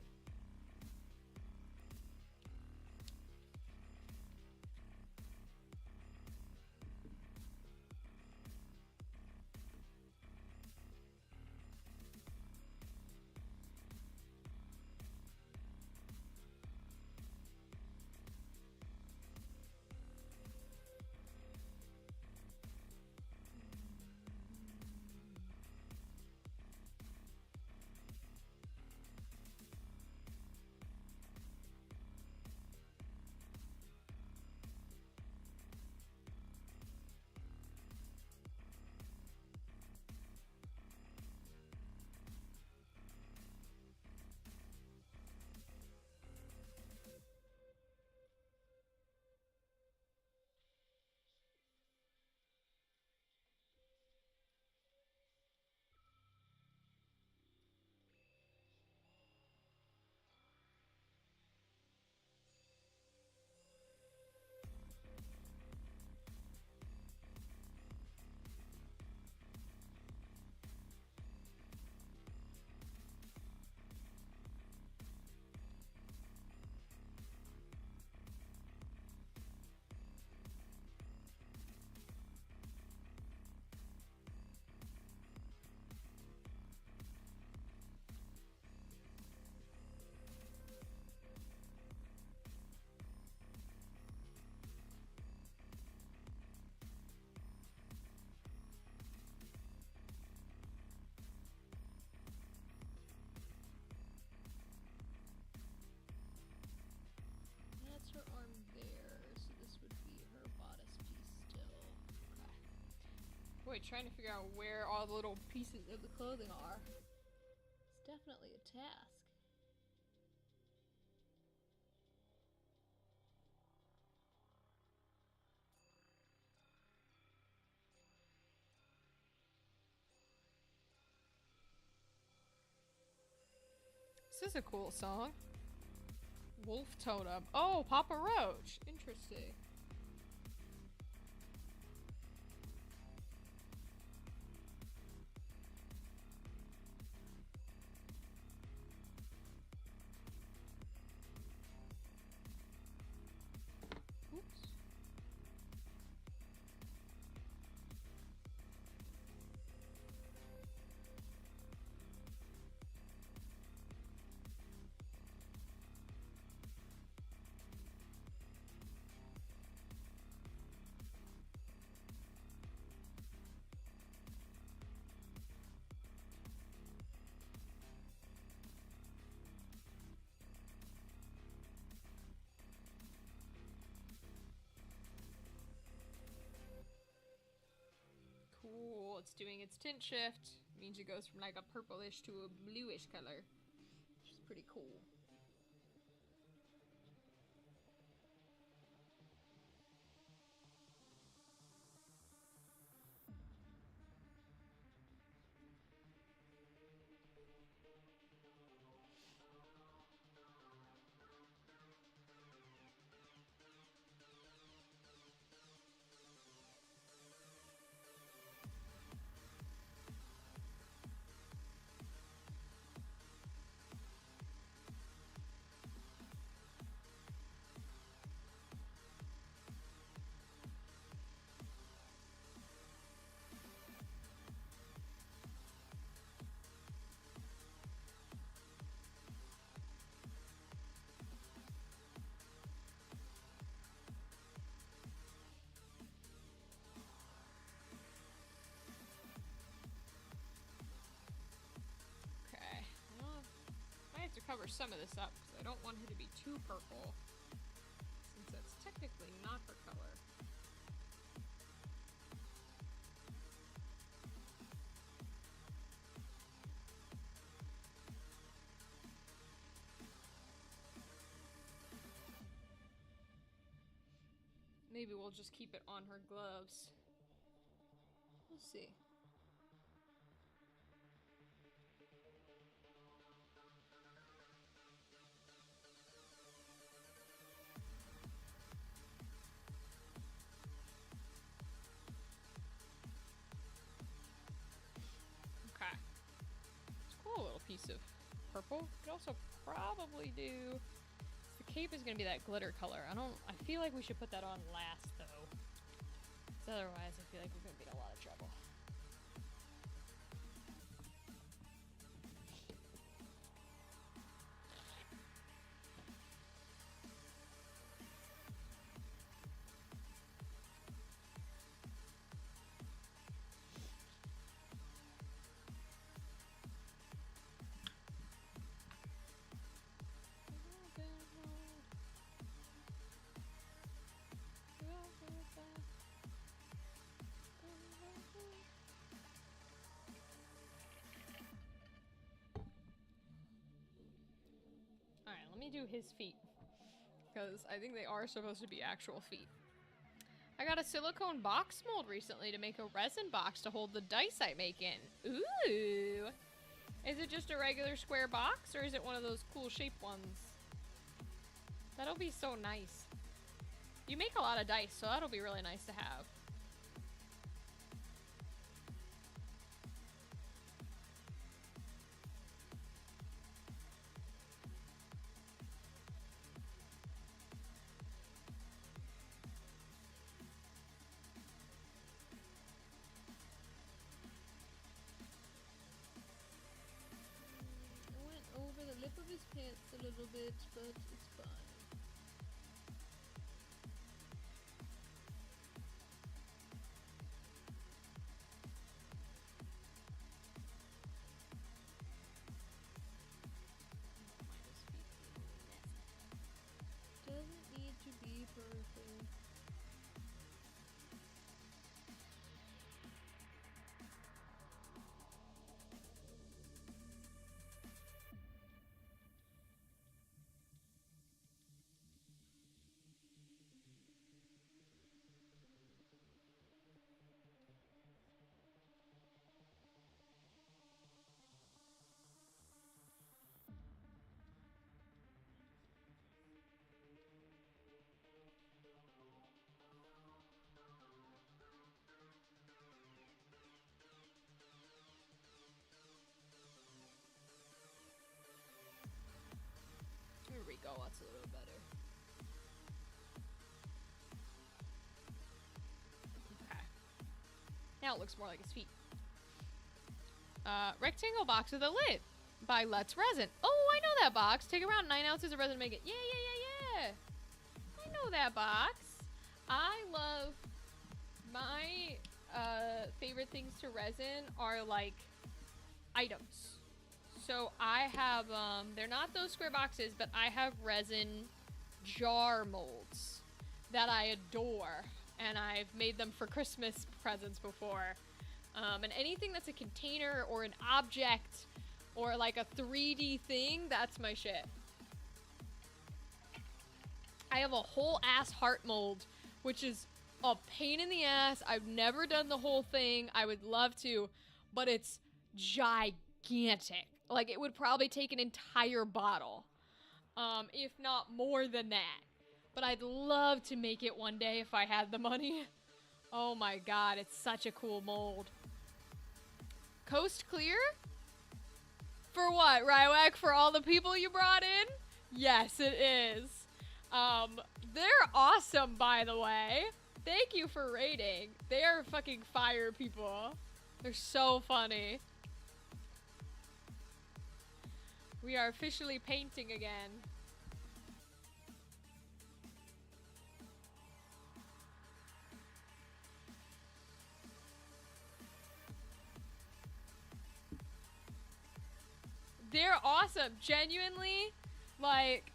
Speaker 1: Wait, trying to figure out where all the little pieces of the clothing are. It's definitely a task. This is a cool song. Wolf Totem. Oh, Papa Roach. Interesting. Oops. Cool. It's doing its tint shift. Means it goes from like a purplish to a bluish color. Which is pretty cool. To cover some of this up because I don't want her to be too purple since that's technically not her color. Maybe we'll just keep it on her gloves. We'll see. Piece of purple. Could also probably do. The cape is gonna be that glitter color. I feel like we should put that on last though. Because otherwise I feel like we're gonna be in a lot of trouble. Let me do his feet, because I think they are supposed to be actual feet. I got a silicone box mold recently to make a resin box to hold the dice I make in. Ooh! Is it just a regular square box, or is it one of those cool shaped ones? That'll be so nice. You make a lot of dice, so that'll be really nice to have. Of his pants a little bit, but it's fine. Doesn't need to be perfect. that's a little better. Okay. Now it looks more like his feet. Rectangle box with a lid by Let's Resin. Oh, I know that box. Take around 9 ounces of resin to make it. Yeah. I know that box. I love my favorite things to resin are like items. So I have, they're not those square boxes, but I have resin jar molds that I adore. And I've made them for Christmas presents before. And anything that's a container or an object or like a 3D thing, that's my shit. I have a whole ass heart mold, which is a pain in the ass. I've never done the whole thing. I would love to, but it's gigantic. Like, it would probably take an entire bottle, if not more than that. But I'd love to make it one day if I had the money. Oh my god, it's such a cool mold. Coast clear? For what, Rywak? For all the people you brought in? Yes, it is. They're awesome, by the way. Thank you for raiding. They are fucking fire people. They're so funny. We are officially painting again. They're awesome. Genuinely, like,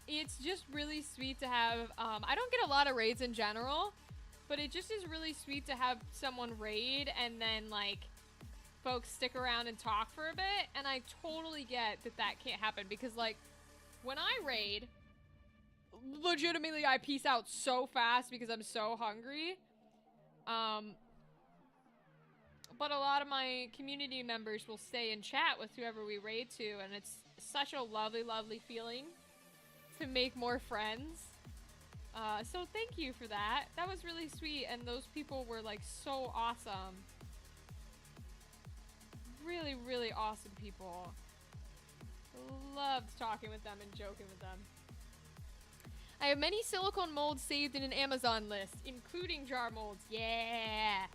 Speaker 1: it's just really sweet to have, I don't get a lot of raids in general, but it just is really sweet to have someone raid and then, like, folks stick around and talk for a bit, and I totally get that that can't happen, because, like, when I raid, legitimately I peace out so fast because I'm so hungry, but a lot of my community members will stay and chat with whoever we raid to, and it's such a lovely, lovely feeling to make more friends. So thank you for that. That was really sweet, and those people were, like, so awesome. Really, really awesome people. Loved talking with them and joking with them. I have many silicone molds saved in an Amazon list, including jar molds. Yeah!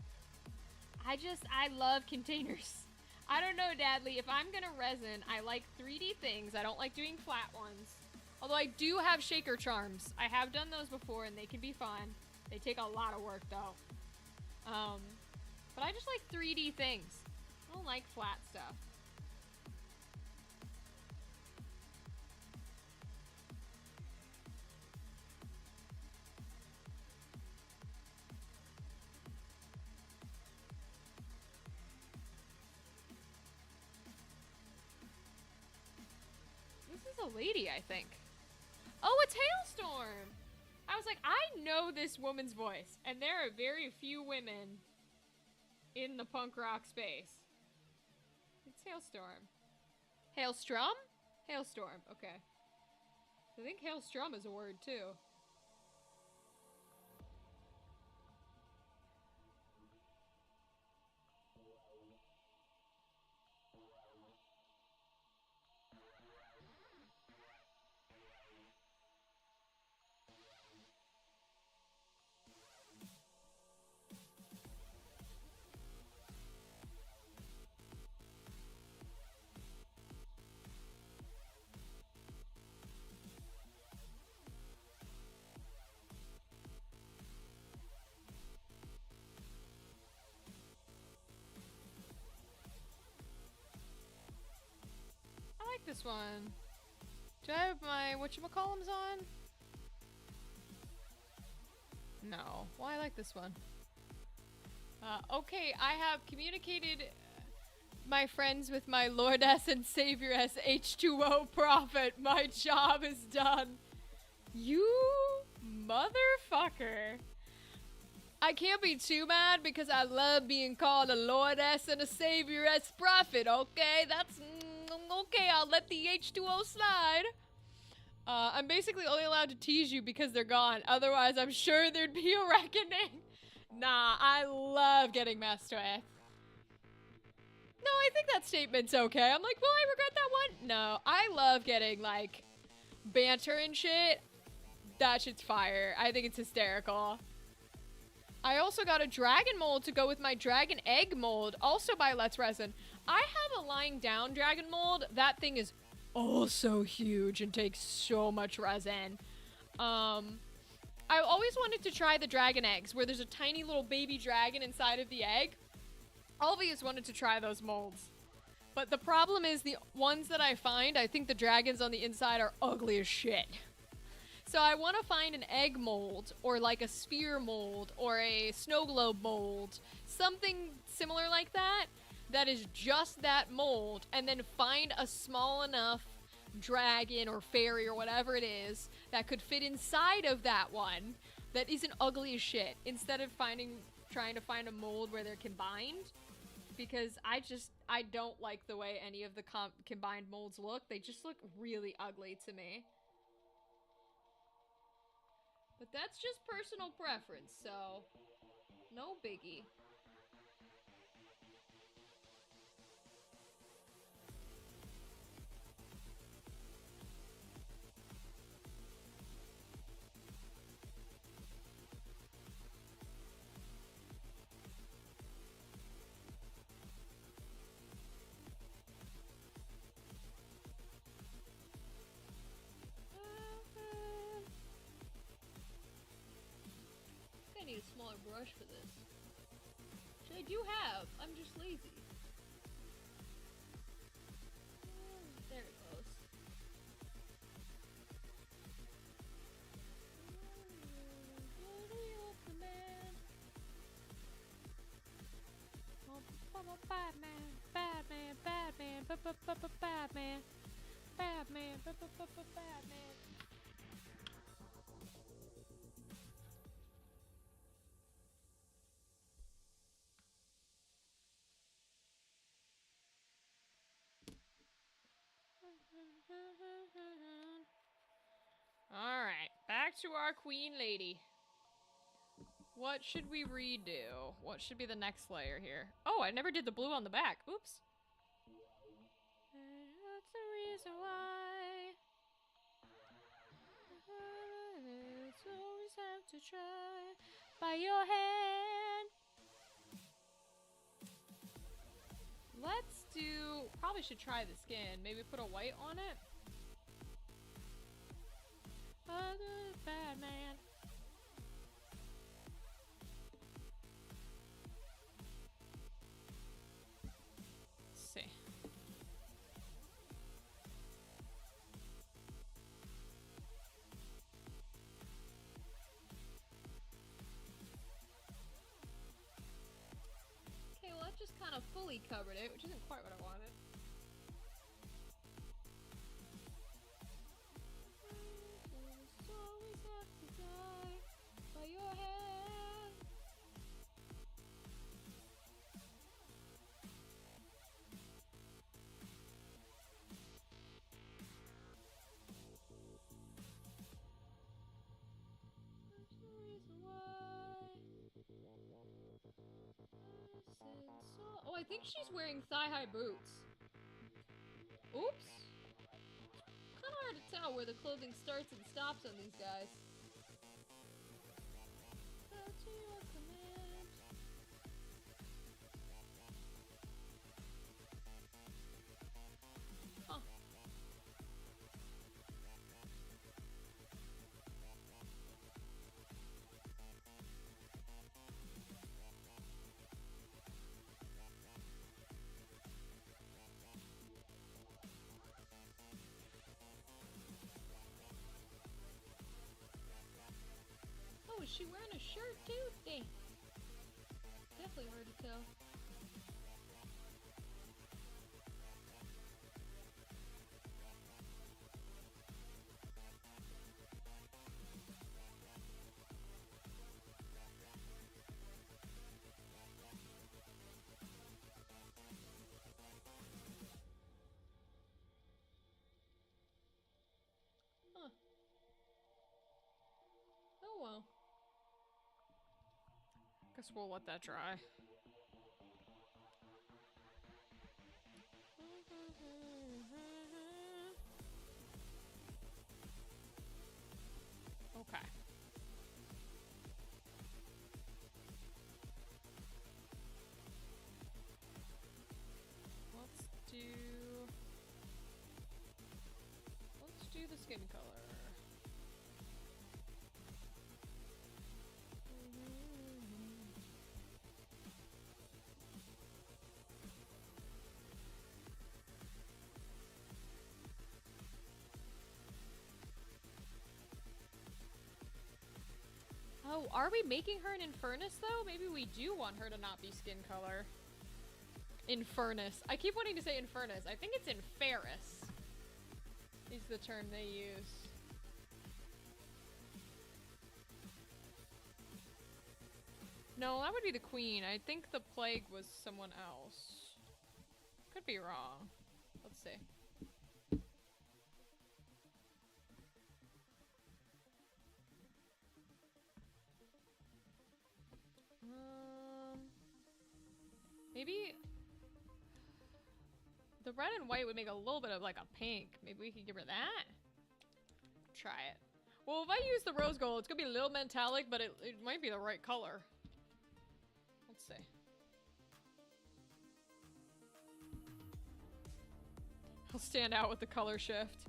Speaker 1: I love containers. I don't know, Dadley. If I'm gonna resin, I like 3D things. I don't like doing flat ones. Although I do have shaker charms. I have done those before, and they can be fun. They take a lot of work, though. But I just like 3D things. I don't like flat stuff. This is a lady, I think. Oh, it's Hailstorm! I was like, I know this woman's voice, and there are very few women in the punk rock space. It's Hailstorm. Hailstrom? Hailstorm, okay. I think Hailstrom is a word, too. This one. Do I have my whatchamacallums on? No. Well, I like this one. Okay, I have communicated my friends with my Lordess and Savioress H2O Prophet. My job is done. You motherfucker. I can't be too mad because I love being called a Lordess and a Savioress Prophet, okay? That's... okay, I'll let the H2O slide. I'm basically only allowed to tease you because they're gone. Otherwise, I'm sure there'd be a reckoning. Nah, I love getting messed with. No, I think that statement's okay. I'm like, will I regret that one? No, I love getting, like, banter and shit, that shit's fire. I think it's hysterical. I also got a dragon mold to go with my dragon egg mold, also by Let's Resin. I have a lying down dragon mold. That thing is also huge and takes so much resin. I always wanted to try the dragon eggs, where there's a tiny little baby dragon inside of the egg. Always wanted to try those molds. But the problem is the ones that I find, I think the dragons on the inside are ugly as shit. So I want to find an egg mold, or like a sphere mold, or a snow globe mold. Something similar like that, that is just that mold, and then find a small enough dragon or fairy or whatever it is that could fit inside of that one that isn't ugly as shit, instead of trying to find a mold where they're combined, because I don't like the way any of the combined molds look. They just look really ugly to me. But that's just personal preference, so no biggie. I need a smaller brush for this. Which I do have. I'm just lazy. There it goes. Batman. Alright, back to our queen lady. What should we redo? What should be the next layer here? Oh, I never did the blue on the back. Oops. What's the reason why? It's always have to try by your hand. Let's do... Probably should try the skin. Maybe put a white on it. Batman. Let's see. Okay, well that just kind of fully covered it, which isn't quite what I wanted. Oh, I think she's wearing thigh-high boots. Oops. Kind of hard to tell where the clothing starts and stops on these guys. To your command. Huh. Oh, is she wearing a shirt too? Dang. Definitely hard to tell. Huh. Oh well. Guess we'll let that dry. Okay. Let's do the skin color. Oh, are we making her an Infernus though? Maybe we do want her to not be skin color. Infernus. I keep wanting to say Infernus. I think it's Inferus is the term they use. No, that would be the queen. I think the plague was someone else. Could be wrong. Let's see. Maybe the red and white would make a little bit of like a pink. Maybe we could give her that. Try it. Well, if I use the rose gold, it's gonna be a little metallic, but it might be the right color. Let's see. I'll stand out with the color shift.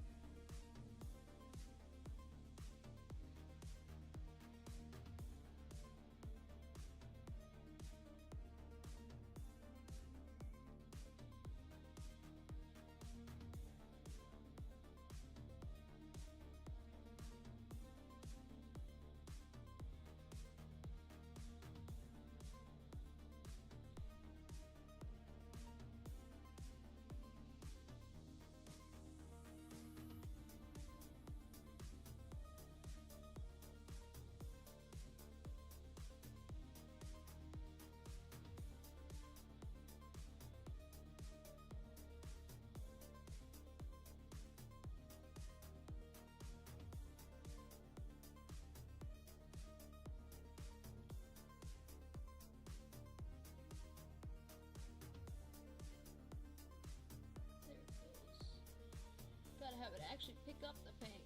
Speaker 1: Gotta have it actually pick up the paint.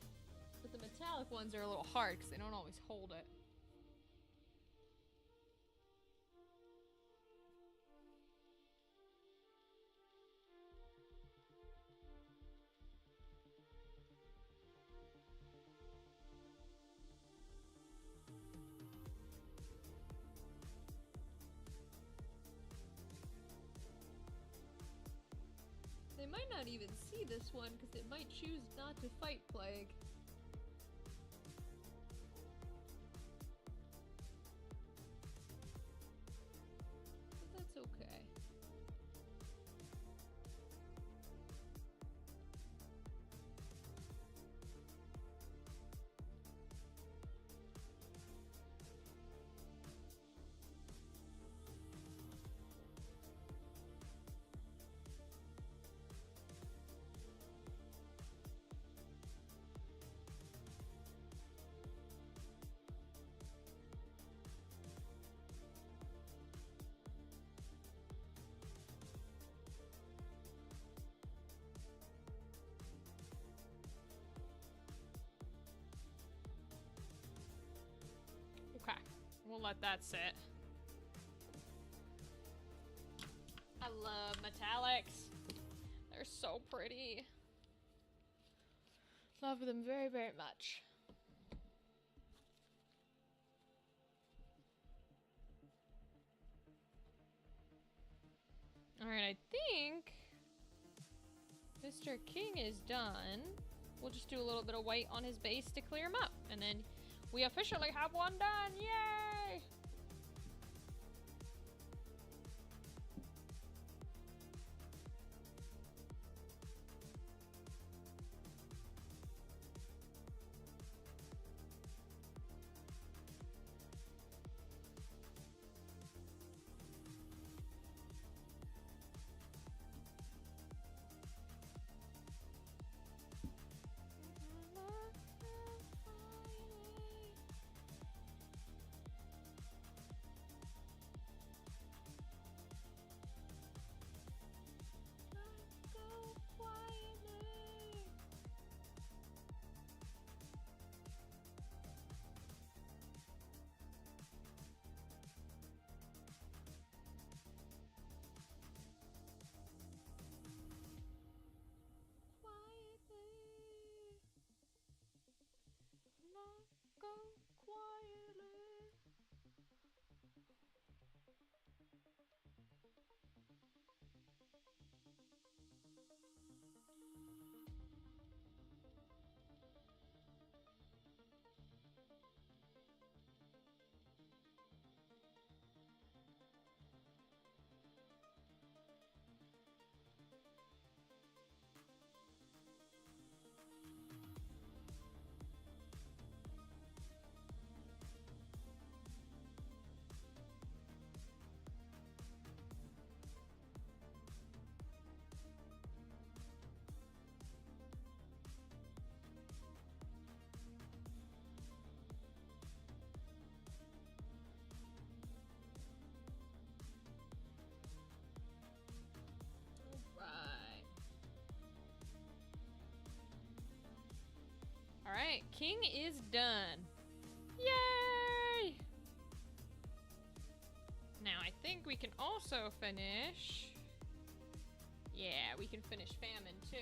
Speaker 1: But the metallic ones are a little hard because they don't always hold it. They might not even see this one because it might choose not to fight plague. But that's okay. Okay, we'll let that sit. I love metallics. They're so pretty. Love them very, very much. Alright, I think Mr. King is done. We'll just do a little bit of white on his base to clear him up. And then we officially have one done! Yay! king is done. Yay! Now I think we can also finish... Yeah, we can finish famine too.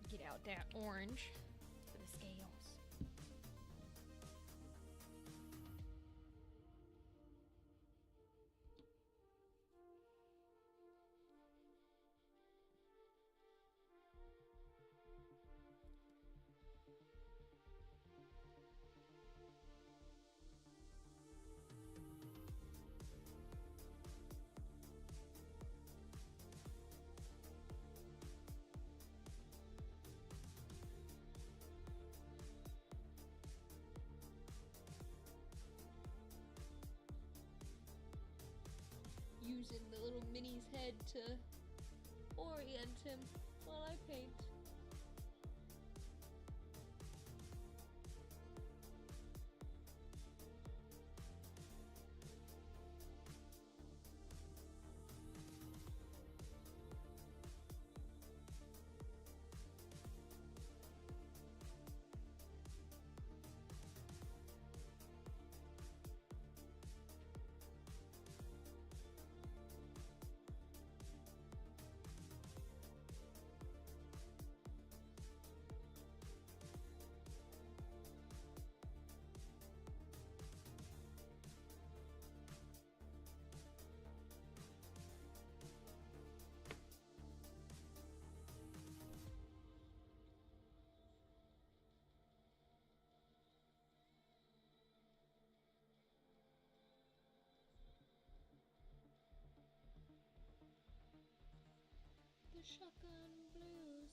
Speaker 1: Get out that orange for the scales. Using the little mini's head to orient him while I paint. The shotgun blues.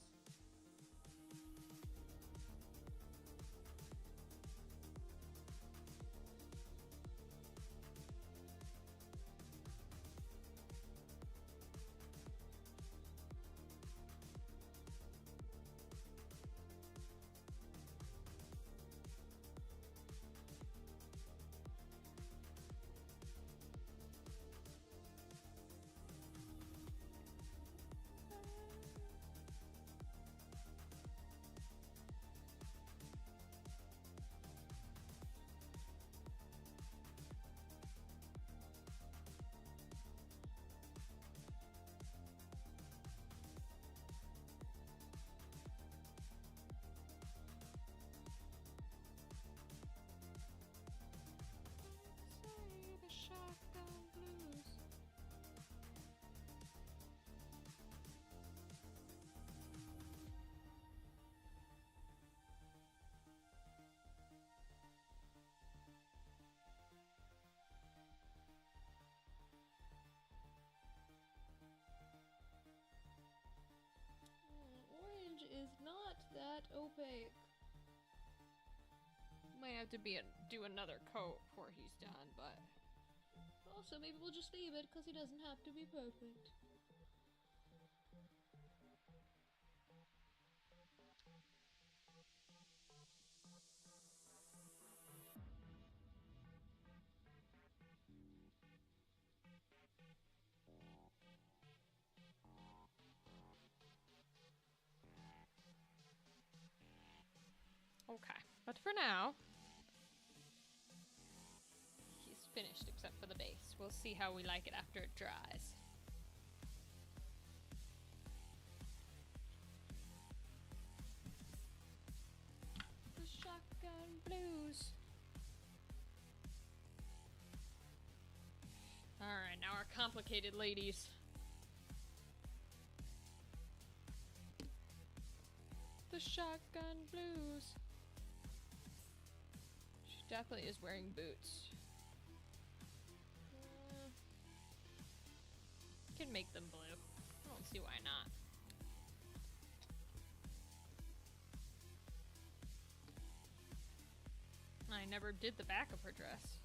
Speaker 1: Say the shotgun blues. Orange is not that opaque. Might have to do another coat before he's done, but also maybe we'll just leave it because he doesn't have to be perfect. Okay, but for now, he's finished except for the base. We'll see how we like it after it dries. The shotgun blues. Alright, now our complicated ladies. The shotgun blues. She definitely is wearing boots. Can make them blue. I don't see why not. I never did the back of her dress.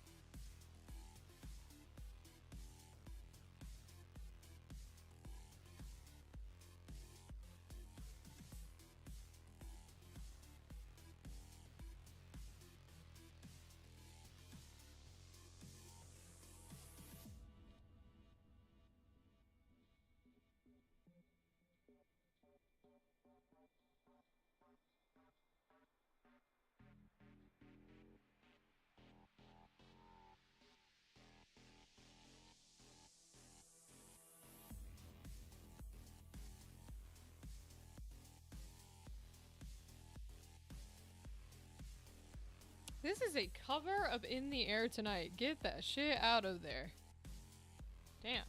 Speaker 1: This is a cover of In the Air Tonight. Get that shit out of there. Damn.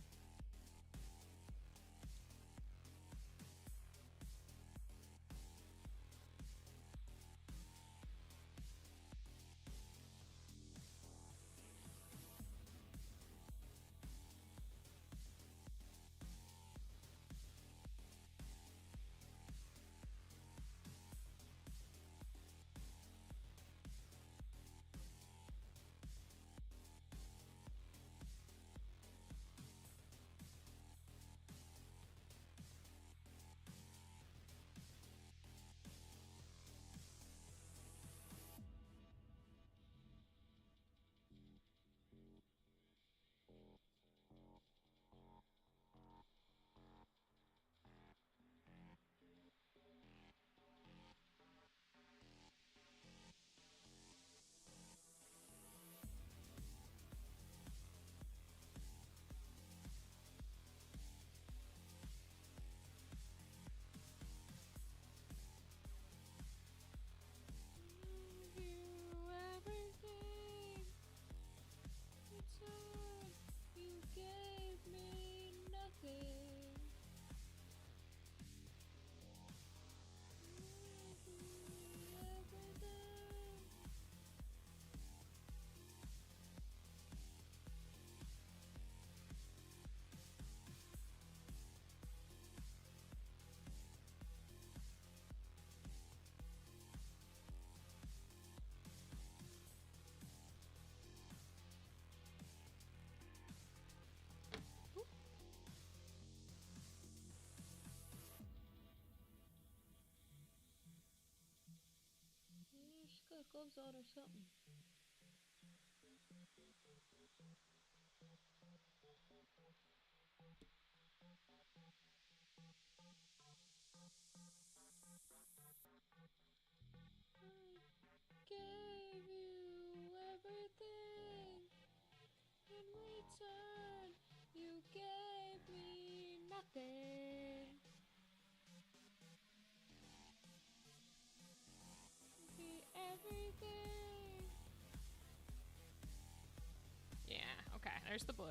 Speaker 1: Got gloves on or something. I gave you everything. In return, you gave me nothing. Everything. Yeah, okay, there's the blue.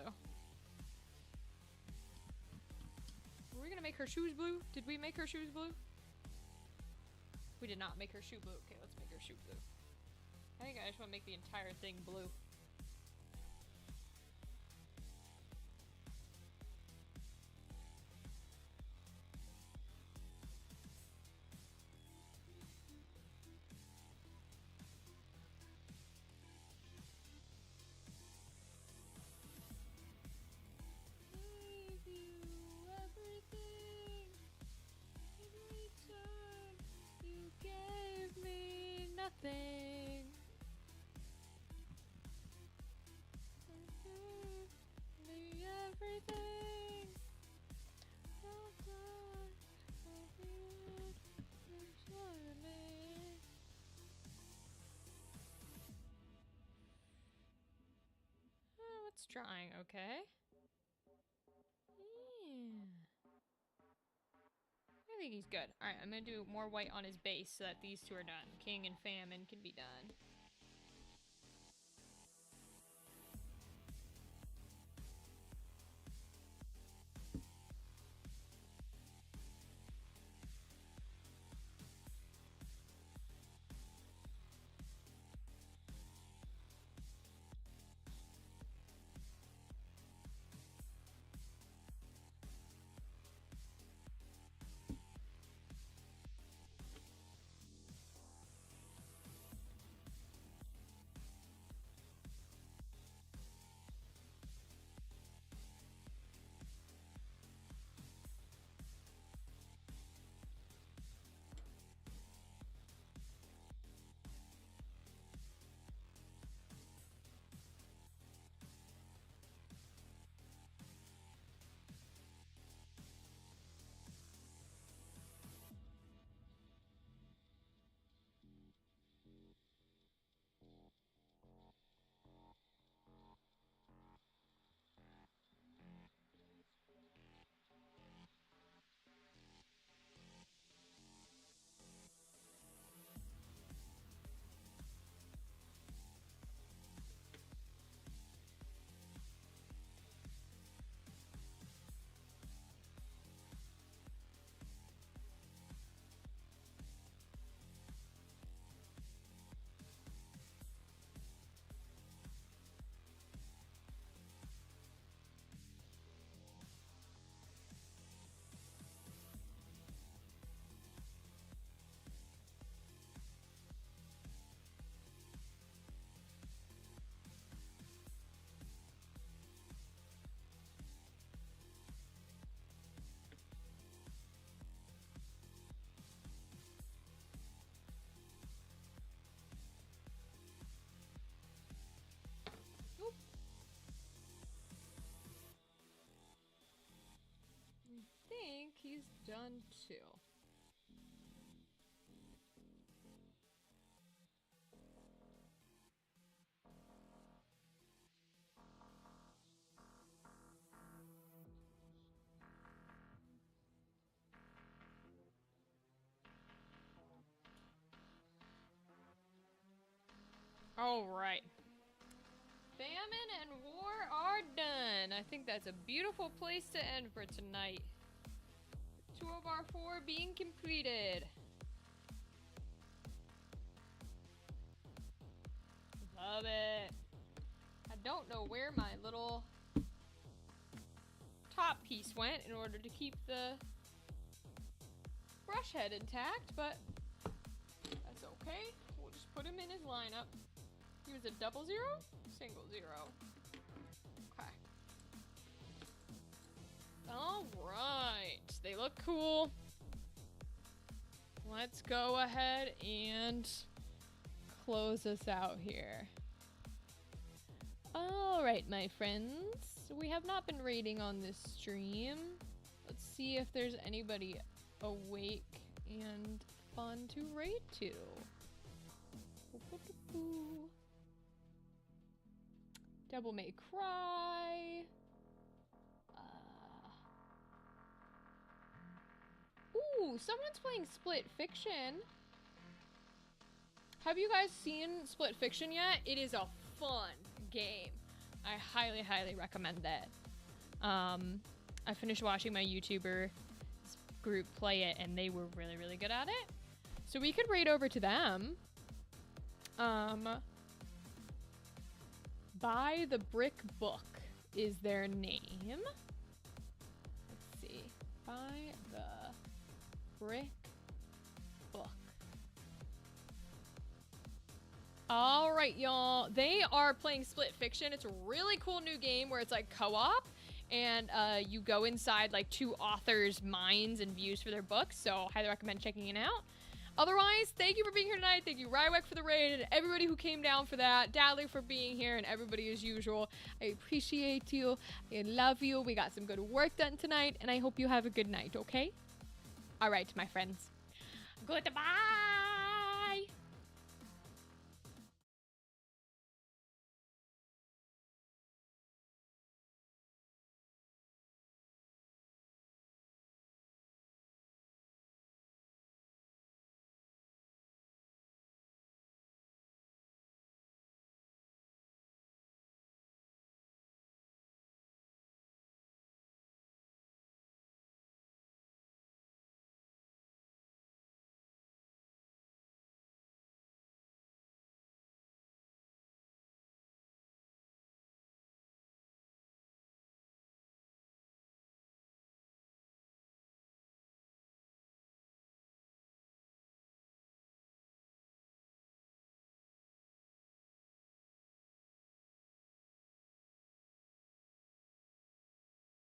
Speaker 1: Were we gonna make her shoes blue? Did we make her shoes blue? We did not make her shoe blue. Okay, let's make her shoe blue. I think I just want to make the entire thing blue. Nothing. Everything. Oh, it's drawing, okay. Yeah. I think he's good. Alright, I'm gonna do more white on his base so that these two are done. King and Famine can be done. done too. All right. Famine and war are done. I think that's a beautiful place to end for tonight. 2 of our 4 being completed. Love it. I don't know where my little top piece went in order to keep the brush head intact, but that's okay. We'll just put him in his lineup. He was a 0-0? Single 0. Okay. Alright. They look cool. Let's go ahead and close us out here. Alright, my friends. We have not been raiding on this stream. Let's see if there's anybody awake and fun to raid to. Devil May Cry. Ooh, someone's playing Split Fiction. Have you guys seen Split Fiction yet? It is a fun game. I highly, highly recommend that. I finished watching my YouTuber group play it, and they were really, really good at it. So we could raid over to them. Buy the Brick Book is their name. Let's see. Buy the Brick Book. All right, y'all. They are playing Split Fiction. It's a really cool new game where it's like co-op, and you go inside like 2 authors' minds and views for their books. So highly recommend checking it out. Otherwise, thank you for being here tonight. Thank you, Rywek, for the raid, and everybody who came down for that. Dadley for being here, and everybody as usual. I appreciate you. I love you. We got some good work done tonight, and I hope you have a good night, okay? All right, my friends. Goodbye.